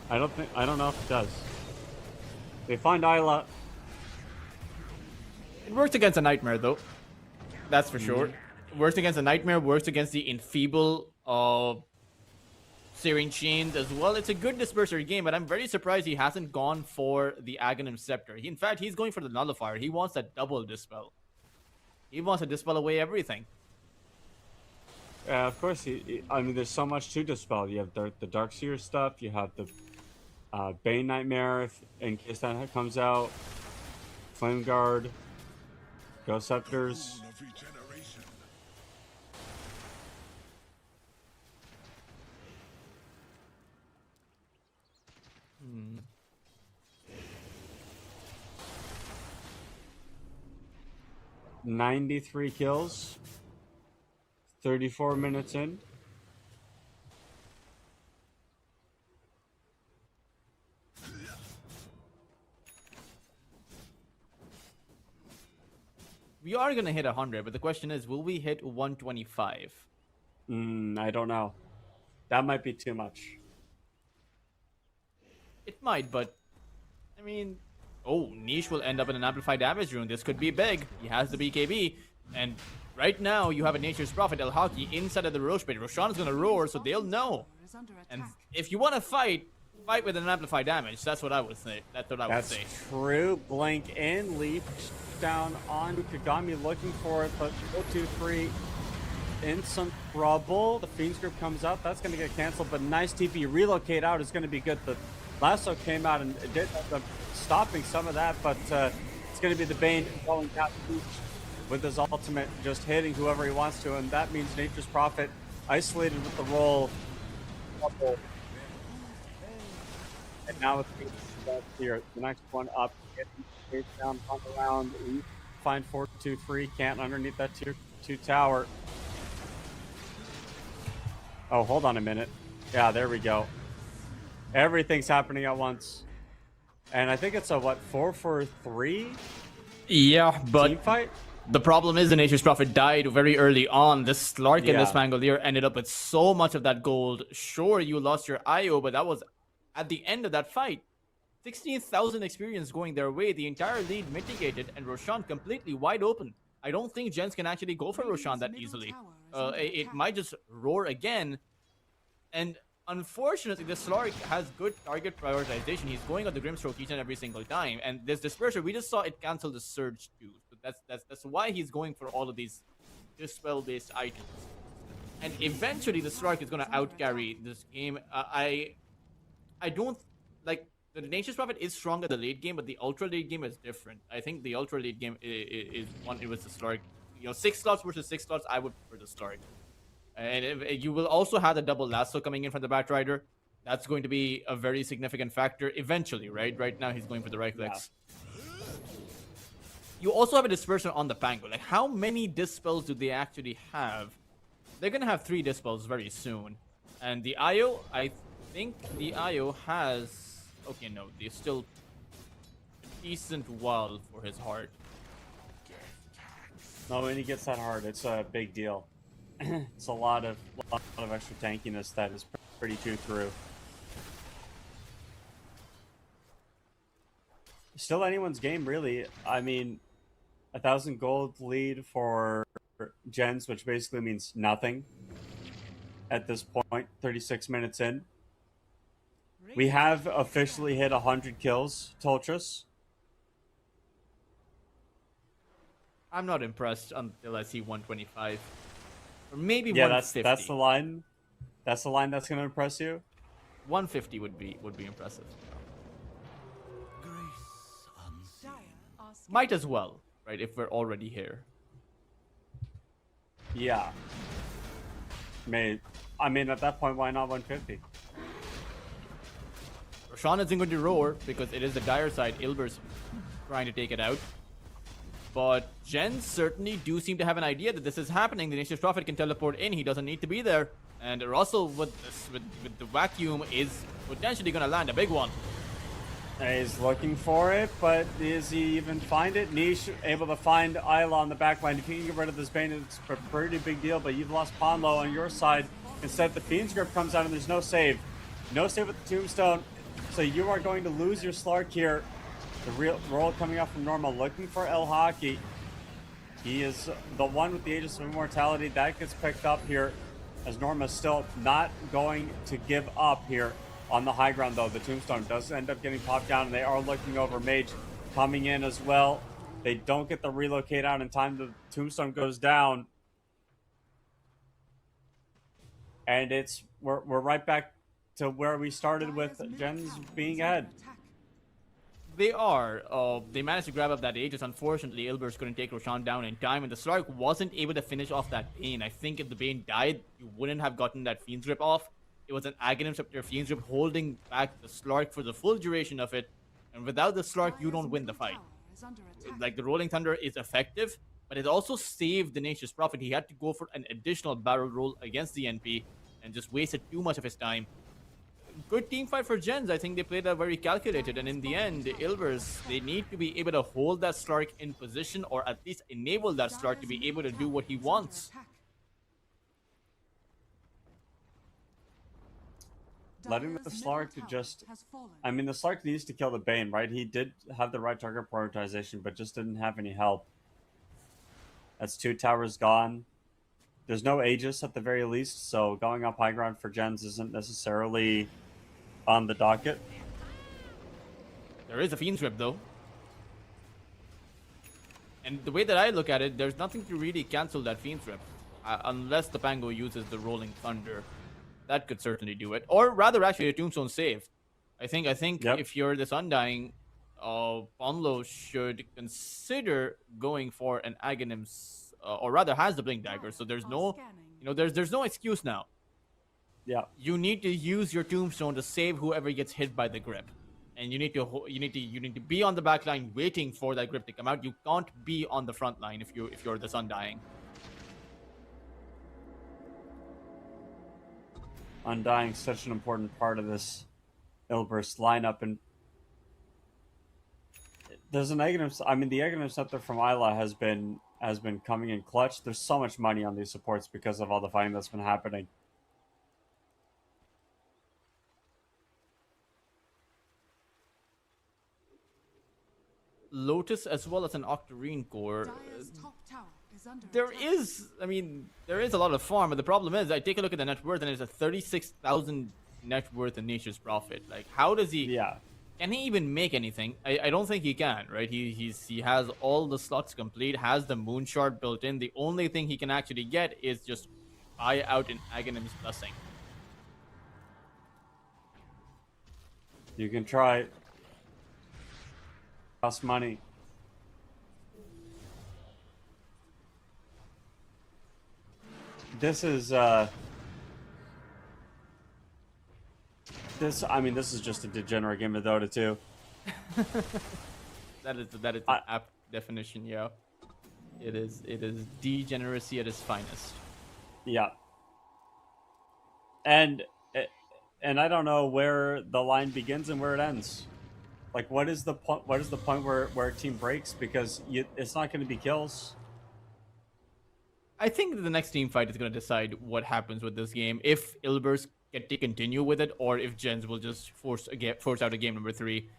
I don't know if it does. They find Isla. It works against a Nightmare, though. That's for sure. It works against a Nightmare, works against the Enfeeble Searing Chains as well. It's a good disperser game, but I'm very surprised he hasn't gone for the Aghanim Scepter. In fact, he's going for the Nullifier. He wants that double dispel. He wants to dispel away everything. Of course, I mean, there's so much to dispel. You have the Darkseer stuff. You have the Bane Nightmare, in case that comes out. Flame Guard. Ghost Scepters. Hmm. $93 kills. 34 minutes in. We are going to hit 100, but the question is, will we hit 125? I don't know. That might be too much. It might, but I mean, oh, Niche will end up in an amplified damage rune. This could be big. He has the BKB, and right now you have a Nature's Prophet El Haki inside of the Roche pit. Roshan's gonna roar, so they'll know. And if you want to fight with an amplified damage. That's what I would say. That's what I would say. That's true. Blink in, leap down on Kagami looking for it, but 0-2-3 in some trouble. The Fiends group comes out. That's going to get canceled, but nice TP. Relocate out is going to be good. The Lasso came out and did stopping some of that, but it's going to be the Bane going Cat with his ultimate, just hitting whoever he wants to, and that means Nature's Prophet isolated with the roll. And now it's here. The next one up, getting down on the round. Find 4-2-3, can't underneath that tier 2 tower. Oh, hold on a minute. Yeah, there we go. Everything's happening at once. And I think it's a, what, 4-4-3? Yeah, but team fight? the problem is the Nature's Prophet died very early on. This Slark and this Mangolier ended up with so much of that gold. Sure, you lost your IO, but that was at the end of that fight. 16,000 experience going their way. The entire lead mitigated, and Roshan completely wide open. I don't think Jenz can actually go for Roshan that easily. It might just roar again. And unfortunately, the Slark has good target prioritization. He's going on the Grimstroke each and every single time. And this Disperser, we just saw it cancel the Surge too. So that's why he's going for all of these Dispel-based items. And eventually, the Slark is going to outcarry this game. I don't... Like, the Nature's Prophet is strong at the late game, but the ultra late game is different. I think the ultra late game is one. It was the Slark. You know, 6 slots versus 6 slots. I would prefer the Slark. And you will also have the double lasso coming in from the Batrider. That's going to be a very significant factor eventually, right? Right now, he's going for the right clicks. Yeah. You also have a dispersion on the Pango. Like, how many dispels do they actually have? They're gonna have 3 dispels very soon. And the IO, I think the IO has... Okay, no, there's still a decent while for his heart. No, when he gets that hard, it's a big deal. It's a lot of extra tankiness that is pretty true through. Still anyone's game, really. I mean, 1,000 gold lead for Jenz, which basically means nothing at this point, 36 minutes in. We have officially hit 100 kills, Toltris. I'm not impressed until I see 125. Or maybe 150. That's the line. That's the line that's going to impress you. 150 would be impressive. Might as well, right? If we're already here. Yeah. I mean, at that point, why not 150? Roshan isn't going to roar because it is the dire side. Ilber's trying to take it out. But Jenz certainly do seem to have an idea that this is happening. The Nature's Prophet can teleport in. He doesn't need to be there. And Russell with the vacuum is potentially going to land a big one. He's looking for it, but does he even find it? Niche able to find Isla on the back line. If you can get rid of this Bane, it's a pretty big deal, but you've lost Ponlo on your side. Instead, the Fiend's Grip comes out and there's no save. No save with the Tombstone. So you are going to lose your Slark here. The real roll coming out from Norma, looking for El Haki. He is the one with the Aegis of Immortality. That gets picked up here, as Norma is still not going to give up here on the high ground, though. The Tombstone does end up getting popped down, and they are looking over. Mage coming in as well. They don't get the relocate out in time. The Tombstone goes down. And we're right back to where we started with Jenz being ahead. They are. They managed to grab up that Aegis. Unfortunately, Ilber's couldn't take Roshan down in time, and the Slark wasn't able to finish off that Bane. I think if the Bane died, you wouldn't have gotten that Fiend's Grip off. It was an Aghanim Scepter Fiend's Grip holding back the Slark for the full duration of it, and without the Slark, you don't win the fight. Like, the Rolling Thunder is effective, but it also saved the Nature's Prophet. He had to go for an additional barrel roll against the NP, and just wasted too much of his time. Good team fight for Jenz. I think they played that very calculated, and in the end, the Ilbers, they need to be able to hold that Slark in position, or at least enable that Slark to be able to do what he wants. Letting the Slark to just... I mean, the Slark needs to kill the Bane, right? He did have the right target prioritization, but just didn't have any help. That's 2 towers gone. There's no Aegis at the very least, so going up high ground for Jenz isn't necessarily on the docket. There is a Fiend's Grip, though. And the way that I look at it, there's nothing to really cancel that Fiend's Grip. Unless the Pango uses the Rolling Thunder. That could certainly do it. Or rather, actually, a Tombstone save. I think yep. If you're this Undying, Ponlo should consider going for an Aghanim's, or rather has the Blink Dagger. So there's no, there's no excuse now. Yeah. You need to use your Tombstone to save whoever gets hit by the grip, and you need to be on the back line waiting for that grip to come out. You can't be on the front line if you're this Undying. Undying such an important part of this Ilburst lineup, and there's a negative. I mean, the negative scepter from Isla has been coming in clutch. There's so much money on these supports because of all the fighting that's been happening. Lotus as well as an Octarine core. There is a lot of farm, but the problem is, I take a look at the net worth, and it's a 36,000 net worth in Nature's Prophet. Like, how does he? Yeah. Can he even make anything? I don't think he can, right? He has all the slots complete, has the moon shard built in. The only thing he can actually get is just buy out an Aghanim's Blessing. You can try. Cost money. This is this is just a degenerate game of Dota 2. that is the apt definition, yeah. It is degeneracy at its finest. Yeah. And I don't know where the line begins and where it ends. Like, what is the point where a team breaks, because it's not going to be kills. I think the next team fight is going to decide what happens with this game. If Ilbers get to continue with it, or if Jenz will just force out a game number 3,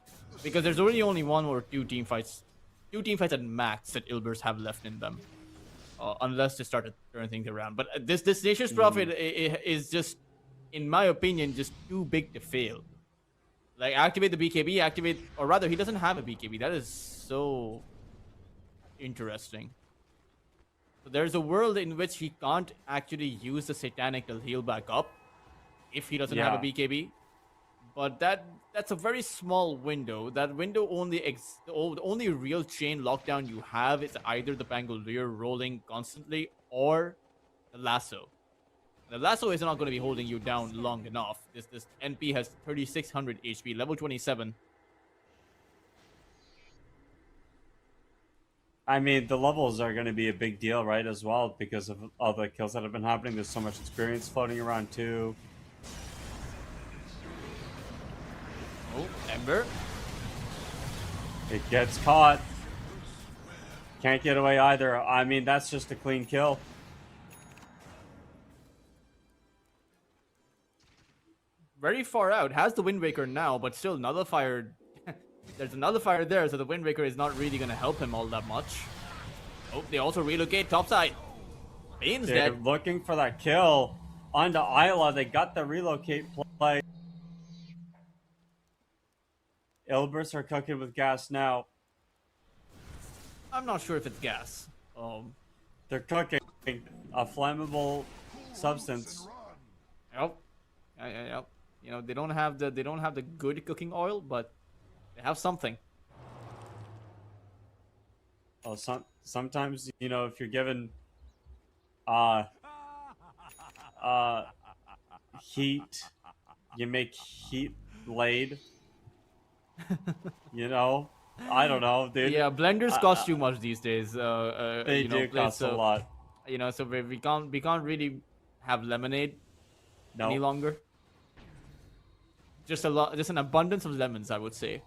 because there's already only one or two team fights at max that Ilbers have left in them, unless they start to turn things around. But this Nature's Prophet is just, in my opinion, just too big to fail. Like, activate the BKB, or rather, he doesn't have a BKB. That is so interesting. So there's a world in which he can't actually use the Satanic to heal back up if he doesn't have a BKB. but that's a very small window. That window the only real chain lockdown you have is either the Pangolier rolling constantly or the lasso. The lasso is not going to be holding you down long enough. This NP has 3600 HP, level 27. I mean, the levels are going to be a big deal, right, as well, because of all the kills that have been happening. There's so much experience floating around, too. Oh, Ember. It gets caught. Can't get away either. I mean, that's just a clean kill. Very far out. Has the Wind Waker now, but still nullifier. There's a nullifier there, so the Wind Waker is not really going to help him all that much. Oh, they also relocate topside. Bane's They're dead. looking for that kill onto Isla. They got the relocate play. Ilbers are cooking with gas now. I'm not sure if it's gas. They're cooking a flammable substance. Yep. Yep. You know, they don't have the good cooking oil, but they have something. Well, sometimes, you know, if you're given heat, you make heat blade. You know, I don't know, dude. Yeah, blenders cost too much these days. They do cost a lot. You know, so we can't really have lemonade any No. longer. Just an abundance of lemons, I would say.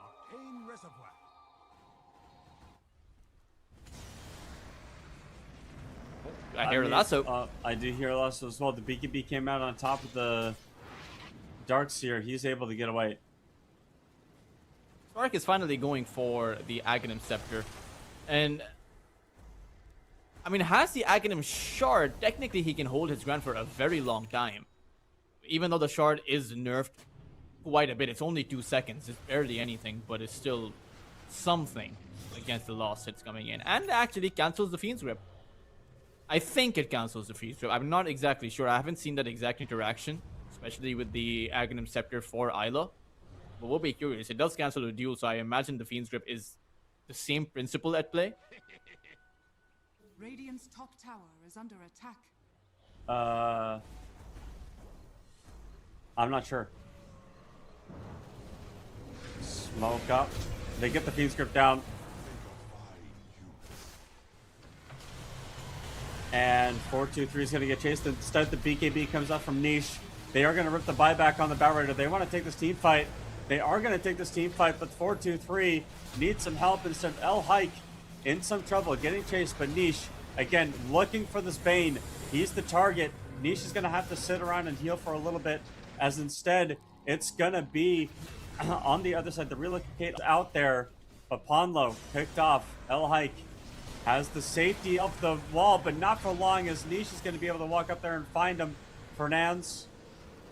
Arcane reservoir. I hear a lasso. I do hear a lasso as well. The BKB came out on top of the Darkseer. He's able to get away. Spark is finally going for the Aghanim Scepter. And I mean, has the Aghanim Shard, technically he can hold his ground for a very long time. Even though the Shard is nerfed quite a bit. It's only 2 seconds. It's barely anything, but it's still something against the lost hits coming in. And actually cancels the Fiend's Grip. I think it cancels the Fiend's Grip. I'm not exactly sure. I haven't seen that exact interaction, especially with the Aghanim Scepter for Isla. But we'll be curious. It does cancel the duel, so I imagine the Fiend's Grip is the same principle at play. Radiant's top tower is under attack. I'm not sure. Smoke up. They get the Fiend Script down. And 4-2-3 is going to get chased. Instead, the BKB comes up from Niche. They are going to rip the buyback on the Batrider. They want to take this team fight. They are going to take this team fight, but 4-2-3 needs some help instead. El Hike in some trouble, getting chased, but Niche, again, looking for this Bane. He's the target. Niche is going to have to sit around and heal for a little bit, as instead, it's going to be on the other side. The relocate out there, but Ponlo picked off. El Hike has the safety of the wall, but not for long, as Niche is going to be able to walk up there and find him. Fernandes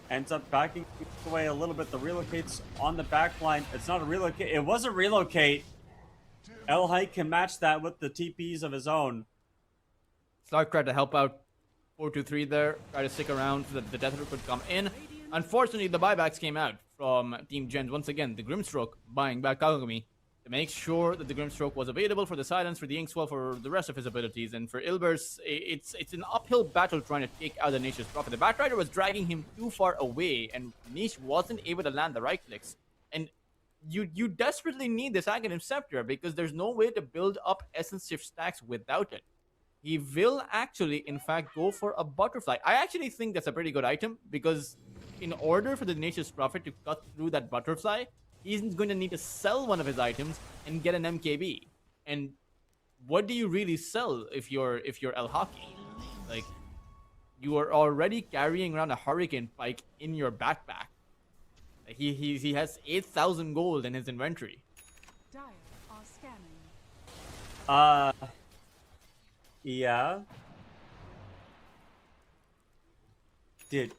ends up backing away a little bit. The relocate's on the back line. It's not a relocate. It was a relocate. El Hike can match that with the TPs of his own. Slark tried to help out 4-2-3 there. Try to stick around so that the Death Root could come in. Unfortunately, the buybacks came out from Team Jenz. Once again, the Grimstroke buying back Kagami to make sure that the Grimstroke was available for the Silence, for the Inkswell, for the rest of his abilities. And for Ilbers, it's an uphill battle trying to take out the Niche's Prophet. The Batrider was dragging him too far away, and Niche wasn't able to land the right clicks. And you desperately need this Aghanim Scepter, because there's no way to build up Essence Shift stacks without it. He will actually, in fact, go for a Butterfly. I actually think that's a pretty good item, because in order for the Nature's Prophet to cut through that Butterfly, he's going to need to sell one of his items and get an MKB. And what do you really sell if you're El Haki? Like, you are already carrying around a Hurricane Pike in your backpack. Like, he has 8,000 gold in his inventory. Dire are scanning. Yeah. Dude.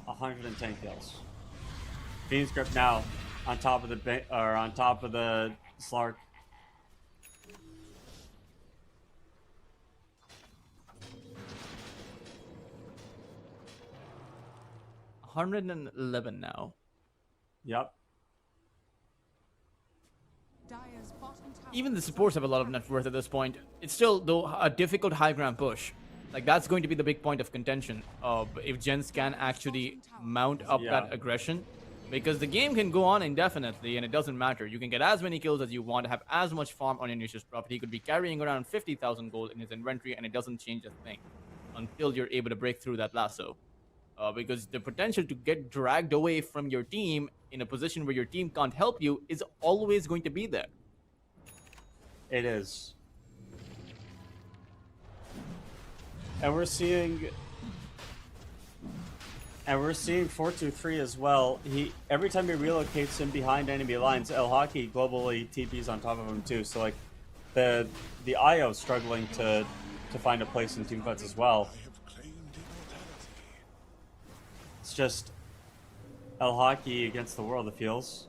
110 kills. Fiend's Grip now on top of the Slark. 111 now. Yep. Dire's bottom tower Even the is supports have under a lot of attack. net worth at this point. It's still, though, a difficult high ground push. Like, that's going to be the big point of contention. If Jenz can actually mount up Yeah. that aggression. Because the game can go on indefinitely, and it doesn't matter. You can get as many kills as you want, have as much farm on your Nature's Prophet. He could be carrying around 50,000 gold in his inventory, and it doesn't change a thing until you're able to break through that lasso. Because the potential to get dragged away from your team in a position where your team can't help you is always going to be there. It is. And we're seeing 423 as well. Every time he relocates in behind enemy lines, El Hockey globally TPs on top of him too. So like the IO struggling to find a place in team fights as well. It's just El Hockey against the world, it feels.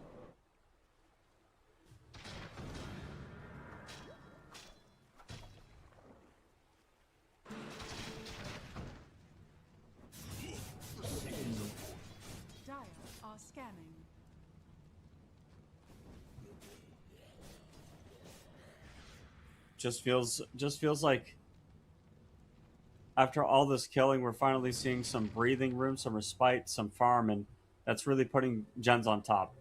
Dire are scanning. Just feels like after all this killing, we're finally seeing some breathing room, some respite, some farm, and that's really putting Jenz on top.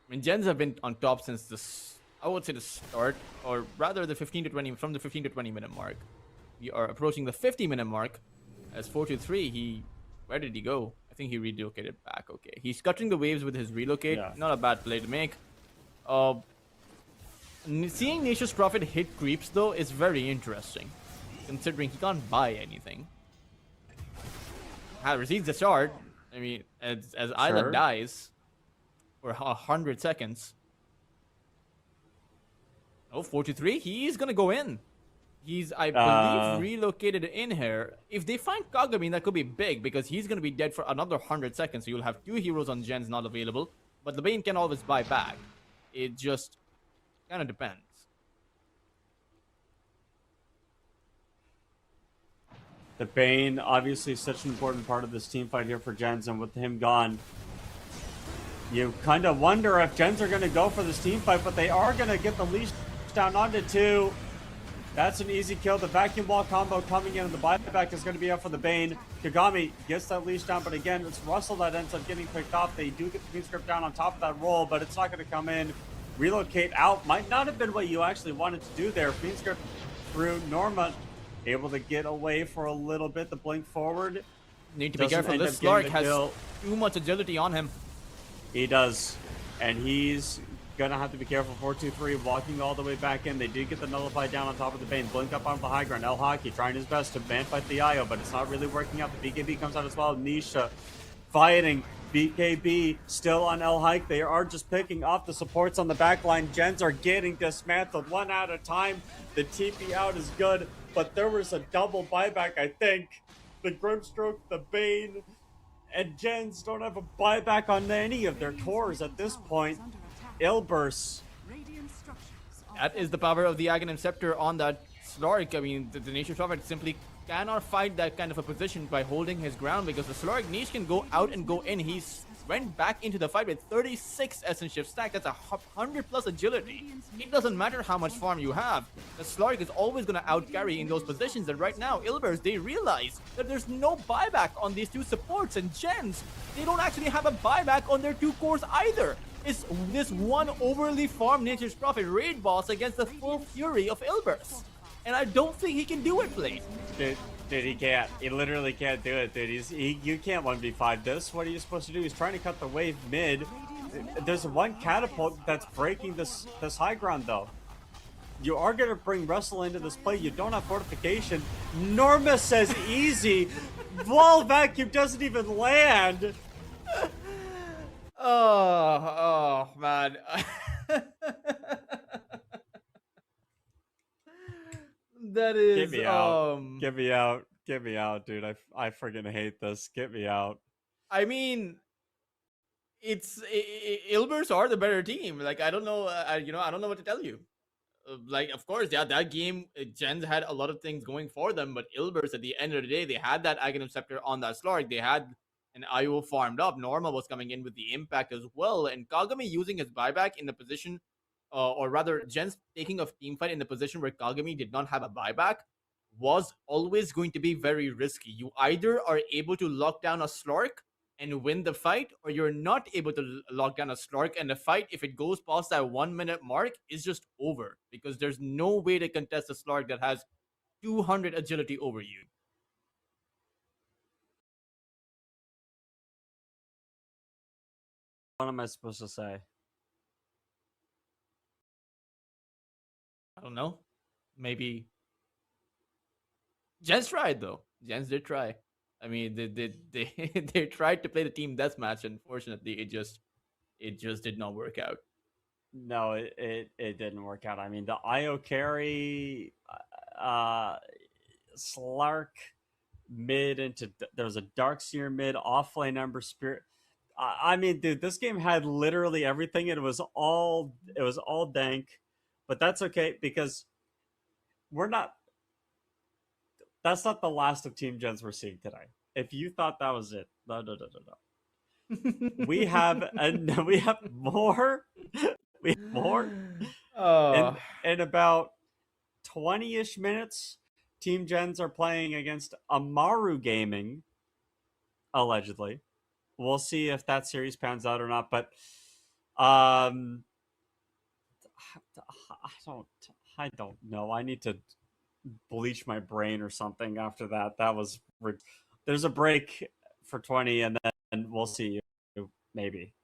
I mean, Gens have been on top since I would say the start, or rather the 15 to 20, from the 15 to 20 minute mark. We are approaching the 50-minute mark. As 423, where did he go? I think he relocated back. Okay, he's cutting the waves with his relocate. Yeah. Not a bad play to make. Seeing Nature's Prophet hit creeps though is very interesting, considering he can't buy anything. Receives the shard. I mean, as Isla Sure. dies for 100 seconds. Oh, 43. He's gonna go in. He's, I believe, relocated in here. If they find Kagami, that could be big because he's gonna be dead for another 100 seconds. So you'll have 2 heroes on Gens not available, but the Bane can always buy back. It just kind of depends. The Bane, obviously, such an important part of this team fight here for Jenz, and with him gone, you kind of wonder if Jenz are going to go for this team fight, but they are going to get the leash down onto 2. That's an easy kill. The vacuum wall combo coming in, and the buyback is going to be up for the Bane. Kagami gets that leash down, but again, it's Russell that ends up getting picked off. They do get the green script down on top of that roll, but it's not going to come in. Relocate out might not have been what you actually wanted to do there. Green script through Norma, able to get away for a little bit. The blink forward. Need to be Doesn't careful. end This up getting Slark the has kill. too much agility on him. He does. And he's going to have to be careful. 423 walking all the way back in. They did get the nullify down on top of the Bane. Blink up on the high ground. El Hockey trying his best to ban fight the IO, but it's not really working out. The BKB comes out as well. Nisha fighting. BKB still on El Hike. They are just picking off the supports on the back line. Gens are getting dismantled one at a time. The TP out is good, but there was a double buyback, I think. The Grimstroke, the Bane, and Gens don't have a buyback on any of their cores at this point. Ilburst. Radiant structures are That is the power of the Aghanim Scepter on that Slark. I mean, the Nature's Prophet simply cannot fight that kind of a position by holding his ground because the Slark niche can go out and go in. He's went back into the fight with 36 Essence Shift stack. That's 100 plus agility. It doesn't matter how much farm you have. The Slark is always going to outcarry in those positions. And right now, Ilbers, they realize that there's no buyback on these 2 supports. And Gens, they don't actually have a buyback on their 2 cores either. It's this one overly farmed Nature's Prophet raid boss against the full fury of Ilbers. And I don't think he can do it, Blade. Dude, he can't. He literally can't do it, dude. You can't 1v5 this. What are you supposed to do? He's trying to cut the wave mid. There's one catapult that's breaking this high ground, though. You are going to bring Russell into this play. You don't have fortification. Norma says easy. Wall vacuum doesn't even land. Oh, man. That is, Get me out. Get me out. Get me out, dude. I friggin' hate this. Get me out. I mean, it's Ilbers are the better team. Like, I don't know, I don't know what to tell you. like, of course, yeah, that game, Jenz had a lot of things going for them, but Ilbers, at the end of the day, they had that Aghanim Scepter on that Slark. They had an IO farmed up. Norma was coming in with the impact as well, and Kagami using his buyback in the position, or rather, Jenz taking a team fight in the position where Kagami did not have a buyback was always going to be very risky. You either are able to lock down a Slark and win the fight, or you're not able to lock down a Slark, and the fight, if it goes past that 1 minute mark, is just over because there's no way to contest a Slark that has 200 agility over you. What am I supposed to say? I don't know. Maybe Jenz tried though. Jenz did try. I mean, they tried to play the team deathmatch. Unfortunately, it just did not work out. No, it didn't work out. I mean, the IO carry, Slark mid into there was a Darkseer mid, offlane Ember Spirit. I mean, dude, this game had literally everything. It was all dank, but that's okay because we're not. That's not the last of Team Jenz we're seeing today. If you thought that was it, no. We have more. We have more. In about 20-ish minutes, Team Jenz are playing against Amaru Gaming, allegedly. We'll see if that series pans out or not. But I don't know. I need to bleach my brain or something after that. There's a break for 20, and then we'll see you maybe.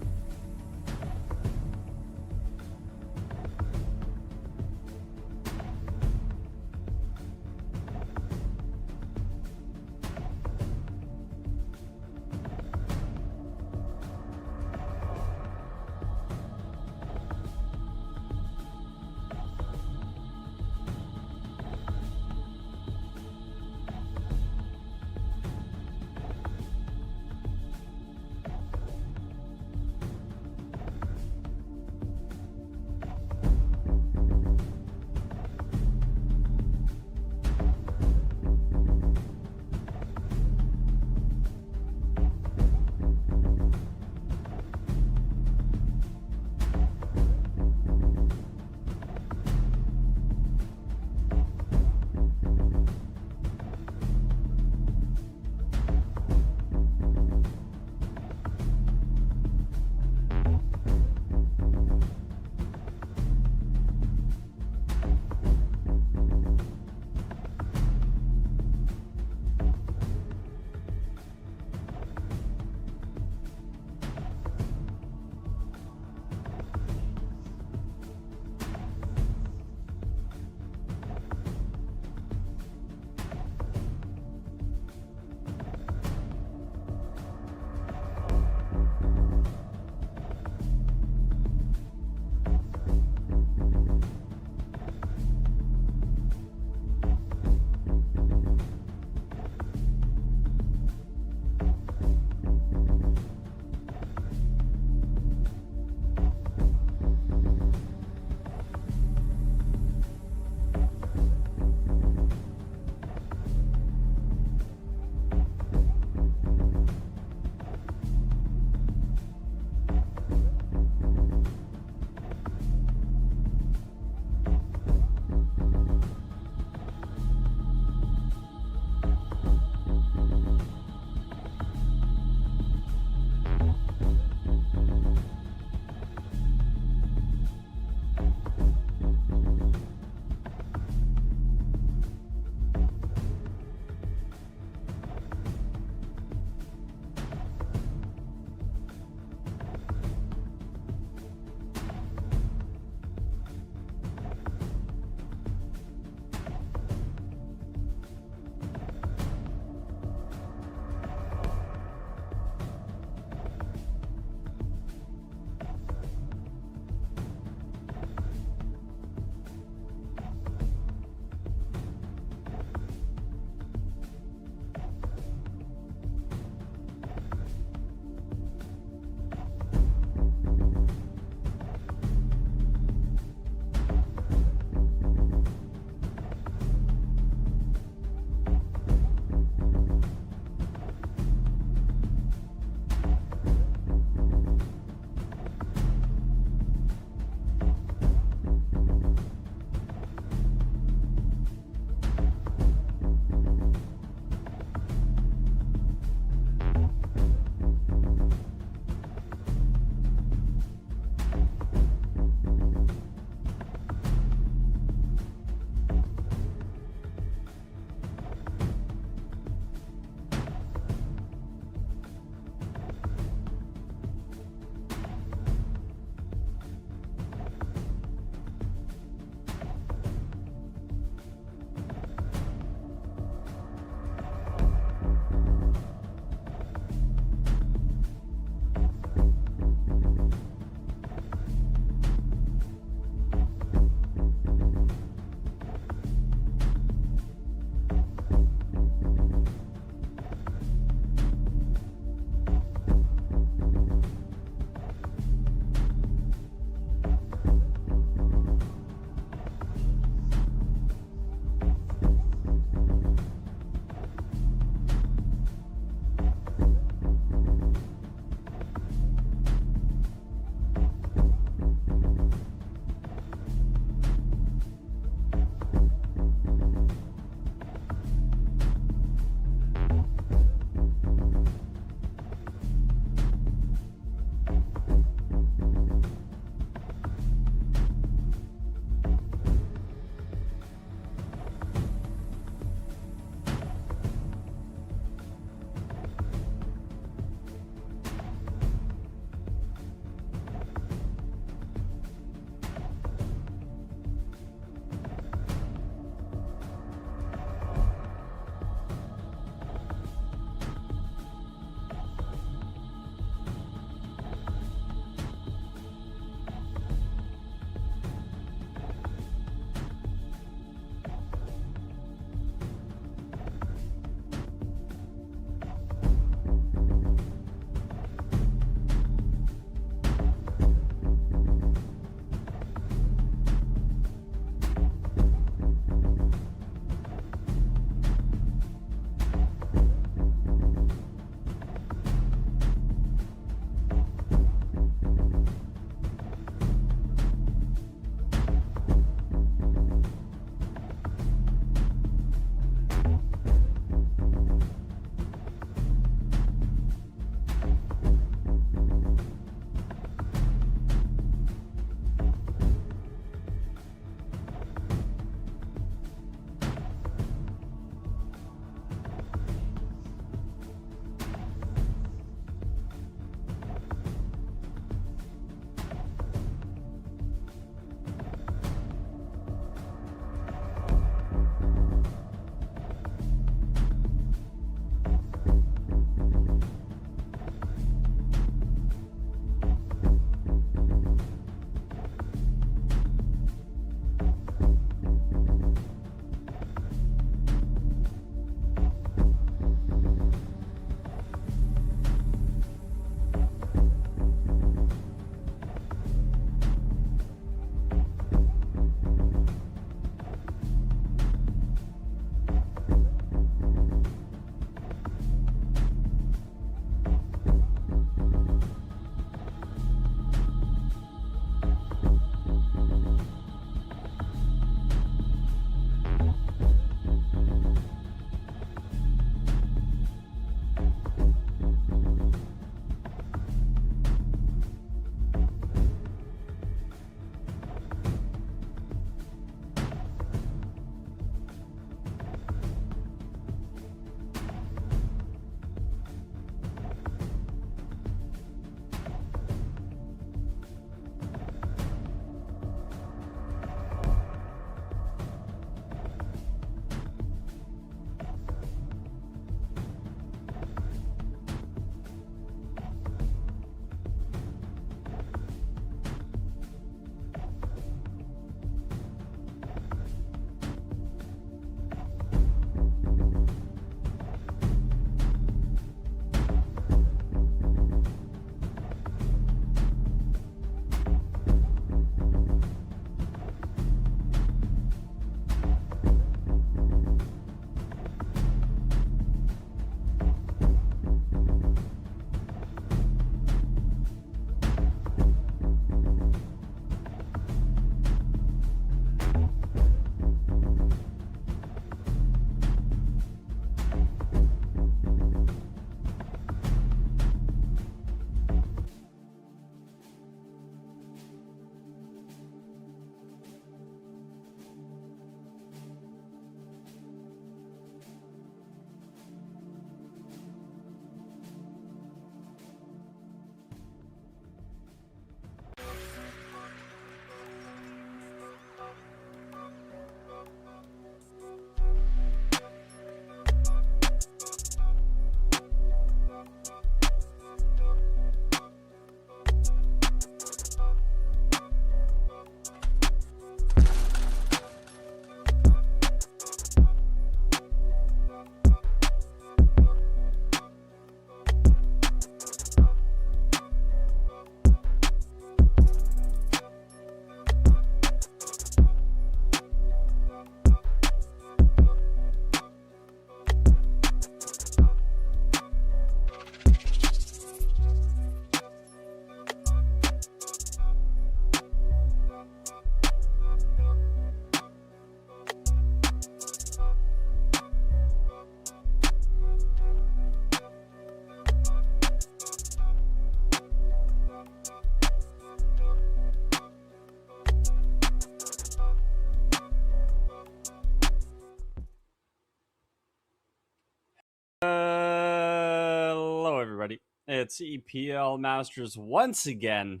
Hello, everybody. It's EPL Masters once again,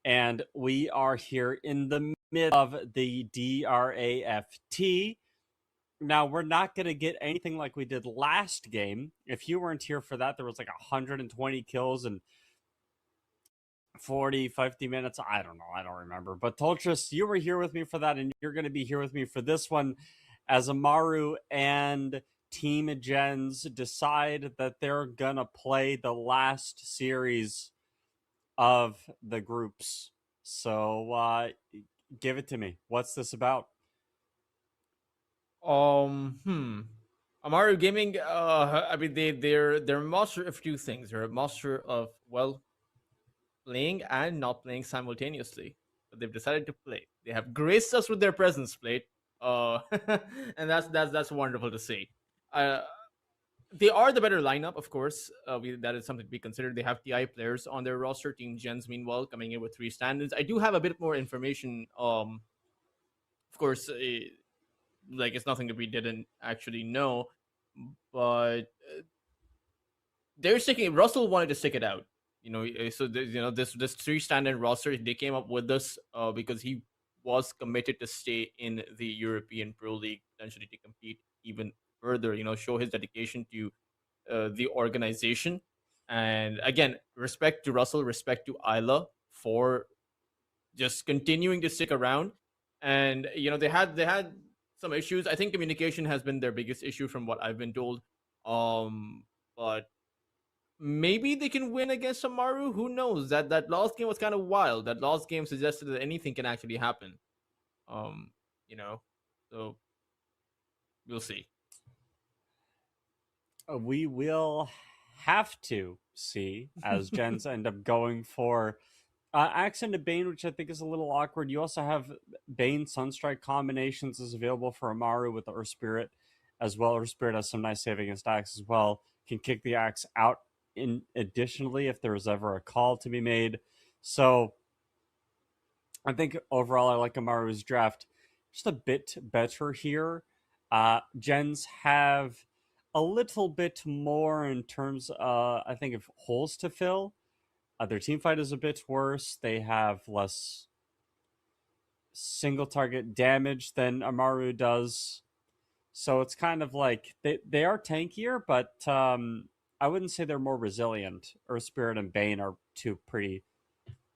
and we are here in the mid of the DRAFT. Now, we're not going to get anything like we did last game. If you weren't here for that, there was like 120 kills and 40, 50 minutes. I don't know. I don't remember. But Toltris, you were here with me for that, and you're going to be here with me for this one as Amaru and Team Jenz decide that they're going to play the last series of the groups. So give it to me. What's this about? Amaru Gaming, I mean they're a master of two things. They're a master of playing and not playing simultaneously. But they've decided to play. They have graced us with their presence plate. And that's wonderful to see. They are the better lineup, of course. That is something to be considered. They have TI players on their roster. Team Jenz, meanwhile, coming in with 3 stand-ins. I do have a bit more information. Of course, like it's nothing that we didn't actually know, but they're sticking. Russell wanted to stick it out. So this 3 stand-in roster, they came up with this because he was committed to stay in the European Pro League, potentially to compete even further. Show his dedication to the organization. And again, respect to Russell, respect to Isla for just continuing to stick around. And they had some issues. I think communication has been their biggest issue from what I've been told. But maybe they can win against Amaru. Who knows? That last game was kind of wild. That last game suggested that anything can actually happen. Um, so we'll see. We will have to see as Jenz end up going for Accent to Bane, which I think is a little awkward. You also have Bane Sunstrike combinations is available for Amaru with the Earth Spirit as well. Earth Spirit has some nice save against Axe as well. Can kick the Axe out in additionally if there is ever a call to be made. So I think overall I like Amaru's draft just a bit better here. Jenz have a little bit more in terms, I think, of holes to fill. Their team fight is a bit worse. They have less single target damage than Amaru does. So it's kind of like they are tankier, but I wouldn't say they're more resilient. Earth Spirit and Bane are two pretty,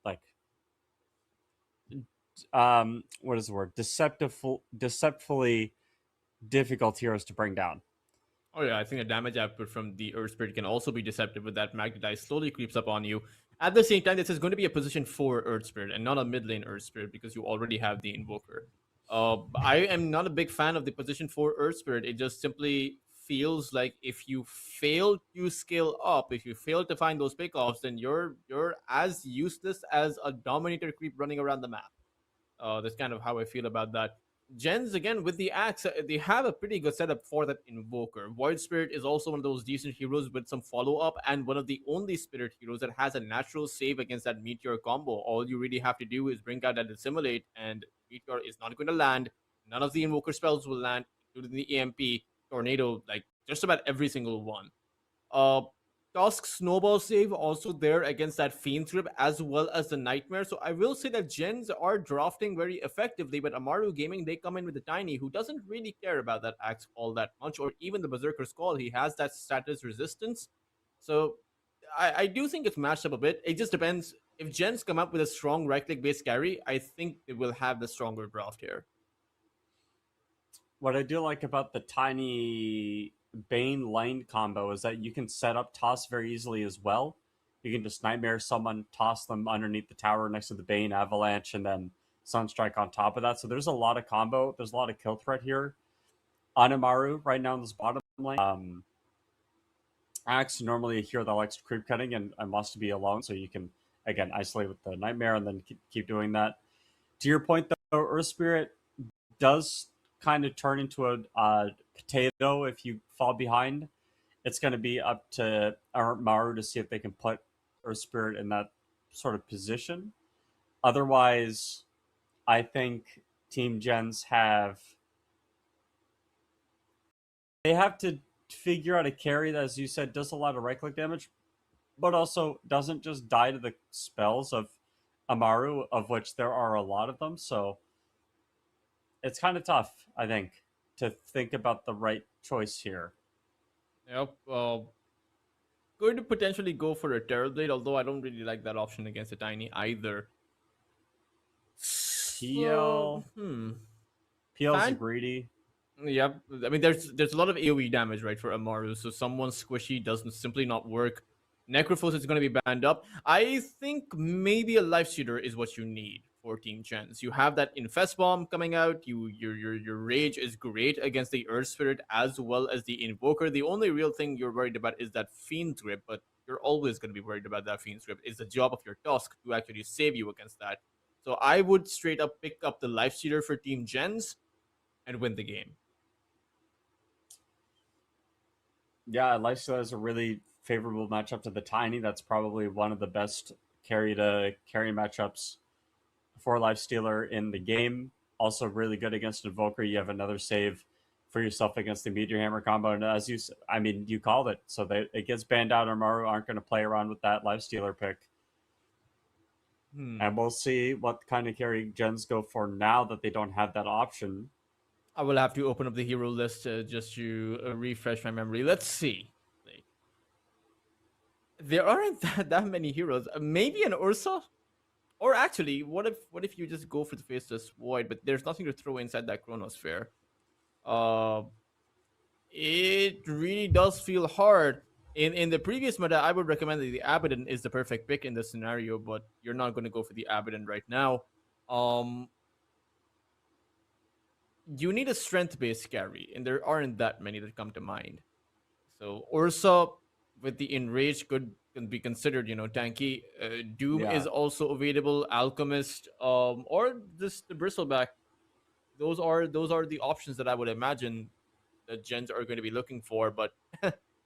like, what is the word? Deceptively difficult heroes to bring down. Oh yeah, I think the damage output from the Earth Spirit can also be deceptive with that Magnetize slowly creeps up on you. At the same time, this is going to be a position for Earth Spirit and not a mid lane Earth Spirit because you already have the Invoker. I am not a big fan of the position for Earth Spirit. It just simply feels like if you fail to scale up, if you fail to find those pickoffs, then you're as useless as a Dominator creep running around the map. That's kind of how I feel about that. Jenz, again, with the Axe, they have a pretty good setup for that Invoker. Void Spirit is also one of those decent heroes with some follow-up, and one of the only Spirit heroes that has a natural save against that Meteor combo. All you really have to do is bring out that Assimilate, and Meteor is not going to land. None of the Invoker spells will land, including the EMP, Tornado, like just about every single one. Tusk Snowball save also there against that Fiend's Grip as well as the Nightmare. So I will say that Jenz are drafting very effectively, but Amaru Gaming, they come in with the Tiny, who doesn't really care about that Axe all that much, or even the Berserker's Call. He has that status resistance. So I do think it's matched up a bit. It just depends. If Jenz come up with a strong right-click based carry, I think they will have the stronger draft here. What I do like about the Tiny Bane lane combo is that you can set up toss very easily as well. You can just Nightmare someone, toss them underneath the tower next to the Bane Avalanche, and then Sunstrike on top of that. So there's a lot of combo. There's a lot of kill threat here on Amaru right now in this bottom lane. Axe normally a hero that likes creep cutting and must be alone, so you can again isolate with the Nightmare and then keep doing that. To your point though, Earth Spirit does kind of turn into a potato if you fall behind. It's going to be up to Amaru to see if they can put Earth Spirit in that sort of position. Otherwise, I think Team Jenz have to figure out a carry that, as you said, does a lot of right click damage, but also doesn't just die to the spells of Amaru, of which there are a lot of them. So it's kind of tough, I think, to think about the right choice here. Yep. Going to potentially go for a Terrorblade, although I don't really like that option against a Tiny either. So, PL, PL's Fan- greedy. Yep. I mean, there's a lot of AoE damage, right, for Amaru. So someone squishy doesn't simply not work. Necrophos is going to be banned up. I think maybe a Life Stealer is what you need for Team Jenz. You have that Infest Bomb coming out. Your Rage is great against the Earth Spirit as well as the Invoker. The only real thing you're worried about is that Fiend's Grip, but you're always going to be worried about that Fiend's Grip. It's the job of your Tusk to actually save you against that. So I would straight up pick up the Life Stealer for Team Jenz and win the game. Yeah, Lifesteal is a really favorable matchup to the Tiny. That's probably one of the best carry to carry matchups for Lifestealer in the game. Also, really good against Invoker. You have another save for yourself against the Meteor Hammer combo. And as you called it. So it gets banned out. Amaru aren't going to play around with that Lifestealer pick. And we'll see what kind of carry Jenz go for now that they don't have that option. I will have to open up the hero list just to refresh my memory. Let's see. There aren't that many heroes. Maybe an Ursa? Or actually, what if you just go for the Faceless Void, but there's nothing to throw inside that Chronosphere? It really does feel hard. In the previous meta, I would recommend that the Abaddon is the perfect pick in this scenario, but you're not going to go for the Abaddon right now. You need a strength-based carry, and there aren't that many that come to mind. So Ursa with the Enrage can be considered, tanky. Doom is also available. Alchemist, or just the Bristleback. Those are the options that I would imagine that Gens are going to be looking for. But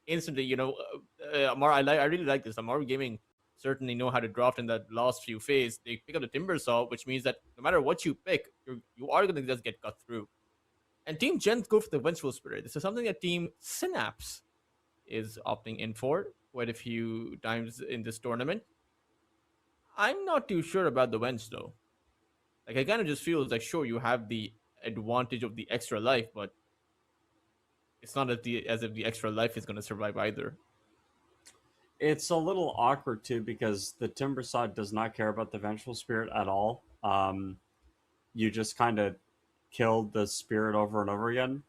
instantly, Amaru, I really like this. Amaru Gaming certainly know how to draft in that last few phase. They pick up the Timber Saw, which means that no matter what you pick, you are going to just get cut through. And Team Jenz go for the Vengeful Spirit. This is something that Team Synapse is opting in for quite a few times in this tournament. I'm not too sure about the Venge though. Like, I kind of just feel like, sure, you have the advantage of the extra life, but it's not as if the extra life is going to survive either. It's a little awkward too because the Timber Saw does not care about the Vengeful Spirit at all. You just kind of killed the spirit over and over again,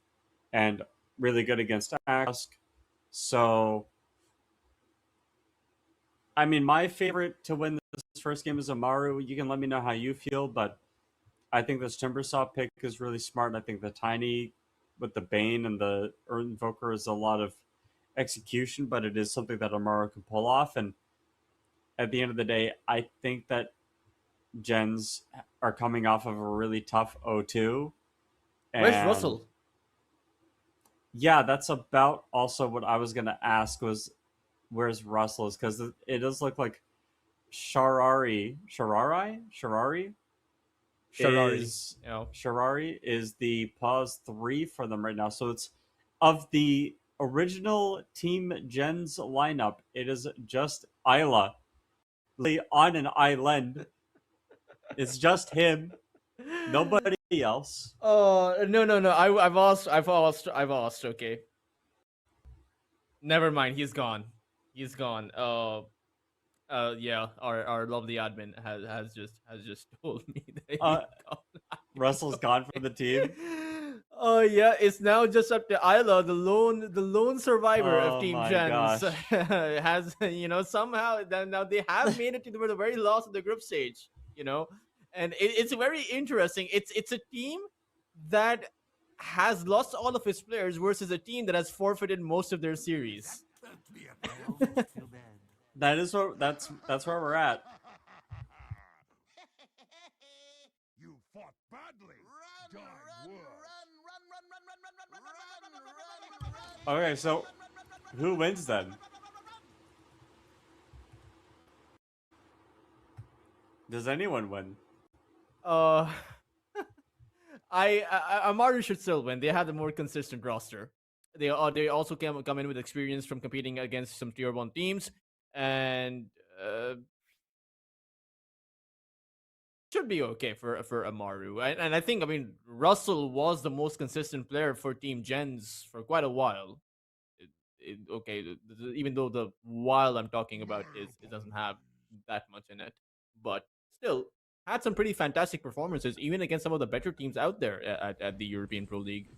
and really good against Ask. So, I mean, my favorite to win this first game is Amaru. You can let me know how you feel, but I think this Timber Saw pick is really smart. I think the Tiny with the Bane and the Earth Invoker is a lot of execution, but it is something that Amaru can pull off. And at the end of the day, I think that Gens are coming off of a really tough 0-2. Where's Russell? Yeah, that's about also what I was going to ask was where's Russell, is because it does look like Sharari is the pause 3 for them right now. So it's of the original Team Jenz lineup, it is just Isla on an island. It's just him, nobody else. No. I've asked. Okay. Never mind. He's gone. Yeah. Our lovely admin has just told me that he's gone. Russell's gone from the team. Oh yeah, it's now just up to Isla, the lone survivor of Team Jenz. Has somehow now they have made it to the very last of the group stage. And it's very interesting. It's a team that has lost all of its players versus a team that has forfeited most of their series. That's where we're at. You fought badly. Okay, so who wins then? Does anyone win? Amaru should still win. They have the more consistent roster. They also come in with experience from competing against some tier 1 teams, and should be okay for Amaru. And I think, I mean, Russell was the most consistent player for Team Jenz for quite a while. Okay, even though the while I'm talking about is it doesn't have that much in it, but still had some pretty fantastic performances even against some of the better teams out there at the European Pro League.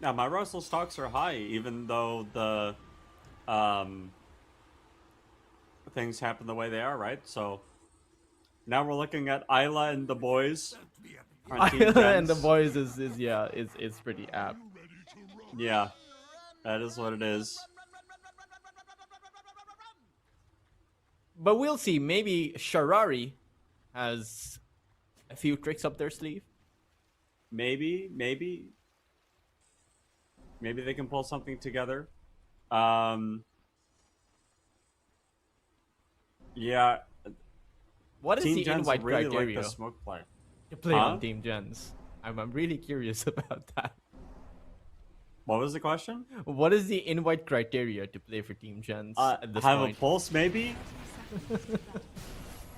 Yeah, my Russell stocks are high, even though the things happen the way they are, right? So now we're looking at Isla and the boys on Team And the Jenz. boys is pretty apt. Yeah, that is what it is. But we'll see. Maybe Sharari has a few tricks up their sleeve. Maybe they can pull something together. Yeah, What is Team the Jenz invite really like criteria the smoke play. to play Huh? on Team Gens? I'm really curious about that. What was the question? What is the invite criteria to play for Team Gens at this Have point? a pulse, maybe?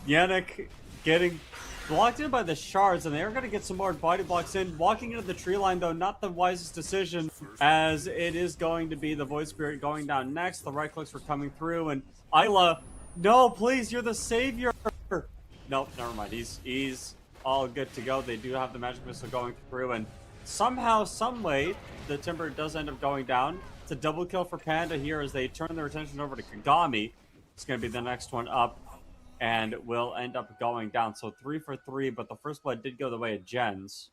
Yannick getting blocked in by the shards, and they are going to get some more body blocks in. Walking into the tree line, though, not the wisest decision, as it is going to be the Void Spirit going down next. The right clicks were coming through, and Isla, no, please, you're the savior. Nope, never mind. He's all good to go. They do have the magic missile going through, and somehow, some way, the Timber does end up going down. It's a double kill for Panda here as they turn their attention over to Kagami. It's going to be the next one up, and will end up going down. So 3 for 3, but the first blood did go the way of Jenz.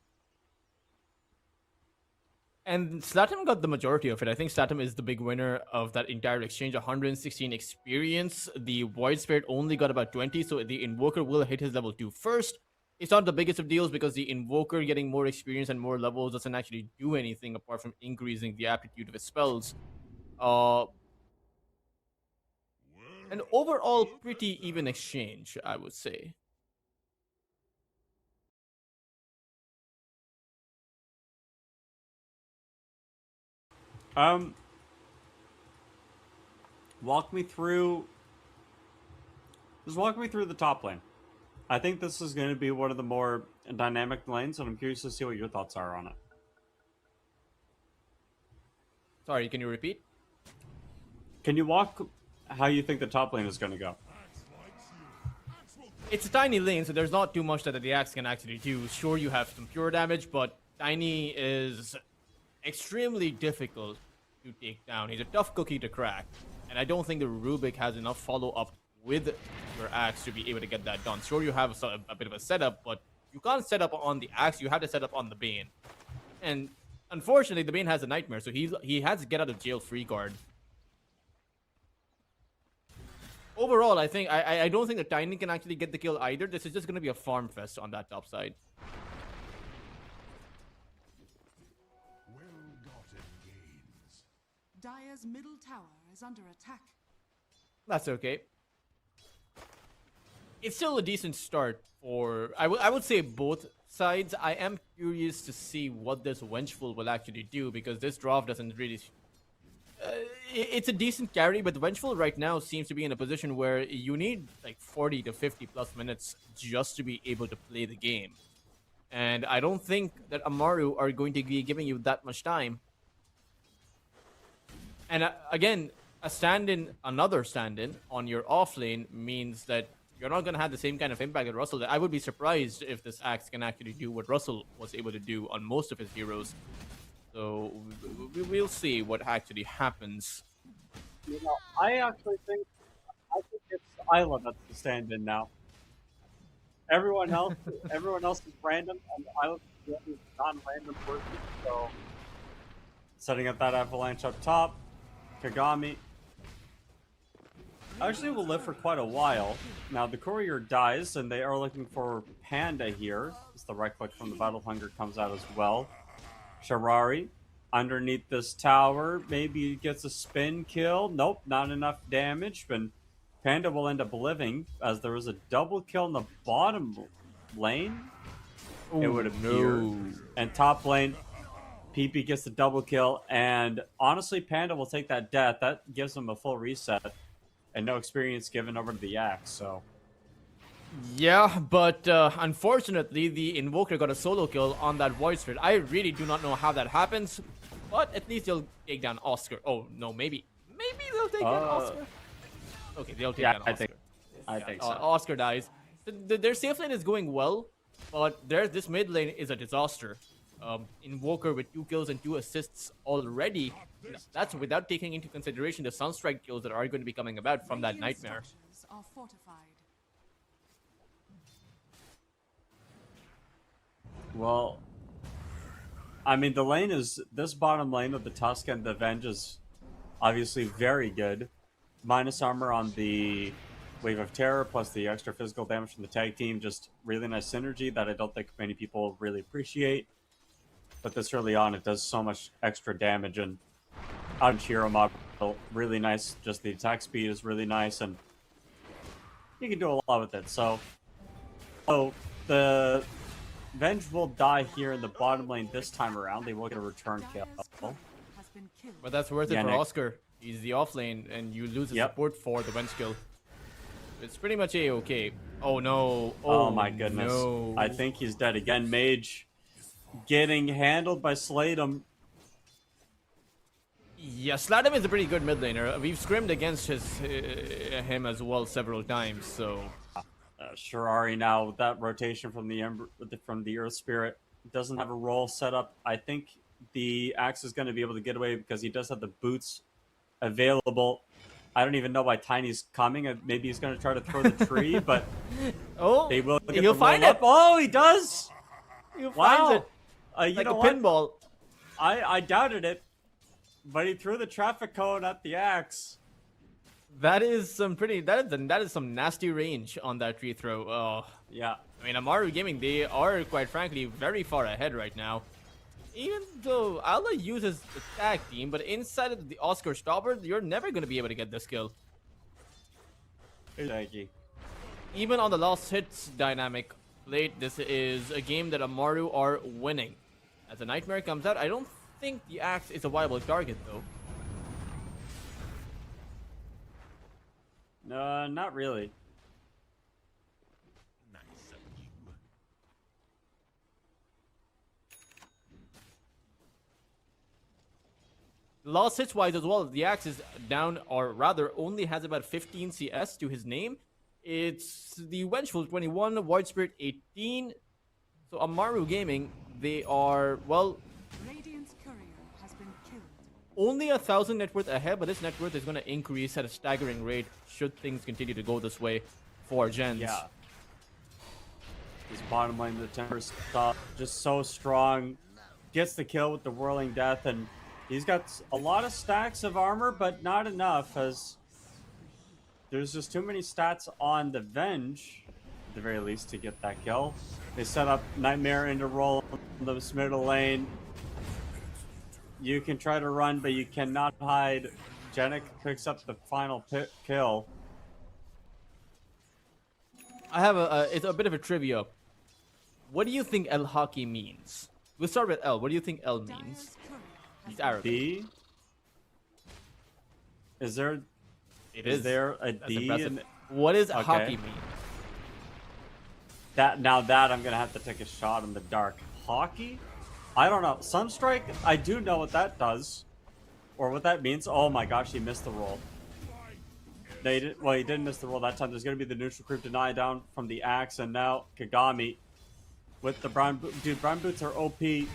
And Slatum got the majority of it. I think Slatum is the big winner of that entire exchange. 116 experience. The Void Spirit only got about 20, so the Invoker will hit his level 2 first. It's not the biggest of deals because the Invoker getting more experience and more levels doesn't actually do anything apart from increasing the aptitude of his spells. An overall pretty even exchange, I would say. Walk me through. Just walk me through the top lane. I think this is going to be one of the more dynamic lanes, and I'm curious to see what your thoughts are on it. Sorry, can you repeat? Can you walk how you think the top lane is going to go? It's a tiny lane, so there's not too much that the Axe can actually do. Sure, you have some pure damage, but Tiny is extremely difficult to take down. He's a tough cookie to crack, and I don't think the Rubik has enough follow-up with your Axe to be able to get that done. Sure, you have a bit of a setup, but you can't set up on the Axe, you have to set up on the Bane. And unfortunately, the Bane has a Nightmare, so he has to get out of jail free card. Overall, I think I don't think the Tiny can actually get the kill either. This is just going to be a farm fest on that top side. Well-gotten gains. Dire's middle tower is under attack. That's okay. It's still a decent start for I would say both sides. I am curious to see what this Vengeful will actually do because this draft doesn't really. It's a decent carry, but Vengeful right now seems to be in a position where you need like 40 to 50 plus minutes just to be able to play the game. And I don't think that Amaru are going to be giving you that much time. And again, another stand-in on your off lane means that you're not going to have the same kind of impact that Russell did. I would be surprised if this Axe can actually do what Russell was able to do on most of his heroes. So we'll see what actually happens. You know, I think it's Isla that's the stand-in now. Everyone else is random, and Isla's the only non-random person. So, setting up that avalanche up top, Kagami. Actually, will live for quite a while. Now the courier dies, and they are looking for Panda here. As the right click from the Battle Hunger comes out as well. Sharari underneath this tower, maybe he gets a spin kill. Nope, not enough damage, but Panda will end up living as there was a double kill in the bottom lane. It would appear. No. And top lane, PP gets the double kill, and honestly, Panda will take that death. That gives him a full reset and no experience given over to the Axe. So Yeah, but unfortunately, the Invoker got a solo kill on that Void Spirit. I really do not know how that happens, but at least they'll take down Oscar. Oh, no, maybe they'll take down Oscar. Okay, they'll take down Oscar. I think so. Oscar dies. Their safe lane is going well, but this mid lane is a disaster. Invoker with 2 kills and 2 assists already. That's without taking into consideration the Sunstrike kills that are going to be coming about from that Radiant Nightmare. structures are fortified. Well, I mean, this bottom lane of the Tusk and the Venge is obviously very good. Minus armor on the Wave of Terror, plus the extra physical damage from the tag team. Just really nice synergy that I don't think many people really appreciate. But this early on, it does so much extra damage, and out hero model, really nice. Just the attack speed is really nice, and you can do a lot with it. So the Venge will die here in the bottom lane this time around. They will get a return kill. Dire's courier has been killed. But that's worth it Yeah, for Nick. Oscar. He's the off lane, and you lose his Yep. support for the Venge kill. It's pretty much a-okay. Oh no. Oh my goodness. No. I think he's dead again. Mage getting handled by Slatum. Yeah, Slatum is a pretty good mid laner. We've scrimmed against him as well several times, so... Shirari now with that rotation from the Earth Spirit doesn't have a role set up. I think the Axe is going to be able to get away because he does have the boots available. I don't even know why Tiny's coming. Maybe he's going to try to throw the tree, but Oh, they will get he'll the find roll it. up. Oh, he does. He Wow. finds it You like know a what? pinball. I doubted it, but he threw the traffic cone at the Axe. That is some nasty range on that tree throw. Oh, Yeah. I mean, Amaru Gaming, they are quite frankly very far ahead right now. Even though Allah uses the tag team, but inside of the Oscar stopper, you're never going to be able to get this kill. Thank you. Even on the last hits dynamic late, this is a game that Amaru are winning. As the Nightmare comes out, I don't think the Axe is a viable target though. No, not really. Nice of you. Lost hits wise as well, the Axe is down, or rather only has about 15 CS to his name. It's the Vengeful 21, Void Spirit 18. So Amaru Gaming, they are, well, Radiant's courier has been killed. only 1,000 net worth ahead, but this net worth is going to increase at a staggering rate should things continue to go this way for Jenz. Yeah. His bottom lane, the temper stop, just so strong. Gets the kill with the whirling death, and he's got a lot of stacks of armor, but not enough, as there's just too many stats on the Venge, at the very least, to get that kill. They set up Nightmare into roll in the middle lane. You can try to run, but you cannot hide. Jenik picks up the final kill. I have it's a bit of a trivia. What do you think El Haki means? We'll start with L. What do you think L means? Dire's courier has He's been Arabic. D? Is there It is there a That's D impressive. in What does Okay. hockey mean? that? Now that I'm gonna have to take a shot in the dark. Hockey? I don't know. Sunstrike, I do know what that does. Or what that means. Oh my gosh, he missed the roll. They did, well, he didn't miss the roll that time. There's gonna be the neutral creep deny down from the Axe, and now Kagami with the brown boot. Dude, brown boots are OP.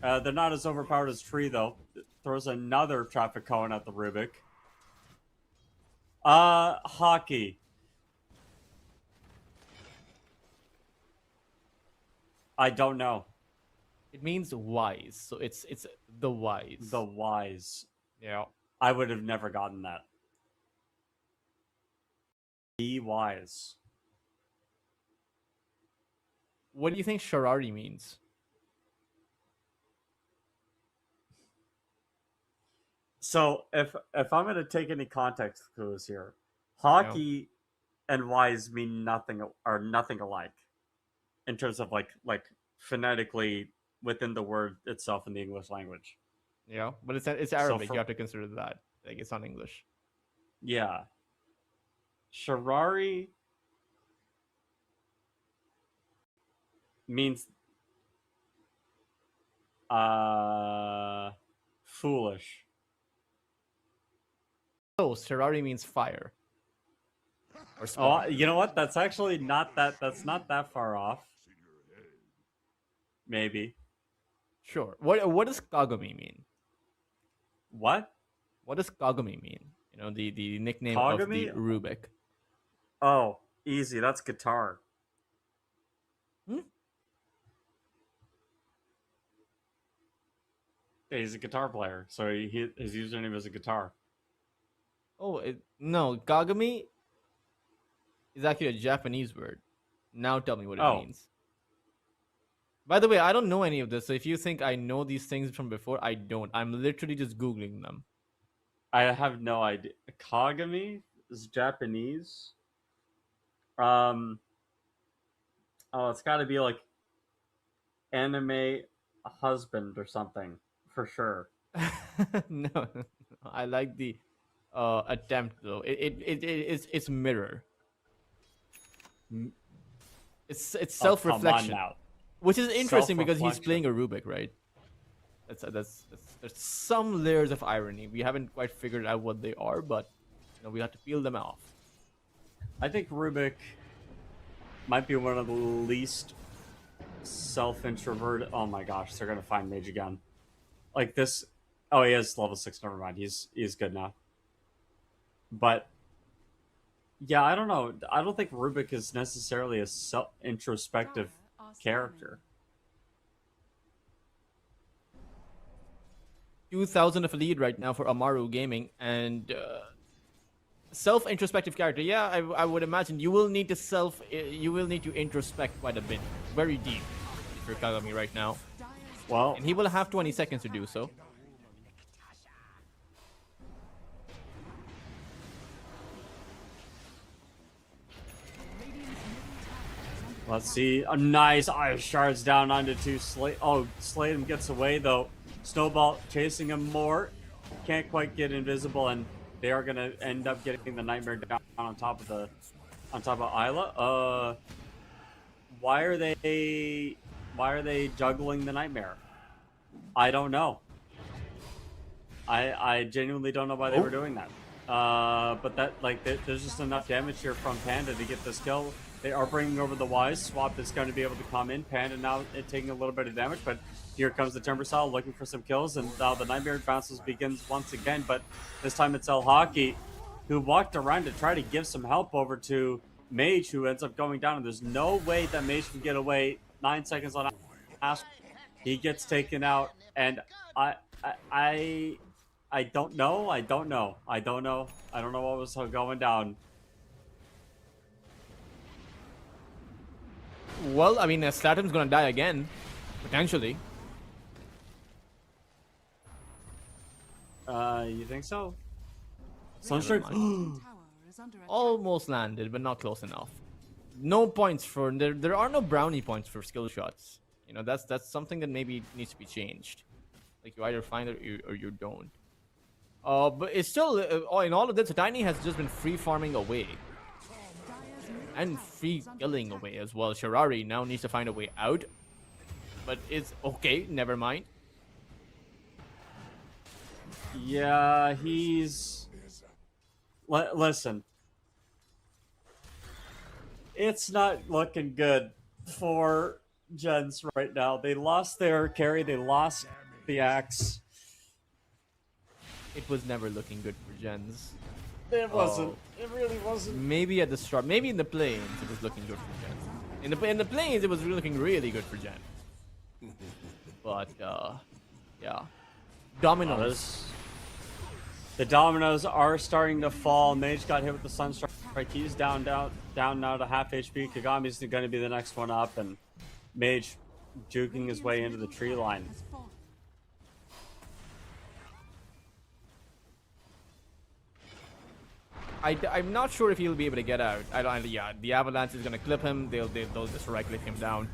They're not as overpowered as Tree though. Throws another traffic cone at the Rubik. Hockey. I don't know. It means wise. So it's the wise. The wise. Yeah. I would have never gotten that. Be wise. What do you think Sharari means? So if I'm gonna take any context clues here, hockey and wise mean nothing alike in terms of like phonetically within the word itself in the English language. Yeah, but it's Arabic. for- You have to consider that. Like it's not English. Yeah. Shirari means foolish. Oh, Serari means fire. Or Oh, spark. you know what? That's actually not that. That's not that far off. Maybe. Sure. What does Kagami mean? What? What does Kagami mean? You know, the nickname of the Kagami? Rubik. Oh, easy. That's guitar. Hmm? Yeah, he's a guitar player, so his username is a guitar. Oh, no, Kagami is actually a Japanese word. Now tell me what it Oh. means. By the way, I don't know any of this, so if you think I know these things from before, I don't. I'm literally just Googling them. I have no idea. Kagami is Japanese. Oh, it's got to be like anime husband or something for sure. No, I like the attempt though. It's mirror. It's Oh, come on self-reflection, now. which is interesting because he's Self-reflection. playing a Rubik, right? That's there's some layers of irony. We haven't quite figured out what they are, but we have to peel them off. I think Rubik might be one of the least self-introverted. Oh my gosh, they're gonna find Mage again. Like this. Oh, he has level 6. Never mind. He's good now. But yeah, I don't know. I don't think Rubik is necessarily a introspective Dire are scanning. character. 2,000 of a lead right now for Amaru Gaming, and self-introspective character. Yeah, I would imagine you will need to introspect quite a bit, very deep, for Kagami right now, Dire's Well, and he will have 20 seconds to do so. Radiant's middle tower is under let's see. A nice ice shards down onto 2. Slatum gets away though. Snowball chasing him more. Can't quite get invisible, and they are gonna end up getting the nightmare down on top of Isla. Why are they juggling the nightmare? I don't know. I genuinely don't know why they were doing that. But there's just enough damage here from Panda to get this kill. They are bringing over the Wise. Swap is going to be able to come in. Panda now taking a little bit of damage, but here comes the Timbersaw looking for some kills, and now the Nightmare bounces begins once again, but this time it's El Hockey, who walked around to try to give some help over to Mage, who ends up going down, and there's no way that Mage can get away. 9 seconds on Asp. He gets taken out, and I don't know. I don't know what was going down. Well, I mean, Slatum's gonna die again, potentially. You think so? Sunstrike Radiant's tower is under attack. almost landed, but not close enough. No points for there are no brownie points for skill shots. That's something that maybe needs to be changed. Like you either find it or you don't. But it's still in all of this, Tiny has just been free farming away Dire's middle and tower free is under killing attack. away as well. Shirari now needs to find a way out, but it's okay. Never mind. Yeah, he's. Listen. It's not looking good for Jenz right now. They lost their carry, they lost the axe. It was never looking good for Jenz. It wasn't. It really wasn't. Maybe at the start, maybe in the plains, it was looking good for Jen. In the plains, it was looking really good for Jen. But yeah, dominoes. The dominoes are starting to fall. Mage got hit with the Sunstrike. He's down now to half HP. Kagami's going to be the next one up, and Mage juking his way into the tree line. Has fallen. I'm not sure if he'll be able to get out. Yeah, the avalanche is gonna clip him. They'll just right click him down.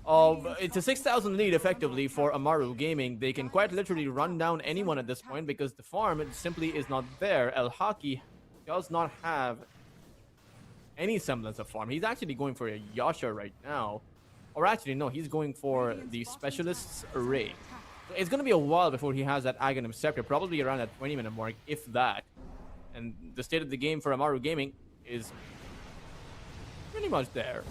It's a 6,000 lead effectively for Amaru Gaming. They can quite literally run down anyone at this point because the farm simply is not there. El Haki does not have any semblance of farm. He's actually going for a Yasha right now. Or actually, no, he's going for the Specialist's Array. So it's going to be a while before he has that Aghanim Scepter, probably around that 20-minute mark, if that. And the state of the game for Amaru Gaming is pretty much there.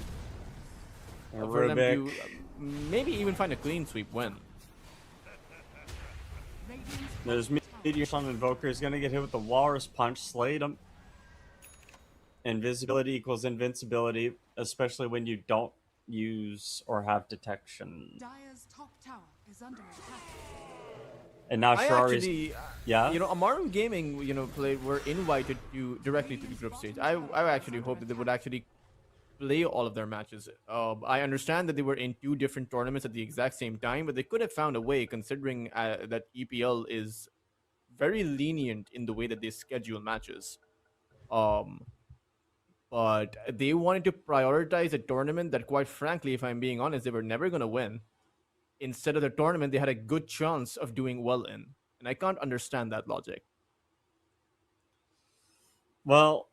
For them to maybe even find a clean sweep win. There's Meteor Sun Invoker is going to get hit with the Walrus Punch, slayed him. Invisibility equals invincibility, especially when you don't use or have detection. Dire's top tower is under attack. And now I Shirari's... actually, yeah? you know, Amaru Gaming, were invited directly to the group stage. I actually hope that they would actually play all of their matches. I understand that they were in 2 different tournaments at the exact same time, but they could have found a way, considering that EPL is very lenient in the way that they schedule matches. But they wanted to prioritize a tournament that, quite frankly, if I'm being honest, they were never going to win. Instead of the tournament they had a good chance of doing well in. And I can't understand that logic. Well,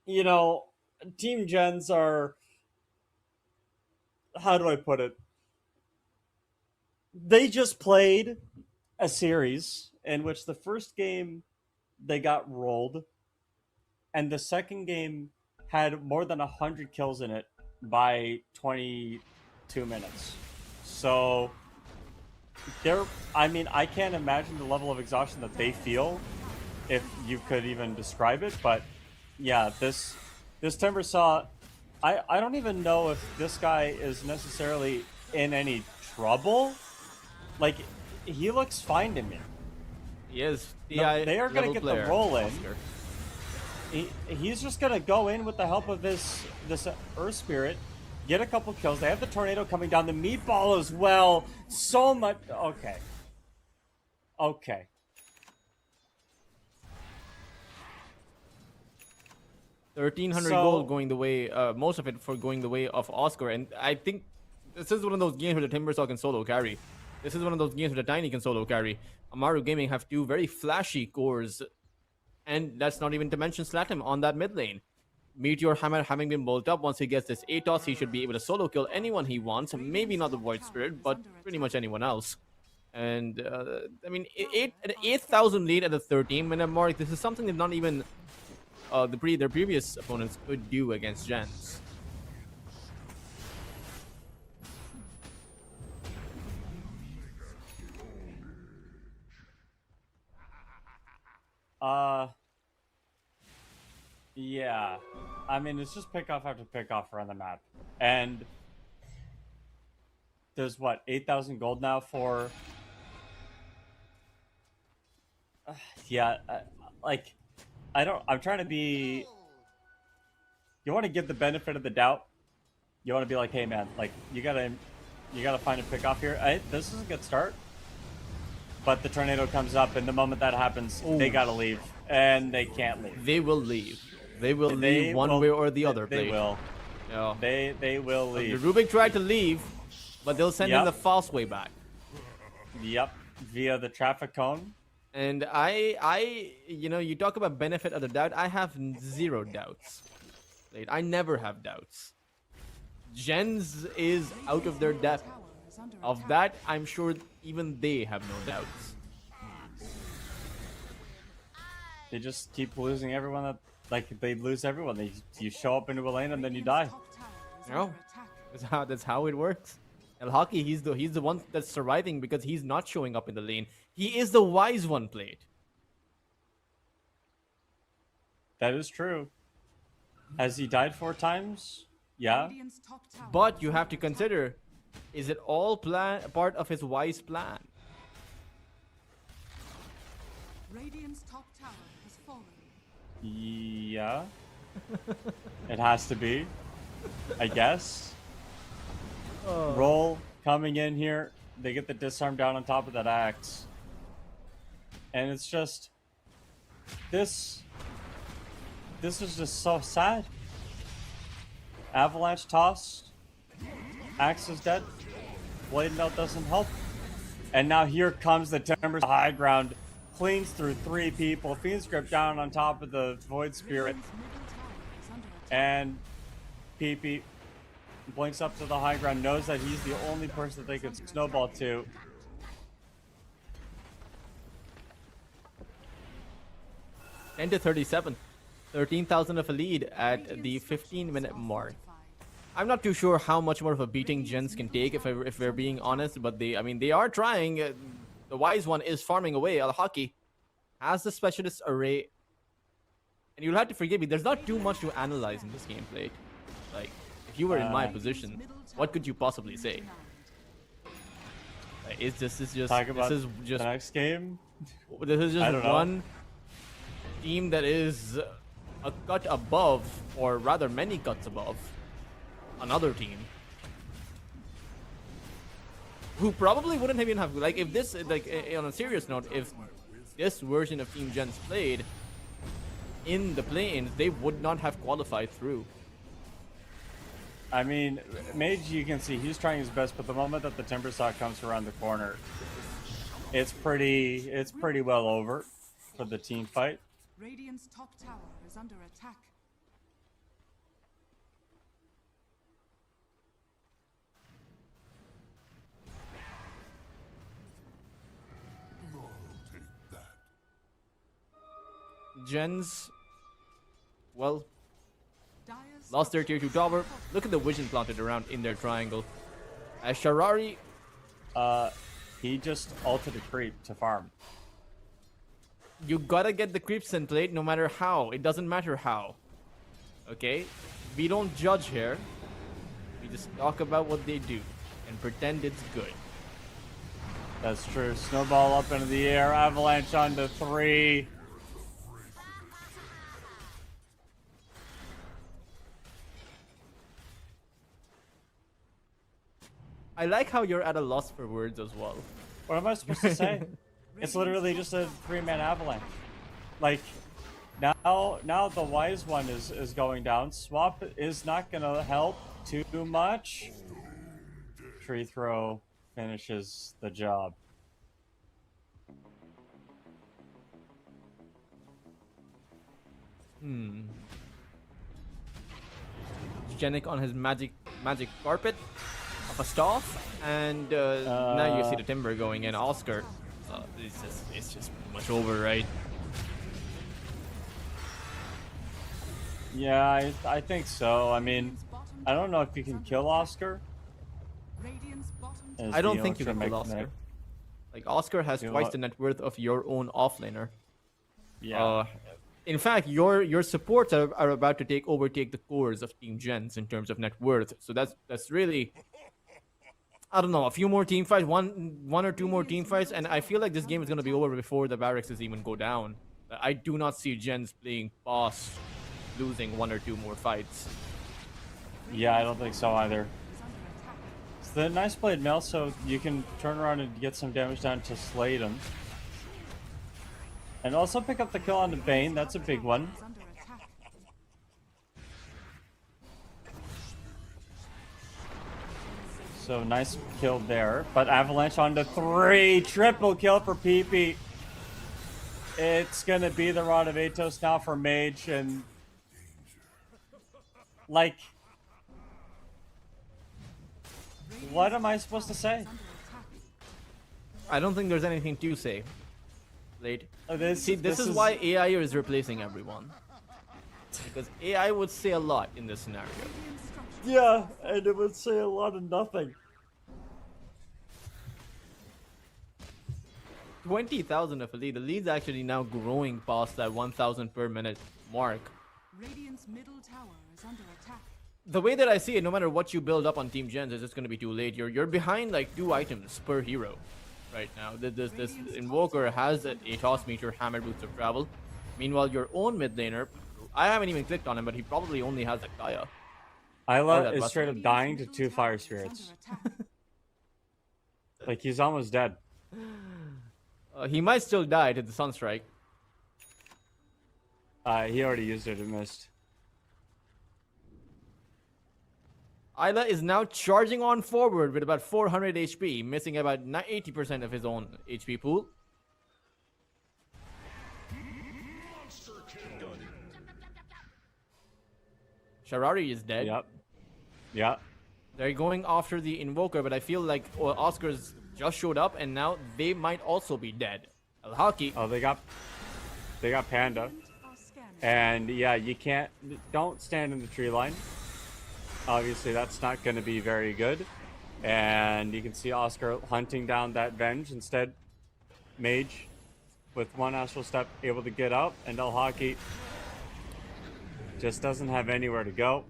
you know, Team Jenz are... How do I put it? They just played a series in which the first game they got rolled, and the second game had more than 100 kills in it by 22 minutes. So, I can't imagine the level of exhaustion that they feel, if you could even describe it, but yeah, this Timbersaw, I don't even know if this guy is necessarily in any trouble. Like, he looks fine to me. He is. No, they are going to get the roll in. He's just going to go in with the help of this Earth Spirit, get a couple kills. They have the Tornado coming down, the Meatball as well. So much. Okay. 1,300 gold going the way, most of it for going the way of Oscar. And I think this is one of those games where the Timbersaw can solo carry. This is one of those games where the Tiny can solo carry. Amaru Gaming have 2 very flashy cores. And that's not even to mention Slatim on that mid lane. Meteor Hammer having been bolted up, once he gets this Atos, he should be able to solo kill anyone he wants. Maybe not the Void Spirit, but pretty much anyone else. And, an 8,000 lead at the 13-minute mark. This is something that not even their previous opponents could do against Jenz. Yeah. It's just pickoff after pickoff around the map. And there's, 8,000 gold now for... I'm trying to be... You want to give the benefit of the doubt. You want to be like, hey man, you gotta find a pickoff here. This is a good start. But the Tornado comes up, and the moment that happens, they gotta leave. And they can't leave. They will leave. They will leave one way or the other. They will. Yeah. They will leave. The Rubik tried to leave, but they'll send him the false way back. Yep. Via the traffic cone. And you talk about benefit of the doubt. I have 0 doubts. I never have doubts. Jenz is out of their depth. Of that, I'm sure even they have no doubts. They just keep losing everyone they lose everyone. You show up into a lane and then you die. No, that's how it works. El Haki, he's the one that's surviving because he's not showing up in the lane. He is the wise one played. That is true. Has he died 4 times? Yeah. But you have to consider, is it all part of his wise plan? Radiant's top tower has fallen. Yeah. It has to be, I guess. Roll coming in here. They get the disarm down on top of that axe. And it's just... This is just so sad. Avalanche tossed. Axe is dead. Blade Melt doesn't help. And now here comes the Timbers high ground. Cleans through 3 people. Fiend's Grip down on top of the Void Spirit. Radiant's middle tower is under attack. And PP blinks up to the high ground. Knows that he's the only person that they could snowball to. Ten to 37. 13,000 of a lead at the 15-minute mark. I'm not too sure how much more of a beating Jenz can take if we're being honest, but they are trying. The wise one is farming away. Al Haki has the specialist array, and you'll have to forgive me. There's not too much to analyze in this gameplay. Like, if you were in my position, what could you possibly say? This is just the next game. This is I just don't know. one team that is a cut above, or rather many cuts above, another team who probably wouldn't even have, like, if this, like, on a serious note, if this version of Team Jenz played in the play-ins, they would not have qualified through. I mean, Mage, you can see he's trying his best, but the moment that the Timber Saw comes around the corner, it's pretty well over for the team fight. Radiant's top tower is under attack. Take that. Jenz, well, Dire's lost their tier 2 tower. Look at the vision planted around in their triangle. As Sharari, He just ulted a creep to farm. you gotta get the creeps in plate no matter how. It doesn't matter how. Okay? We don't judge here. We just talk about what they do and pretend it's good. That's true. Snowball up into the air. Avalanche onto 3. I like how you're at a loss for words as well. What am I supposed to say? It's literally just a 3-man avalanche. Like, now the wise one is going down. Swap is not gonna help too much. Tree throw finishes the job. Genic on his magic carpet of a staff, and now you see the timber going in. Oscar, it's just pretty much over, right? Yeah, I think so. I mean, I don't know if you can kill Oscar. Radiant's bottom as I don't the think you can ultra kill mech- Oscar. Like, Oscar has You know twice what? the net worth of your own offlaner. Yeah. In fact, your supports are about to overtake the cores of Team Jenz in terms of net worth. So that's really, I don't know, a few more team fights, one or two more team fights, and I feel like this game is gonna be over before the barracks even go down. I do not see Jenz playing past losing 1 or 2 more fights. Yeah, I don't think so either. is under attack. It's the nice blade mail, so you can turn around and get some damage down to Slade him. And also pick up the kill on the Bane, that's a big one. Is under attack. So nice kill there. But Avalanche onto 3. Triple kill for PP. It's gonna be the Rod of Atos now for Mage, and like, what am I supposed to say? Under attack. I don't think there's anything to say. Late. This This is why AI is replacing everyone. Because AI would say a lot in this scenario. Radiant structures Yeah, and it would say a lot of nothing. 20,000 of a lead. The lead's actually now growing past that 1,000 per minute mark. Radiant's middle tower is under attack. The way that I see it, no matter what you build up on Team Jenz, it's just going to be too late. You're behind like 2 items per hero right now. This Invoker has a toss meter, hammer boots of travel. Meanwhile, your own mid laner, I haven't even clicked on him, but he probably only has a Kaya. Isla that is bus- straight up dying to 2 fire spirits. Like, he's almost dead. He might still die to the Sunstrike. He already used it and missed. Isla is now charging on forward with about 400 HP, missing about 80% of his own HP pool. Sharari is dead. Yep. Yeah. They're going after the Invoker, but I feel like Oscar's just showed up, and now they might also be dead. Al-Haki. Oh, they got Panda. Are scanning. And yeah, don't stand in the tree line. Obviously, that's not going to be very good. And you can see Oscar hunting down that Venge. Instead, Mage with one Astral Step able to get out, and Al-Haki just doesn't have anywhere to go.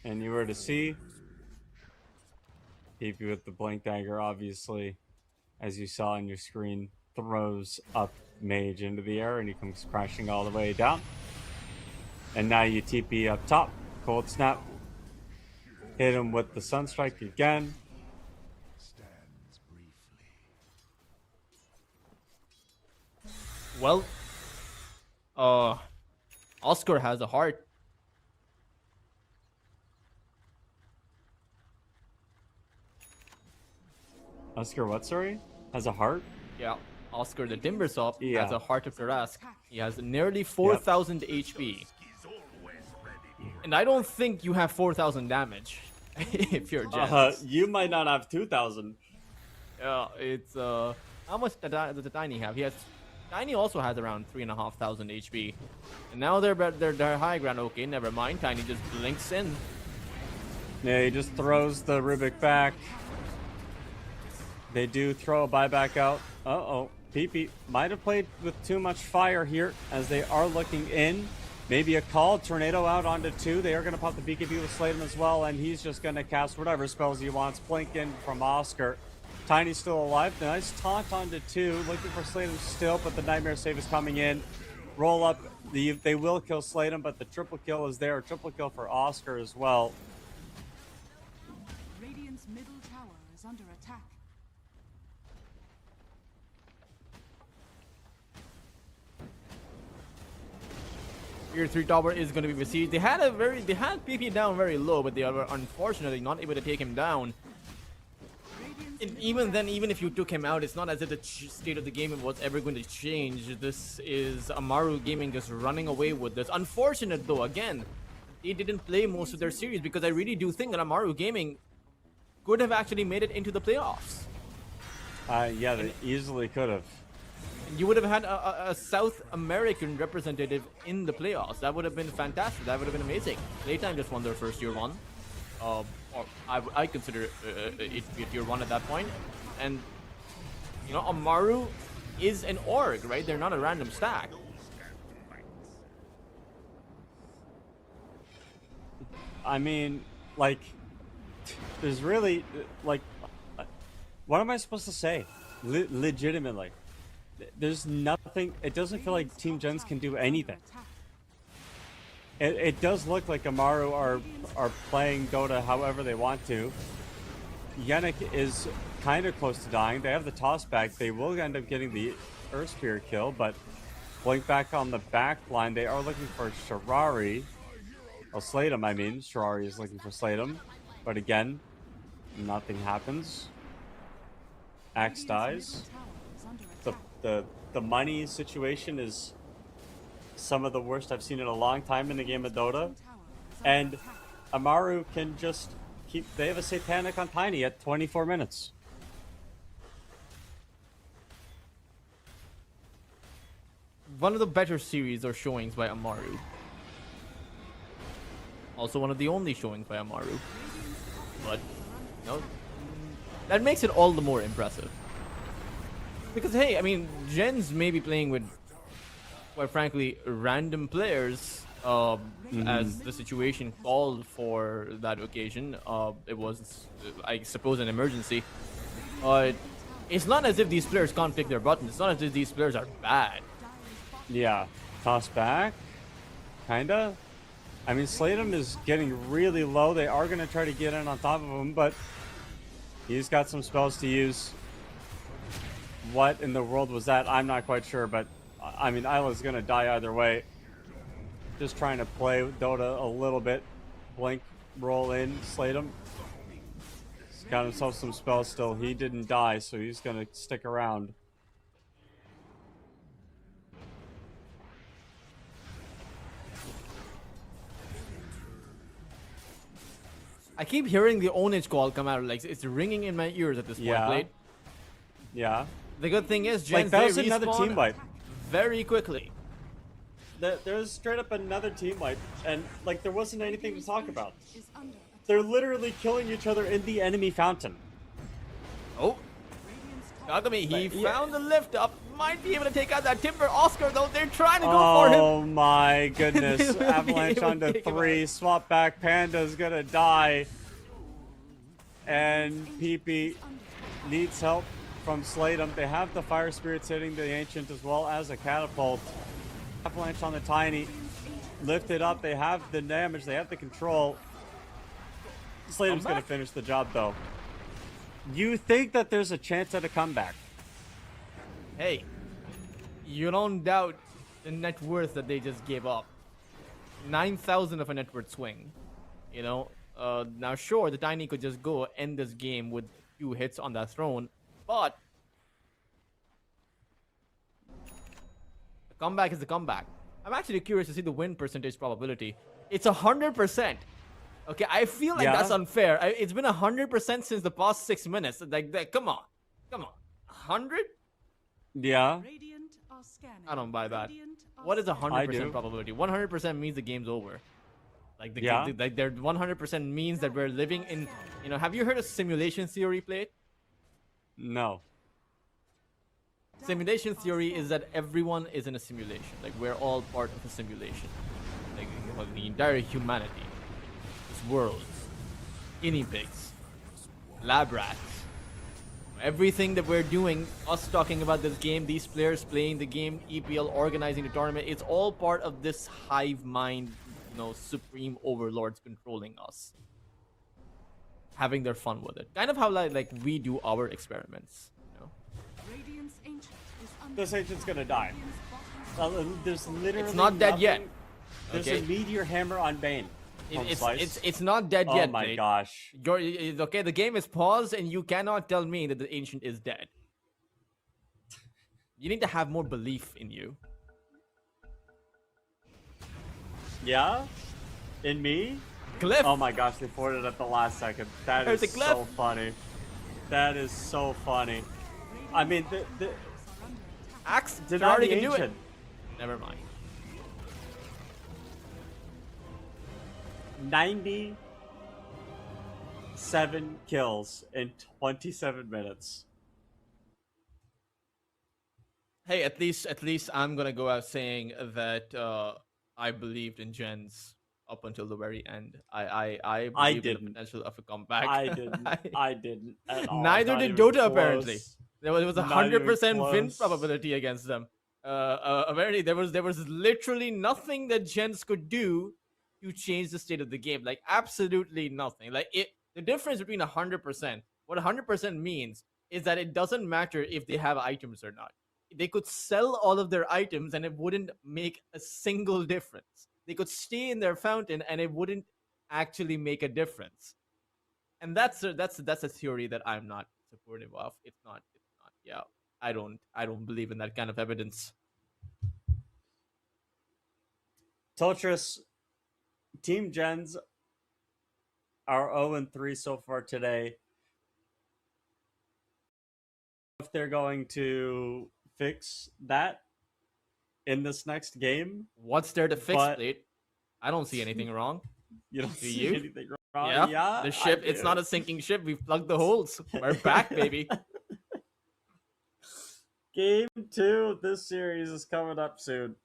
And you were to see PP with the Blink Dagger, obviously, as you saw on your screen, throws up Mage into the air, and he comes crashing all the way down. And now you TP up top, Cold Snap, hit him with the Sunstrike again. Stands briefly. Well, Oscar has a heart. Oscar, what, sorry? Has a heart? Yeah, Oscar the Timbersaw Yeah. has a heart of Tarask. He has nearly 4,000 HP. And I don't think you have 4,000 damage if you're Jenz. You might not have 2,000. Yeah, it's how much does the Tiny have? Tiny also has around 3,500 HP. And now they're high ground. Okay, never mind. Tiny just blinks in. Yeah, he just throws the Rubik back. They do throw a buyback out. Uh-oh. PP might have played with too much fire here as they are looking in. Maybe a call. Tornado out onto 2. They are going to pop the BKB with Sladen as well, and he's just going to cast whatever spells he wants. Blink in from Oscar. Tiny's still alive. Nice taunt onto 2. Looking for Sladen still, but the Nightmare Save is coming in. Roll up. They will kill Sladen, but the triple kill is there. Triple kill for Oscar as well. Radiant's middle tower is under attack. Tier 3 tower is going to be besieged. They had PP down very low, but they were unfortunately not able to take him down. Radiant's And middle even then, even if you took him out, it's not as if the state of the game was ever going to change. This is Amaru Gaming just running away with this. Unfortunate though, again, they didn't play most of their series because I really do think that Amaru Gaming could have actually made it into the playoffs. Yeah, they easily could have. You would have had a South American representative in the playoffs. That would have been fantastic. That would have been amazing. Playtime just won their first year one. Or I consider it to be a tier 1 at that point. And, you know, Amaru is an org, right? They're not a random stack. I mean, like, there's really, like, what am I supposed to say? Legitimately. There's nothing, it doesn't feel like Team Jenz can do anything. It does look like Amaru are playing Dota however they want to. Yannick is kind of close to dying. They have the toss back. They will end up getting the Earth Spear kill, but Blink back on the back line. They are looking for Sharari. Oh, Slatem, I mean. Sharari is looking for Slatem. But again, nothing happens. Axe dies. The money situation is some of the worst I've seen in a long time in the game of Dota. And Amaru can just keep... They have a Satanic on Tiny at 24 minutes. One of the better series or showings by Amaru. Also one of the only showings by Amaru. But, no, that makes it all the more impressive. Because, hey, I mean, Jenz may be playing with, quite frankly, random players as the situation called for that occasion. It was, I suppose, an emergency. It's not as if these players can't pick their buttons. It's not as if these players are bad. Yeah. Toss back. Kinda. I mean, Slatem is getting really low. They are going to try to get in on top of him, but he's got some spells to use. What in the world was that? I'm not quite sure, but I mean, Isla's going to die either way. Just trying to play with Dota a little bit. Blink, roll in, slate him. He's got himself some spells still. He didn't die, so he's gonna stick around. I keep hearing the ownage call come out. Like, it's ringing in my ears at this point, Yeah. Blade. Yeah. The good thing is, Like, Jenz, that they was another respawn team wipe. very quickly. There's straight up another team wipe, and like there wasn't anything to talk about. Is under attack. They're literally killing each other in the enemy fountain. Oh, Radiant's top Kagami, he But, yeah. found the lift up. Might be able to take out that Timber. Oscar, though, they're trying to go for him. Oh my They goodness. will be Avalanche able to onto take him 3. out. Swap back. Panda's gonna die. And PP needs help from Slatum. They have the Fire Spirits hitting the Ancient as well as a Catapult. Avalanche on the Tiny. Lifted up. They have the damage. They have the control. Slatum's gonna finish the job though. You think that there's a chance at a comeback? Hey, you don't doubt the net worth that they just gave up. 9,000 of a net worth swing. You know, now sure, the Tiny could just go end this game with 2 hits on that throne, but the comeback is the comeback. I'm actually curious to see the win percentage probability. It's 100%. Okay, I feel like Yeah. that's unfair. It's been 100% since the past 6 minutes. Like, come on, 100? Yeah. Radiant are scanning. I don't buy that. Radiant are What is I 100% do. probability? 100% means the game's over. Like Yeah. like there 100% means that we're living in. You know, have you heard of simulation theory, Plate? No. Simulation theory is that everyone is in a simulation. Like, we're all part of a simulation. Like, you know, the entire humanity, this world, guinea pigs, lab rats. Everything that we're doing, us talking about this game, these players playing the game, EPL organizing the tournament, it's all part of this hive mind, you know, supreme overlords controlling us, having their fun with it. Kind of how like we do our experiments, you know. Radiant's ancient is under This Ancient's gonna die. Radiant's bottom There's literally It's not dead yet. nothing- There's Okay. a meteor hammer on Bane. from Slice. It's not dead Oh yet. my Blade. gosh. Okay, the game is paused, and you cannot tell me that the ancient is dead. You need to have more belief in you. Yeah? In me? Glyph. Oh my gosh, they poured it at the last second. That There's is a glyph. so funny. That is so funny. I mean, Axe did already the can do it. Ancient. Never mind. 97 kills in 27 minutes. Hey, at least I'm gonna go out saying that I believed in Jenz up until the very end. I believed in the didn't. potential of a comeback. I didn't. I didn't at all. Neither Not did even Dota apparently. close. There was a Not even 100% win close. probability against them. Apparently there was literally nothing that Jenz could do to change the state of the game. Like, absolutely nothing. Like, the difference between 100%, what 100% means is that it doesn't matter if they have items or not. They could sell all of their items and it wouldn't make a single difference. They could stay in their fountain and it wouldn't actually make a difference. And that's a theory that I'm not supportive of. It's not. Yeah, I don't believe in that kind of evidence. Toltris, Team Jenz are 0-3 so far today. If they're going to fix that in this next game, What's there to fix, But- Plate? I don't see anything wrong. you don't Do see you? anything wrong. Yeah, the ship, I it's do. not a sinking ship. We've plugged the holes. We're back, baby. Game 2 of this series is coming up soon.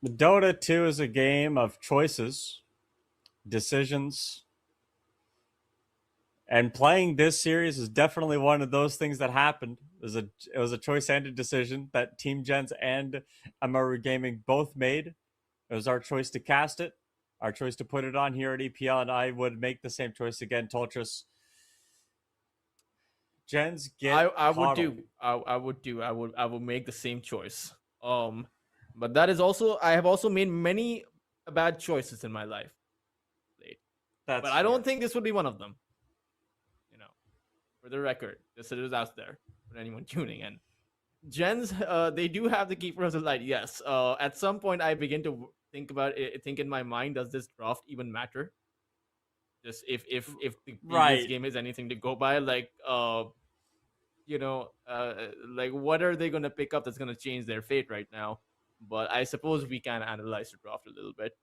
Dota 2 is a game of choices, decisions, and playing this series is definitely one of those things that happened. It was a choice and a decision that Team Jenz and Amaru Gaming both made. It was our choice to cast it, our choice to put it on here at EPL, and I would make the same choice again, Toltris. Jenz, get I would coddled. do. I would do. I would make the same choice. But that is also, I have also made many bad choices in my life. That's But I don't fair. think this would be one of them. You know, for the record, just so it is out there for anyone tuning in. Gens, they do have the Keeper of the Light. Yes. At some point, I begin to think about it. Think in my mind, does this draft even matter? Just if the previous Right. game is anything to go by, like like what are they gonna pick up that's gonna change their fate right now? But I suppose we can analyze the draft a little bit.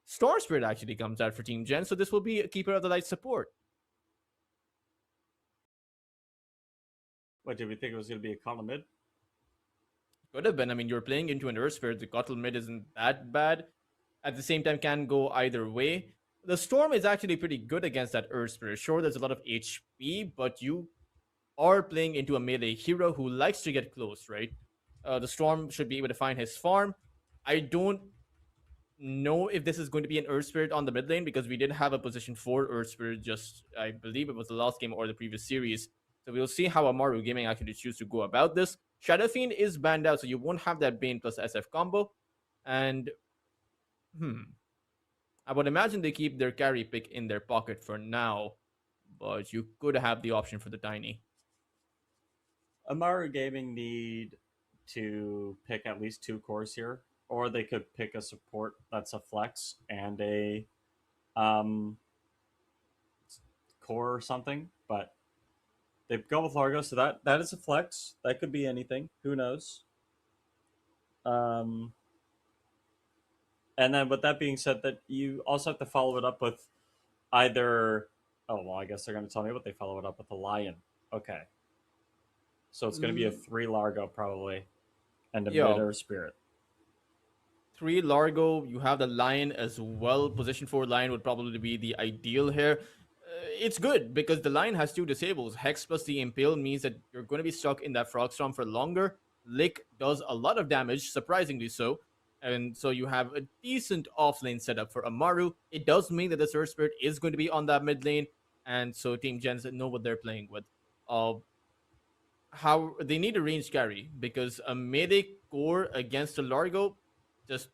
Storm Spirit actually comes out for Team Gen, so this will be a Keeper of the Light support. What did we think it was going to be a column mid? Could have been. I mean, you're playing into an Earth Spirit. The Cottle mid isn't that bad. At the same time, can go either way. The Storm is actually pretty good against that Earth Spirit. Sure, there's a lot of HP, but you are playing into a melee hero who likes to get close, right? The Storm should be able to find his farm. I don't know if this is going to be an Earth Spirit on the mid lane because we did have a position 4 Earth Spirit just, I believe it was the last game or the previous series. So we'll see how Amaru Gaming actually choose to go about this. Shadow Fiend is banned out, so you won't have that Bane plus SF combo. And, I would imagine they keep their carry pick in their pocket for now, but you could have the option for the Tiny. Amaru Gaming need to pick at least 2 cores here, or they could pick a support that's a flex and a core or something. But they go with Largo, so that is a flex. That could be anything. Who knows? And then with that being said, that you also have to follow it up with either. Oh well, I guess they're going to tell me what they follow it up with. A lion. Okay. So it's going to be a 3 Largo probably, and a mid or spirit. 3 Largo, you have the Lion as well. Position 4 Lion would probably be the ideal here. It's good because the Lion has 2 disables. Hex plus the Impale means that you're going to be stuck in that Frog Storm for longer. Lick does a lot of damage, surprisingly so. And so you have a decent offlane setup for Amaru. It does mean that the Earth Spirit is going to be on that mid lane. And so Team Gens know what they're playing with. How they need a range carry because a melee core against a Largo just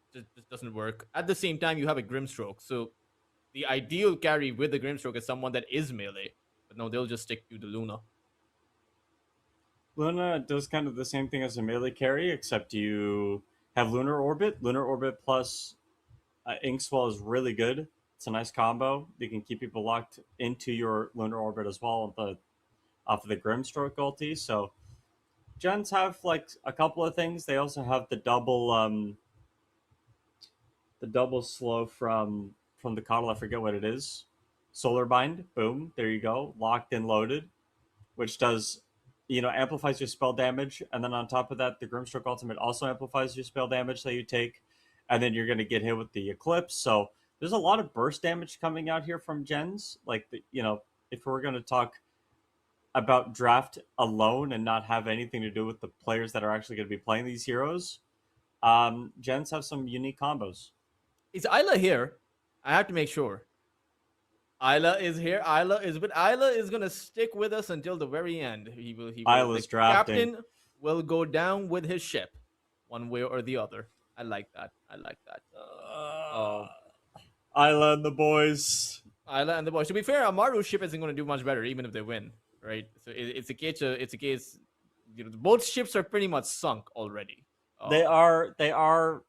doesn't work. At the same time, you have a Grimstroke, so the ideal carry with the Grimstroke is someone that is melee. But no, they'll just stick to the Luna. Luna does kind of the same thing as a melee carry, except you have Lunar Orbit. Lunar Orbit plus Inkswell is really good. It's a nice combo. You can keep people locked into your Lunar Orbit as well off of the Grimstroke ulti. So Gens have like a couple of things. They also have the double slow from the coddle. I forget what it is. Solar Bind. Boom. There you go. Locked and loaded, which does amplifies your spell damage, and then on top of that, the Grimstroke Ultimate also amplifies your spell damage that you take, and then you're going to get hit with the Eclipse. So there's a lot of burst damage coming out here from Gens. Like if we're going to talk about draft alone and not have anything to do with the players that are actually going to be playing these heroes, Gens have some unique combos. Is Isla here? I have to make sure. Isla is here. Isla is gonna stick with us until the very end. He will. Isla's the drafting. Captain will go down with his ship, one way or the other. I like that. Isla and the boys. Isla and the boys. To be fair, Amaru's ship isn't going to do much better, even if they win, right? So it's a case. It's a case. Both ships are pretty much sunk already. They are.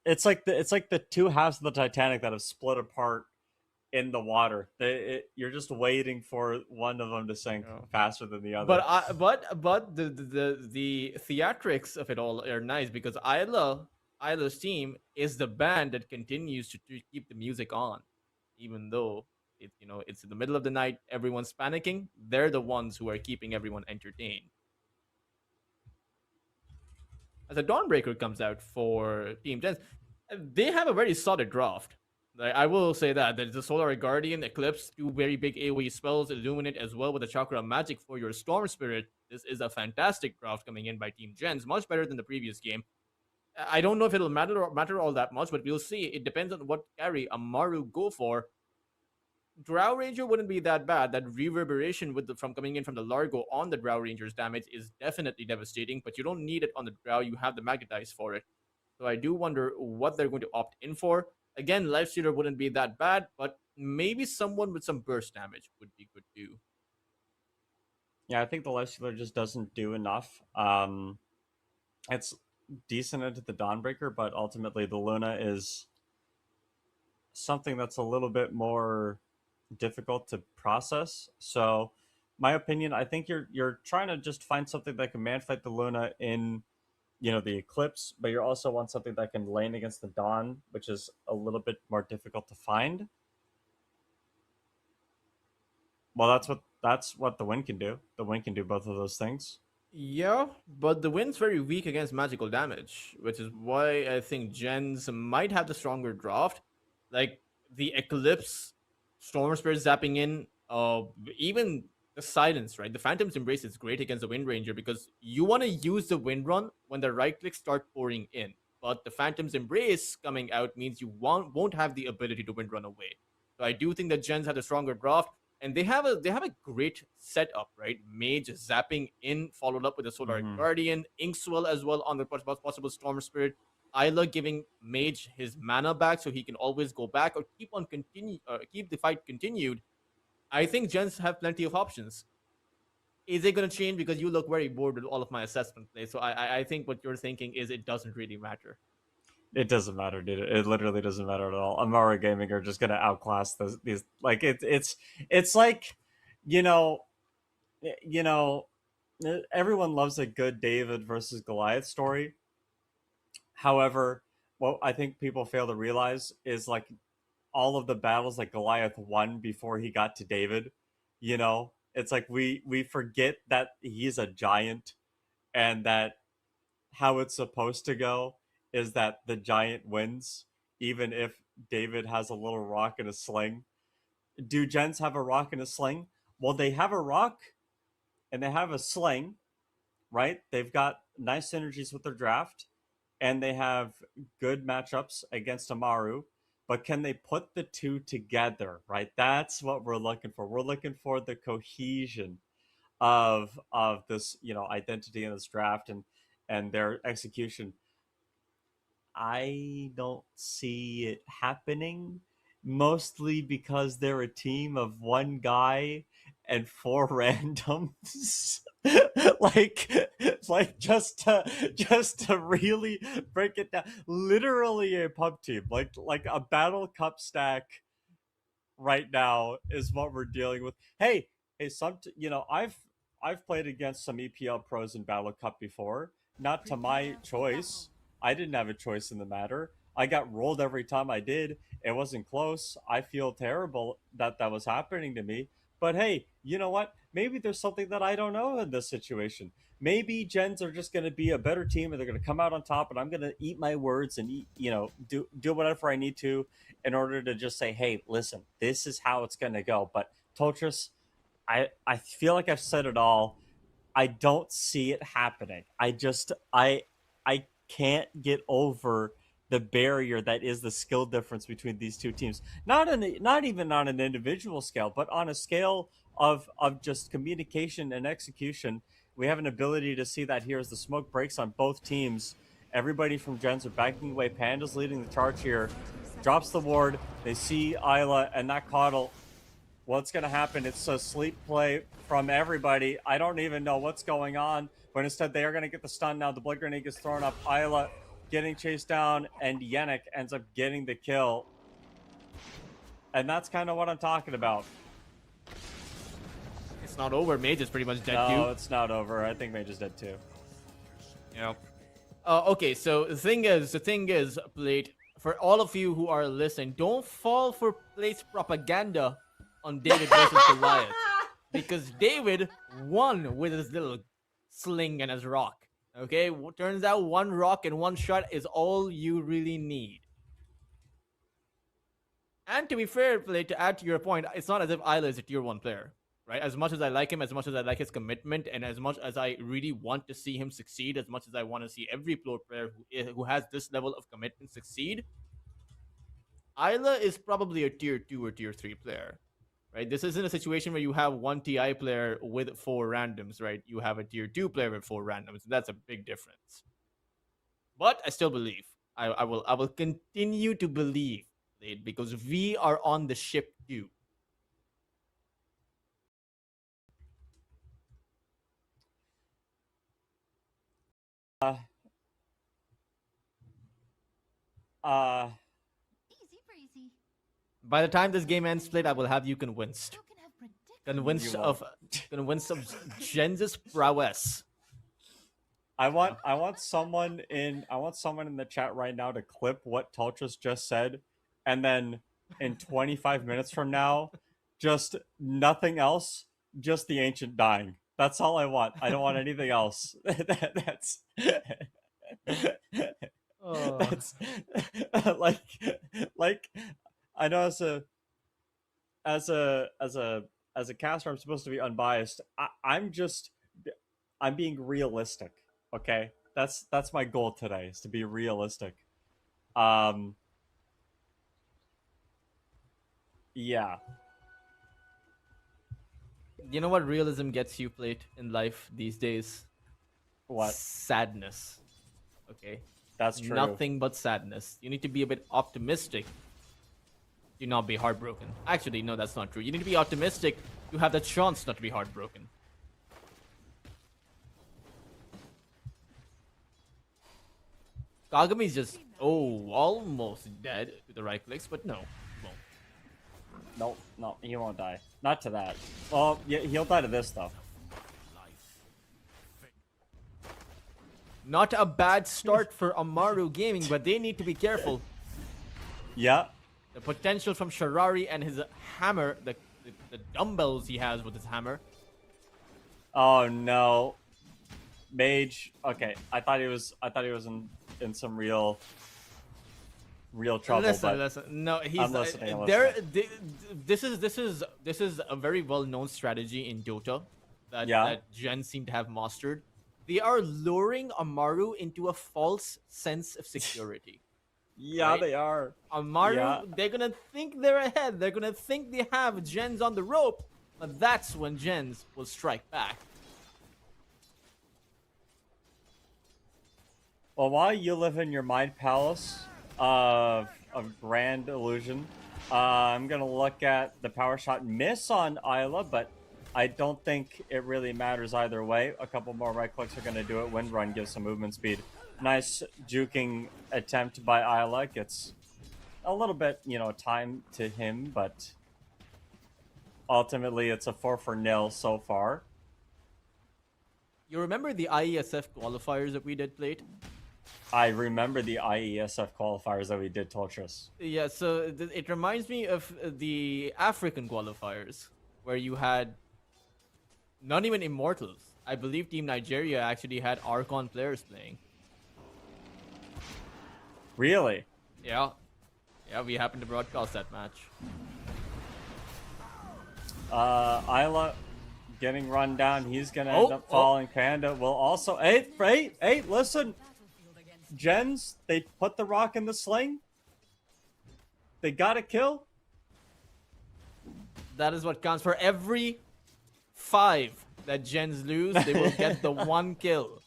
It's like the 2 halves of the Titanic that have split apart in the water. You're just waiting for one of them to sink faster than the other. But the theatrics of it all are nice because Isla's team is the band that continues to keep the music on, even though it's in the middle of the night, everyone's panicking. They're the ones who are keeping everyone entertained. As a Dawnbreaker comes out for Team Jenz, They have a very solid draft. Like, I will say that there's the Solar Guardian, Eclipse, two very big AoE spells, Illuminate as well with the Chakra Magic for your Storm Spirit. This is a fantastic draft coming in by Team Jenz, much better than the previous game. I don't know if it'll matter all that much, but we'll see. It depends on what carry Amaru go for. Drow Ranger wouldn't be that bad. That reverberation from coming in from the Largo on the Drow Ranger's damage is definitely devastating, but you don't need it on the Drow. You have the Magnetize for it. So I do wonder what they're going to opt in for. Again, Lifestealer wouldn't be that bad, but maybe someone with some burst damage would be good too. Yeah, I think the Lifestealer just doesn't do enough. It's decent into the Dawnbreaker, but ultimately the Luna is something that's a little bit more difficult to process. So, my opinion, I think you're trying to just find something that can man fight the Luna in the Eclipse, but you also want something that can lane against the Dawn, which is a little bit more difficult to find. Well, that's what the Wind can do. The Wind can do both of those things. Yeah, but the Wind's very weak against magical damage, which is why I think Jen's might have the stronger draft. Like the Eclipse, Storm Spirit zapping in, even the Silence, right? The Phantom's Embrace is great against the Wind Ranger because you want to use the Wind Run when the right clicks start pouring in. But the Phantom's Embrace coming out means you won't have the ability to Wind Run away. So I do think that Jen's had a stronger draft and they have a great setup, right? Mage zapping in, followed up with the Solar Guardian, Inkswell as well on the possible Storm Spirit. Isla giving Mage his mana back so he can always go back or keep the fight continued. I think Gens have plenty of options. Is it going to change because you look very bored with all of my assessment plays? So I think what you're thinking is it doesn't really matter. It doesn't matter, dude. It literally doesn't matter at all. Amaru Gaming are just gonna outclass these. Like it's like, you know, you know, everyone loves a good David versus Goliath story. However, what I think people fail to realize is like all of the battles that Goliath won before he got to David. It's like we forget that he's a giant and that how it's supposed to go is that the giant wins, even if David has a little rock and a sling. Do Gens have a rock and a sling? Well, they have a rock and they have a sling, right? They've got nice synergies with their draft and they have good matchups against Amaru. But can they put the two together, right? That's what we're looking for. We're looking for the cohesion of this, identity in this draft and their execution. I don't see it happening, mostly because they're a team of one guy and four randoms. like just to really break it down, literally a pub team, like a battle cup stack right now is what we're dealing with. Hey, I've played against some EPL pros in Battle Cup before, not to my Prepare for choice. battle. I didn't have a choice in the matter. I got rolled every time I did. It wasn't close. I feel terrible that that was happening to me. But hey, you know what? Maybe there's something that I don't know in this situation. Maybe Gens are just going to be a better team and they're going to come out on top, and I'm going to eat my words and do whatever I need to in order to just say, hey, listen, this is how it's going to go. But Toltris, I feel like I've said it all. I don't see it happening. I can't get over the barrier that is the skill difference between these two teams. Not even on an individual scale, but on a scale of just communication and execution. We have an ability to see that here as the smoke breaks on both teams. Everybody from Gens are backing away. Panda's leading the charge here. Drops the ward. They see Isla and that coddle. What's going to happen? It's a sleep play from everybody. I don't even know what's going on, but instead they are going to get the stun now. The blood grenade gets thrown up. Isla getting chased down, and Yannick ends up getting the kill. And that's kind of what I'm talking about. It's not over. Mage is pretty much dead too. No, it's not over. I think Mage is dead too. Yeah. Okay, so the thing is, Plate, for all of you who are listening, don't fall for Plate's propaganda on David versus Goliath. Because David won with his little sling and his rock. Okay? Turns out one rock and one shot is all you really need. And to be fair, Play, to add to your point, it's not as if Isla is a tier 1 player, right? As much as I like him, as much as I like his commitment, and as much as I really want to see him succeed, as much as I want to see every pro player who has this level of commitment succeed, Isla is probably a tier 2 or tier 3 player, right? This isn't a situation where you have one TI player with 4 randoms, right? You have a tier 2 player with 4 randoms. That's a big difference. But I still believe. I will continue to believe it because we are on the ship too. Uh, uh, Easy breezy. By the time this game ends, Split, I will have you convinced. Who can have predicted? You won't. Convinced of Jenz's prowess. I want someone in the chat right now to clip what Tultras just said, and then in 25 minutes from now, just nothing else, just the ancient dying. That's all I want. I don't want anything else. That's Oh. that's like I know as a caster, I'm supposed to be unbiased. I'm being realistic. Okay, that's my goal today, is to be realistic. Yeah. You know what realism gets you, Plate, in life these days? What? Sadness. Okay. That's true. Nothing but sadness. You need to be a bit optimistic. Do not be heartbroken. Actually, no, that's not true. You need to be optimistic to have the chance not to be heartbroken. Kagami's just, almost dead to the right clicks, but no. Won't. No, he won't die. Not to that. Well, yeah, he'll die to this though. Not a bad start for Amaru Gaming, but they need to be careful. Yeah. The potential from Sharari and his hammer, the dumbbells he has with his hammer. Oh no. Mage. Okay, I thought he was in some real trouble. Listen. No, he's I'm listening. This is a very well-known strategy in Dota that Jenz seem to have mastered. They are luring Amaru into a false sense of security. Yeah, right? they are. Amaru, they're gonna think they're ahead. They're gonna think they have Jenz on the rope, but that's when Jenz will strike back. Well, while you live in your mind palace of grand illusion, I'm gonna look at the power shot miss on Isla, but I don't think it really matters either way. A couple more right clicks are gonna do it. Wind run gives some movement speed. Nice juking attempt by Isla. Gets a little bit, time to him, but ultimately it's a 4-0 so far. You remember the IESF qualifiers that we did, Plate? I remember the IESF qualifiers that we did, Toltris. Yeah, so it reminds me of the African qualifiers, where you had not even Immortals. I believe Team Nigeria actually had Archon players playing. Really? Yeah. Yeah, we happened to broadcast that match. Isla getting run down. He's gonna end up falling. Panda will also. Hey, listen. Jenz, they put the rock in the sling. They got a kill. That is what counts. For every 5 that Jenz lose, they will get the 1 kill.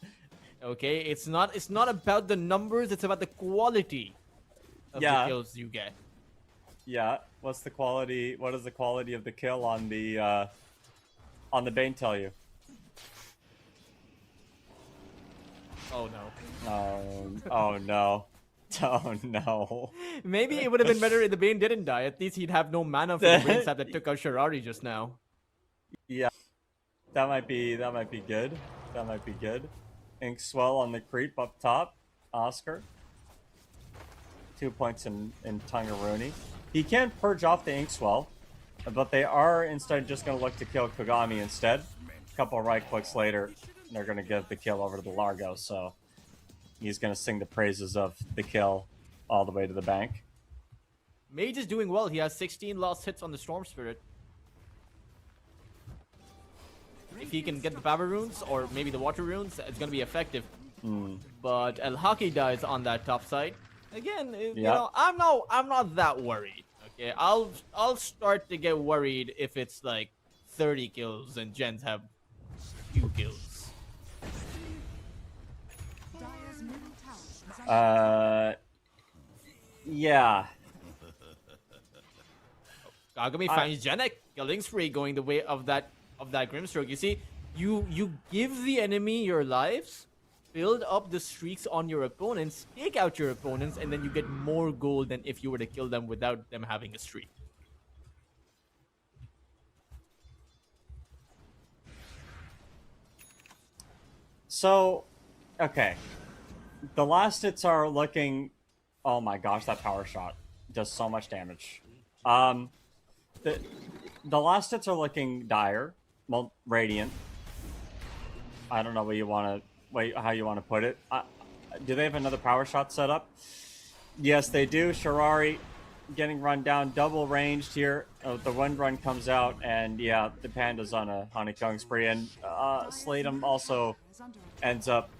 Okay, it's not about the numbers, it's about the quality of the kills you get. Yeah. What's the quality? What does the quality of the kill on the Bane tell you? Oh no. Oh no. Oh no. Maybe it would have been better if the Bane didn't die. At least he'd have no mana for the Bane stab that took out Sharari just now. Yeah. That might be good. That might be good. Inkswell on the creep up top. Oscar. 2 points in Tangaruni. He can purge off the Inkswell, but they are instead just going to look to kill Kogami instead. A couple right clicks later, they're going to give the kill over to the Largo, so he's going to sing the praises of the kill all the way to the bank. Mage is doing well. He has 16 lost hits on the Storm Spirit. If he can get the power runes or maybe the water runes, it's gonna be effective. But El Haki dies on that top side. Again, you know, I'm not that worried. Okay, I'll start to get worried if it's like 30 kills and Jenz have 2 kills. Dire's middle tower is under Yeah. Kagami finds Janek, killing spree, going the way of that Grimstroke. You see, you give the enemy your lives, build up the streaks on your opponents, take out your opponents, and then you get more gold than if you were to kill them without them having a streak. So, okay. The last hits are looking... Oh my gosh, that power shot does so much damage. The last hits are looking dire. Well, radiant. I don't know what you want to... how you want to put it. Do they have another power shot set up? Yes, they do. Shirari getting run down, double ranged here. The wind run comes out, and yeah, the Panda's on a honeycomb spree, and Slatum also ends up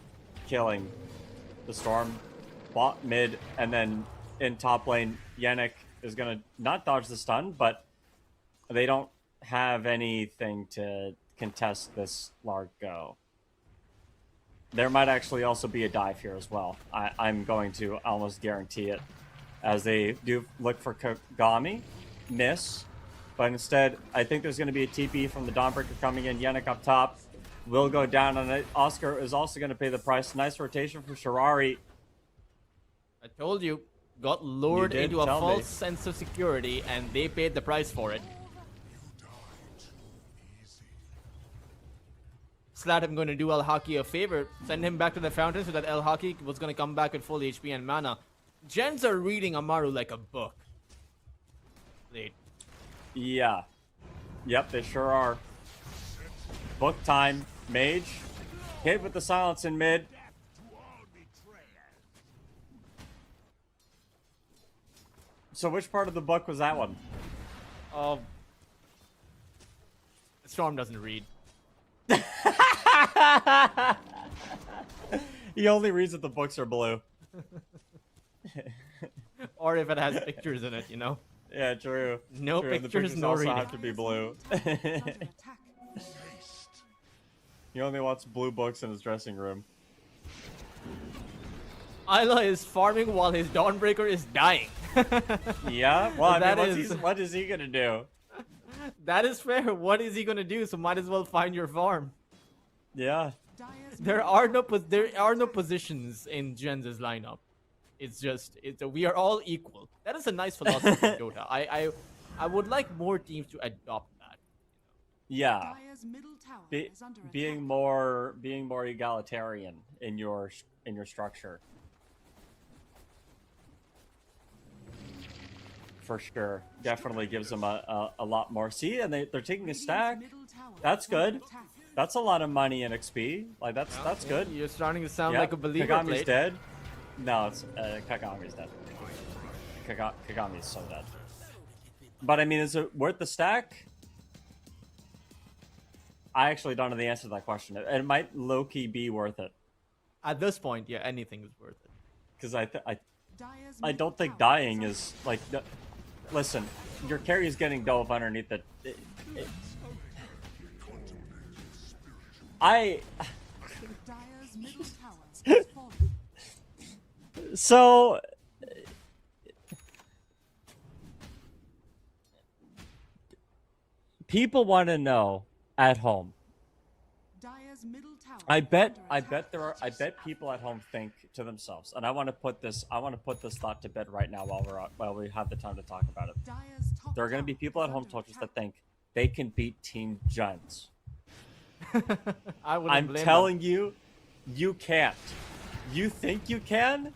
killing the Storm bot mid, and then in top lane, Yannick is gonna not dodge the stun, but they don't have anything to contest this Largo. There might actually also be a dive here as well. I'm going to almost guarantee it, as they do look for Kagami, miss, but instead, I think there's going to be a TP from the Dawnbreaker coming in. Yannick up top will go down, and Oscar is also going to pay the price. Nice rotation for Shirari. I told you, got lured into a false sense of security, and they paid the price for it. Slatum going to do El Haki a favor, send him back to the fountain so that El Haki was going to come back with full HP and mana. Jenz are reading Amaru like a book. Late. Yeah. Yep, they sure are. Book time. Mage. Hit with the silence in mid. So which part of the book was that one? Storm doesn't read. He only reads that the books are blue. Or if it has pictures in it, you know? Yeah, true. No true. pictures, The no also reading. have to be blue. He only wants blue books in his dressing room. Isla is farming while his Dawnbreaker is dying. Yeah? Well, I That mean, is- what is he gonna do? That is fair. What is he gonna do? So might as well find your farm. Yeah. There are no positions in Jenz's lineup. It's just we are all equal. That is a nice philosophy in Dota. I would like more teams to adopt that. Yeah. Dire's middle tower Be, is under being attack. more egalitarian in your structure. For sure. Definitely gives them a lot more. See, and they're taking a Radiant's stack. middle tower That's is under good. attack. That's a lot of money in XP. Like that's good. You're starting to sound Yeah, like a believer. Kagami's Blade. dead. No, it's Kagami's dead. Kagami's so dead. But I mean, is it worth the stack? I actually don't know the answer to that question. It might low-key be worth it. At this point, yeah, anything is worth it. Because I Dire's don't middle think tower dying under is like... Listen, your carry is getting dove underneath the... Dire's middle tower has fallen. So... People want to know at home. Dire's middle tower I is bet under attack. people at home think to themselves, and I want to put this thought to bed right now while we have the time to talk about it. Dire's top There are going to be tower people is at home under Twitchers attack. that think they can beat Team Jenz. I wouldn't I'm blame telling you, you can't. You think you can,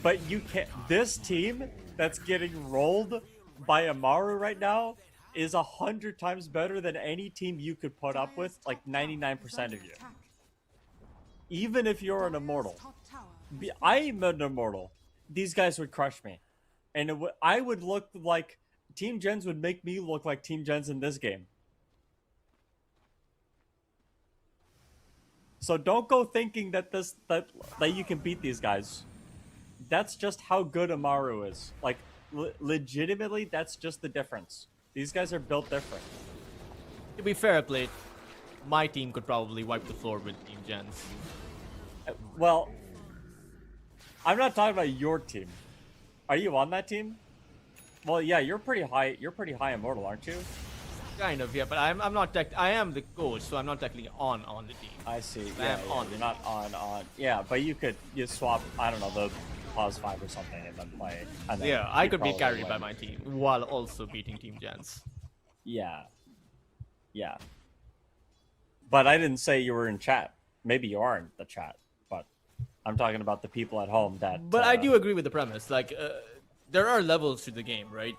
but you can't. This team that's getting rolled by Amaru right now is 100 times better than any team you could put up with, like 99% of you. Even if you're an immortal. I'm an immortal. These guys would crush me. and I would look like Team Jenz would make me look like Team Jenz in this game. So don't go thinking that that you can beat these guys. That's just how good Amaru is. Like, legitimately, that's just the difference. These guys are built different. To be fair, Plate, my team could probably wipe the floor with Team Jenz. Well, I'm not talking about your team. Are you on that team? Well, yeah, you're pretty high. You're pretty high immortal, aren't you? Kind of, yeah, but I'm not I am the coach, so I'm not technically on the team. I see. I Yeah, am on. you're not on. Yeah, but you swap. I don't know, the pause 5 or something, and then play. And then Yeah, I you could be probably carried win. by my team while also beating Team Jenz. Yeah. Yeah. But I didn't say you were in chat. Maybe you are in the chat, but I'm talking about the people at home that. But I do agree with the premise. Like, there are levels to the game, right?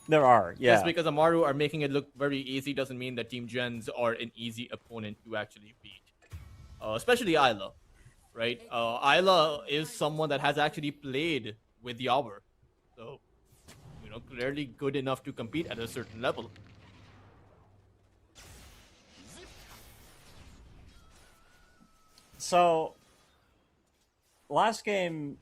There are, yeah. Just because Amaru are making it look very easy doesn't mean that Team Jenz are an easy opponent to actually beat. Especially Isla, right? Isla is someone that has actually played with Yawar. So, clearly good enough to compete at a certain level. So, last game,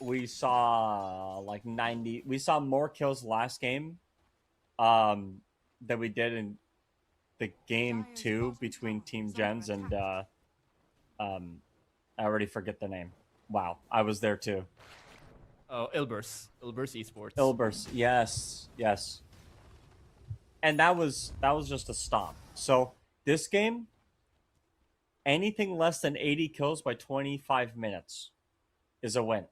we saw like 90. We saw more kills last game than we did in the game 2 between Team Jenz and I already forget the name. Wow, I was there too. Ilbers Esports. Ilbers, yes. And that was just a stomp. So this game, anything less than 80 kills by 25 minutes is a win.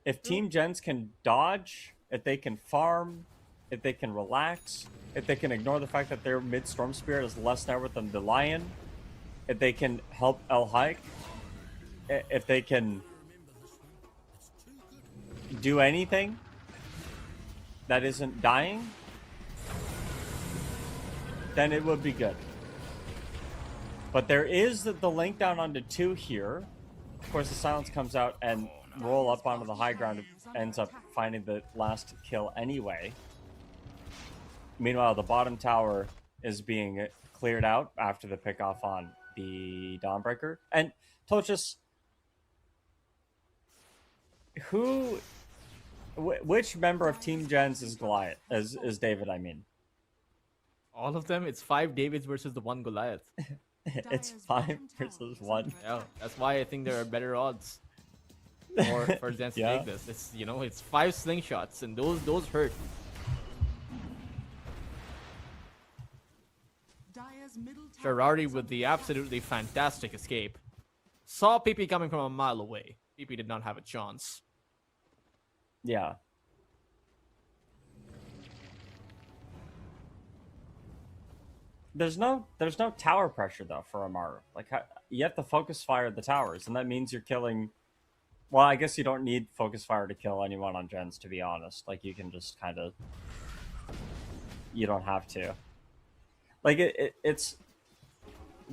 If Team Jenz can dodge, if they can farm, if they can relax, if they can ignore the fact that their mid-storm spirit is less network than the Lion, if they can help El Hike, if they can do anything that isn't dying, then it would be good. But there is the link down onto 2 here. Of course, the silence comes out and roll up onto the high ground, ends up finding the last kill anyway. Meanwhile, the bottom tower is being cleared out after the pickoff on the Dawnbreaker. And Tochus, which member of Team Jenz is Goliath? Is David, I mean. All of them? It's 5 Davids versus the 1 Goliath. It's 5 versus 1. Yeah, that's why I think there are better odds for Jenz to Yeah. take this. It's it's 5 slingshots, and those hurt. Dire's middle tower Ferrari is with under the attack. absolutely fantastic escape. Saw PP coming from a mile away. PP did not have a chance. Yeah. There's no tower pressure though for Amaru. Like, you have to focus fire the towers, and that means you're killing. Well, I guess you don't need focus fire to kill anyone on Jenz, to be honest. Like, you can just kind of. You don't have to. Like, it's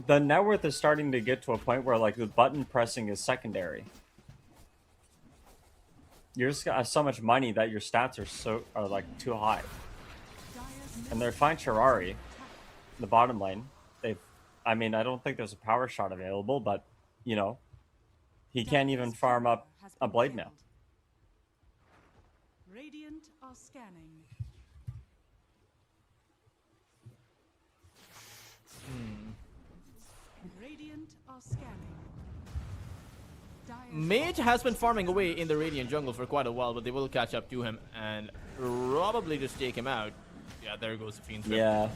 the net worth is starting to get to a point where like the button pressing is secondary. You're just got so much money that your stats are like too high. Dire's And they're fine Shirari, the bottom lane. I mean, I don't think there's a power shot available, but he can't even farm up a blade mail. Radiant are scanning. Radiant are scanning. Dire's Mage has been farming away in the Radiant jungle for quite a while, but they will catch up to him and probably just take him out. Yeah, there goes the Fiend's Rip. Yeah.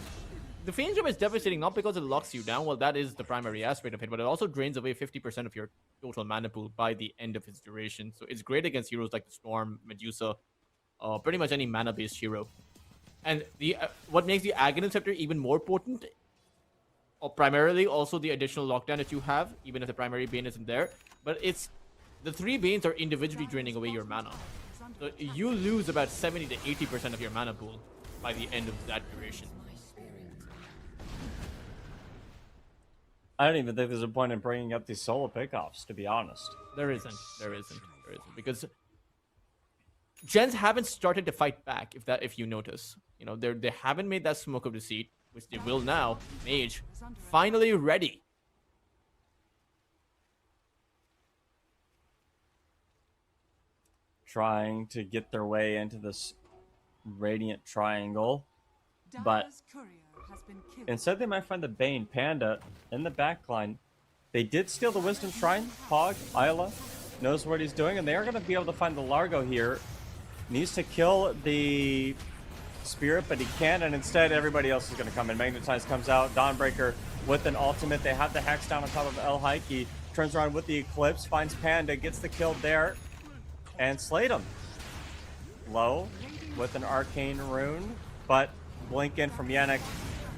The Fiend's Rip is devastating not because it locks you down, well, that is the primary aspect of it, but it also drains away 50% of your total mana pool by the end of its duration. So it's great against heroes like the Storm, Medusa, pretty much any mana-based hero. And the what makes the Aghanim Scepter even more potent, or primarily also the additional lockdown that you have, even if the primary Bane isn't there, but it's the 3 Banes are individually draining away your mana. So you lose about 70 to 80% of your mana pool by the end of that duration. I don't even think there's a point in bringing up these solo pickoffs, to be honest. There isn't. Because Jenz haven't started to fight back. If you notice, you know, they haven't made that smoke of deceit, which they will now. Mage finally ready. Trying to get their way into this radiant triangle, but Dire's courier has been killed. instead they might find the Bane Panda in the backline. They did steal the Wisdom Shrine. Pog, Isla knows what he's doing, and they are going to be able to find the Largo here. Needs to kill the Spirit, but he can't, and instead everybody else is going to come in. Magnetize comes out. Dawnbreaker with an ultimate. They have the Hex down on top of El Heike. Turns around with the Eclipse, finds Panda, gets the kill there, and slayed him. Low with an Arcane Rune, but blink in from Yannick.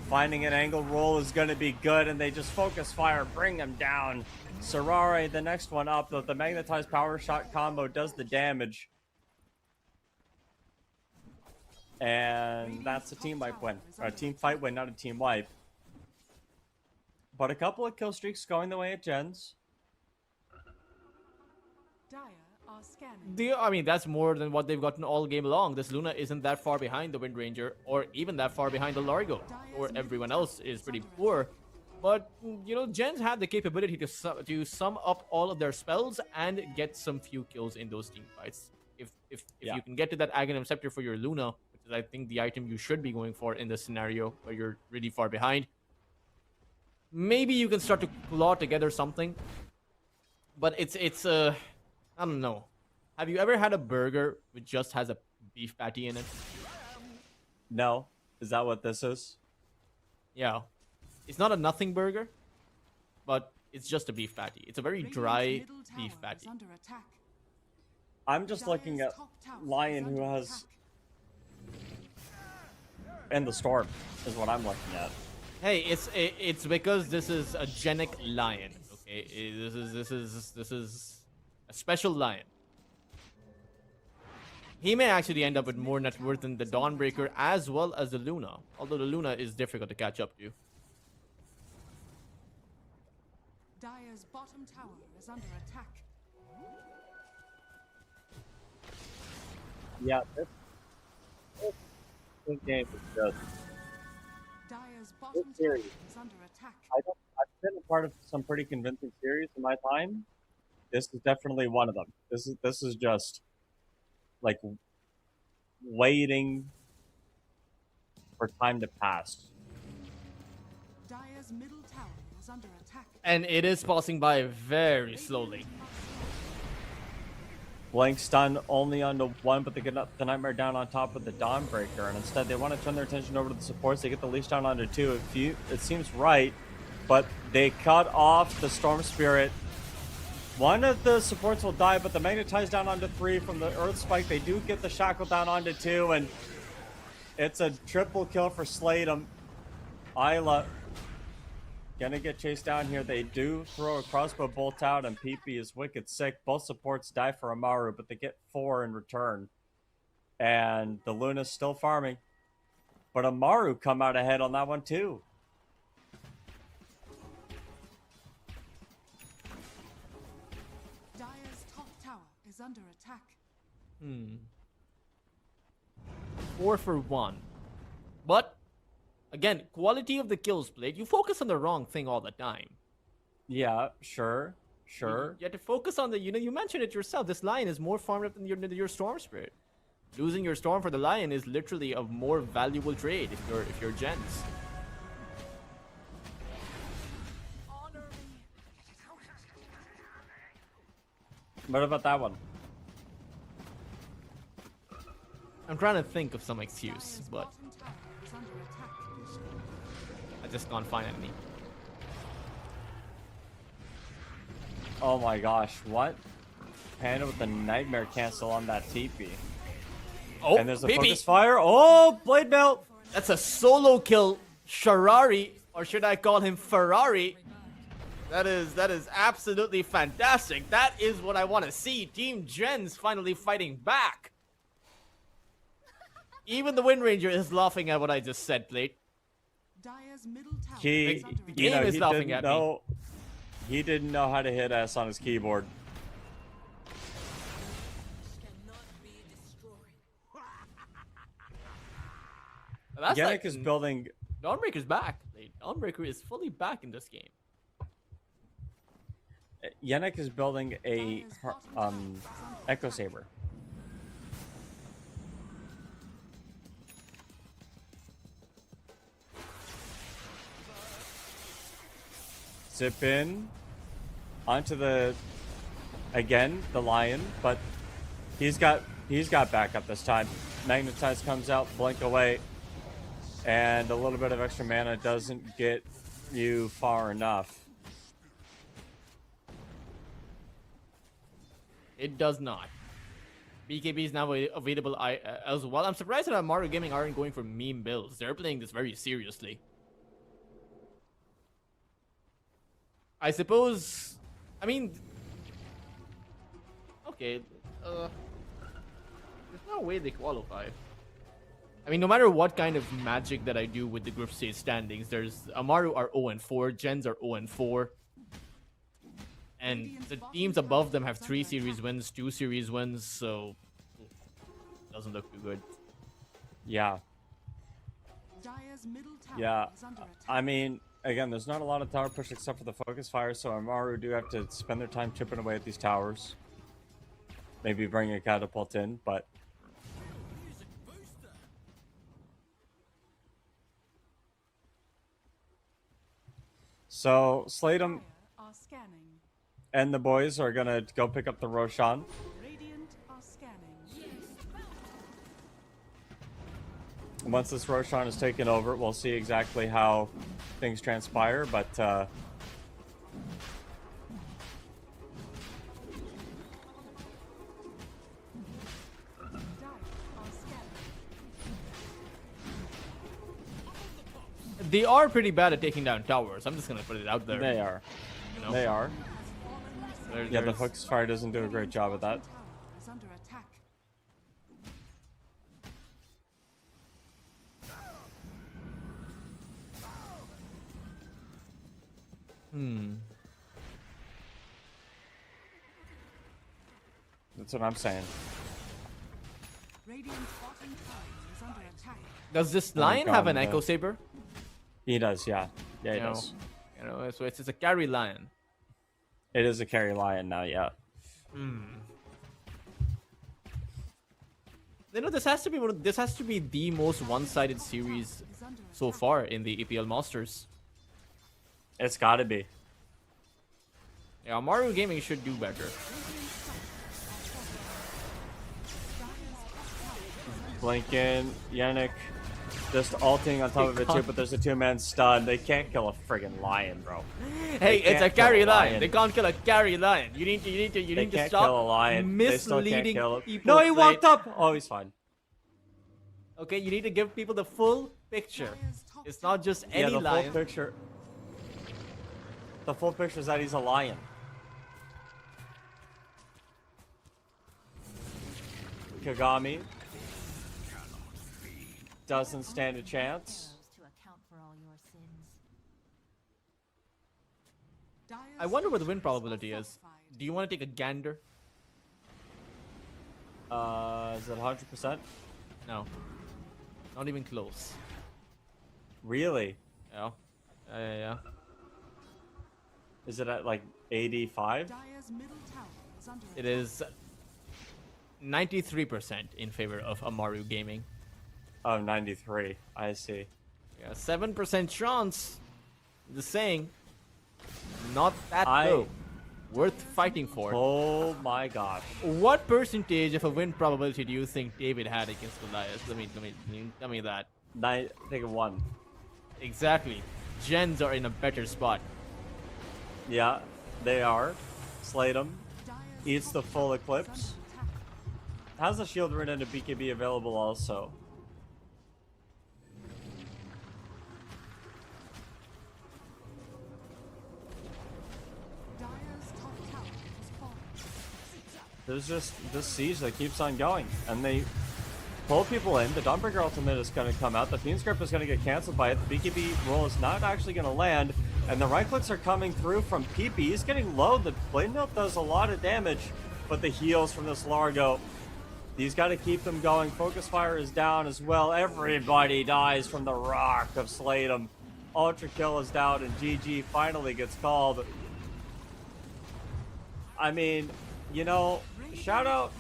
Finding an angle roll is going to be good, and they just focus fire, bring him down. Serare, the next one up, the magnetized power shot combo does the damage. And that's a team wipe win. Or a team fight win, not a team wipe. But a couple of kill streaks going the way of Jenz. Dire are scanning. I mean, that's more than what they've gotten all game long. This Luna isn't that far behind the Wind Ranger, or even that far behind the Largo, or everyone else is pretty poor. But, you know, Jenz had the capability to sum up all of their spells and get some few kills in those team fights. If you can get to that Aghanim Scepter for your Luna, which is, I think, the item you should be going for in this scenario where you're really far behind, maybe you can start to claw together something. But it's I don't know. Have you ever had a burger which just has a beef patty in it? No. Is that what this is? Yeah. It's not a nothing burger, but it's just a beef patty. It's a very Radiant's dry middle tower beef is patty. under attack. I'm just looking Dire's at top tower is Lion, under who has... attack. And the Storm is what I'm looking at. Hey, it's because this is a genic lion. Okay, this is a special lion. He may actually end up with more net worth than the Dawnbreaker as well as the Luna. Although the Luna is difficult to catch up to. Dire's bottom tower is under attack. Yeah, this game is just... Dire's bottom tower series. is under attack. I've been a part of some pretty convincing series in my time. This is definitely one of them. This is just like waiting for time to pass. Dire's middle tower is under attack. And it is passing by very slowly. Blank stun only onto one, but they get the Nightmare down on top of the Dawnbreaker, and instead they want to turn their attention over to the supports. They get the leash down onto two. It seems right, but they cut off the Storm Spirit. One of the supports will die, but the Magnetize down onto three from the Earth Spike. They do get the Shackle down onto two, and it's a triple kill for Slaydom. Isla gonna get chased down here. They do throw a crossbow bolt out, and PP is wicked sick. Both supports die for Amaru, but they get 4 in return. And the Luna's still farming. But Amaru come out ahead on that one too. Dire's top tower is under attack. 4 for 1. But, again, quality of the kills played. You focus on the wrong thing all the time. Yeah, sure. You have to focus on the, you mentioned it yourself. This lion is more farmed up than your Storm Spirit. Losing your Storm for the lion is literally a more valuable trade if you're Jenz. What about that one? I'm trying to think of some excuse, Dire's but bottom tower is under attack. I just can't find any. Oh my gosh, what? Panda with the Nightmare cancel on that TP. Oh, And there's a PP. focus fire. Oh, Blade Belt! That's a solo kill. Sharari, or should I call him Ferrari? That is absolutely fantastic. That is what I want to see. Team Jenz finally fighting back. Even the Wind Ranger is laughing at what I just said, Plate. Dire's middle tower He, is under The you know, game is he laughing didn't at me. know. He didn't know how to hit S on his keyboard. That's Yannick like is building. Dawnbreaker's back. Dawnbreaker is fully back in this game. Yannick is building a Echo Saber. Zip in onto the lion, but he's got backup this time. Magnetize comes out, blink away, and a little bit of extra mana doesn't get you far enough. It does not. BKB is now available as well. I'm surprised that Amaru Gaming aren't going for meme builds. They're playing this very seriously. I suppose. I mean, okay. There's no way they qualify. I mean, no matter what kind of magic that I do with the group stage standings, there's Amaru are 0-4, Jenz are 0-4. And the teams above them have 3 series wins, 2 series wins, so doesn't look too good. Yeah. Dire's middle tower Yeah, is under attack. I mean, again, there's not a lot of tower push except for the focus fire, so Amaru do have to spend their time chipping away at these towers. Maybe bring a catapult in, but so Slatem Dire are scanning. and the boys are gonna go pick up the Roshan. Radiant are scanning. Once this Roshan is taken over, we'll see exactly how things transpire, but Dire are scanning. They are pretty bad at taking down towers. I'm just gonna put it out there. they are. You know? They are. There- Yeah, the there's- focus fire doesn't do a great job at that. Tower is under attack. That's what I'm saying. Radiant's bottom tower is under attack. Does this Oh, lion have God, an no. Echo Saber? He does, yeah. Yeah, he You know, does. You know, so it's a carry lion. It is a carry lion now, yeah. You know, this has to be the most one-sided series Is under so attack. far in the EPL Masters. It's gotta be. Yeah, Amaru Gaming should do better. Blinken, Yannick, just ulting on top of it too, but there's a 2-man stun. They can't kill a friggin' lion, bro. Hey, it's a can't kill carry a lion. lion. They can't kill a carry lion. You need They to can't stop kill a lion. They still can't misleading kill him. people. No, he walked They- up. Oh, he's fine. Okay, you need to give people the full picture. Dire's top It's not just Yeah, any the lion. full picture. The full picture is that he's a lion. Kagami doesn't stand a chance. To account for all your sins. Dire's I wonder what the win structures probability are is. fortified. Do you want to take a gander? Is it 100%? No. Not even close. Really? Yeah. Yeah. Is it at like 85? Dire's middle tower is under It attack. is 93% in favor of Amaru Gaming. Oh, 93. I see. Yeah, 7% chance. Just saying. Not that I- low. Worth fighting for. Oh my gosh. What percentage of a win probability do you think David had against Goliath? Tell me that. I think of 1. Exactly. Gens are in a better spot. Yeah, they are. Slate him. Dire's Eats the top full tower is eclipse. under attack. How's the shield ring into BKB available also? Dire's top tower has fallen. There's just this siege that keeps on going, and they pull people in. The Dawnbreaker ultimate is going to come out. The Fiend's Grip is going to get canceled by it. The BKB roll is not actually going to land. And the right clicks are coming through from PP. He's getting low. The Blade Note does a lot of damage, but the heals from this Largo, he's got to keep them going. Focus Fire is down as well. Everybody dies from the rock of Slatum. Ultra Kill is down, and GG finally gets called. I mean, you know, shout out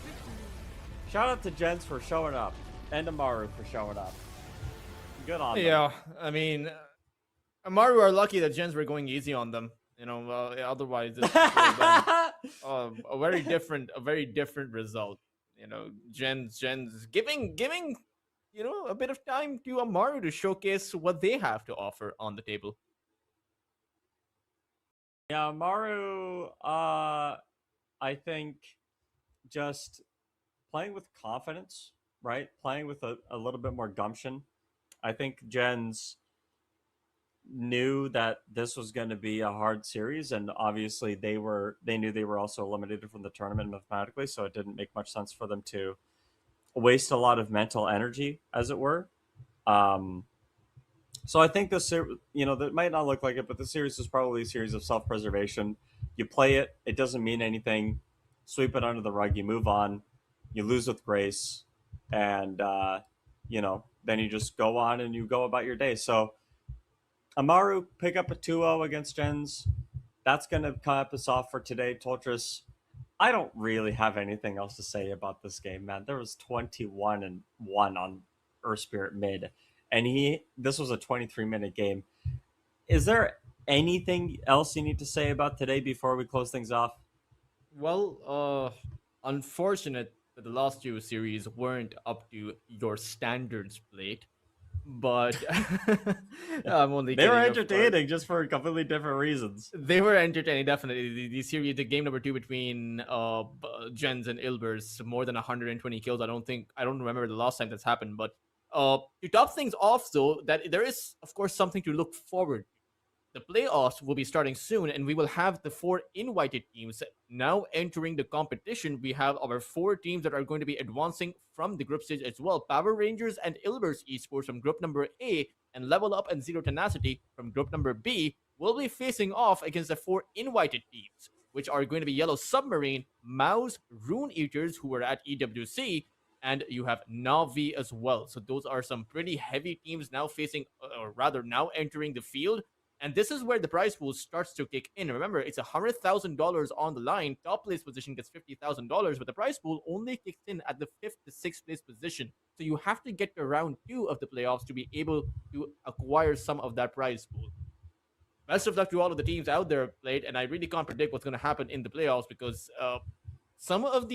to Jenz for showing up, and Amaru for showing up. Good on them. Yeah, I mean, Amaru are lucky that Jenz were going easy on them. You know, otherwise, this would have been, a very different result. You know, Jenz giving you know, a bit of time to Amaru to showcase what they have to offer on the table. Yeah, Amaru, I think just playing with confidence, right? Playing with a little bit more gumption. I think Jenz knew that this was going to be a hard series, and obviously they knew they were also eliminated from the tournament mathematically, so it didn't make much sense for them to waste a lot of mental energy, as it were. So I think this, you know, that might not look like it, but the series is probably a series of self-preservation. You play it, it doesn't mean anything, sweep it under the rug, you move on, you lose with grace, and you know, then you just go on and you go about your day. So Amaru pick up a 2-0 against Jenz. That's going to cap us off for today. Toltris, I don't really have anything else to say about this game, man. There was 21-1 on Earth Spirit mid, and this was a 23-minute game. Is there anything else you need to say about today before we close things off? Well, unfortunate that the last two series weren't up to your standards, Plate. But I'm only They were kidding, of course. entertaining just for completely different reasons. They were entertaining, definitely. The series, the game number 2 between Jenz and Ilbers, more than 120 kills. I don't remember the last time that's happened. But to top things off, though, that there is, of course, something to look forward to. The playoffs will be starting soon, and we will have the 4 invited teams now entering the competition. We have our 4 teams that are going to be advancing from the group stage as well. Power Rangers and Ilbers Esports from group number A, and Level Up and Zero Tenacity from group number B will be facing off against the 4 invited teams, which are going to be Yellow Submarine, Mouse, Rune Eaters, who are at EWC, and you have Navi as well. So those are some pretty heavy teams now facing, or rather now entering the field. And this is where the prize pool starts to kick in. Remember, it's $100,000 on the line. Top place position gets $50,000, but the prize pool only kicks in at the 5th to 6th place position. So you have to get to round 2 of the playoffs to be able to acquire some of that prize pool. Best of luck to all of the teams out there, Plate, and I really can't predict what's going to happen in the playoffs because some of the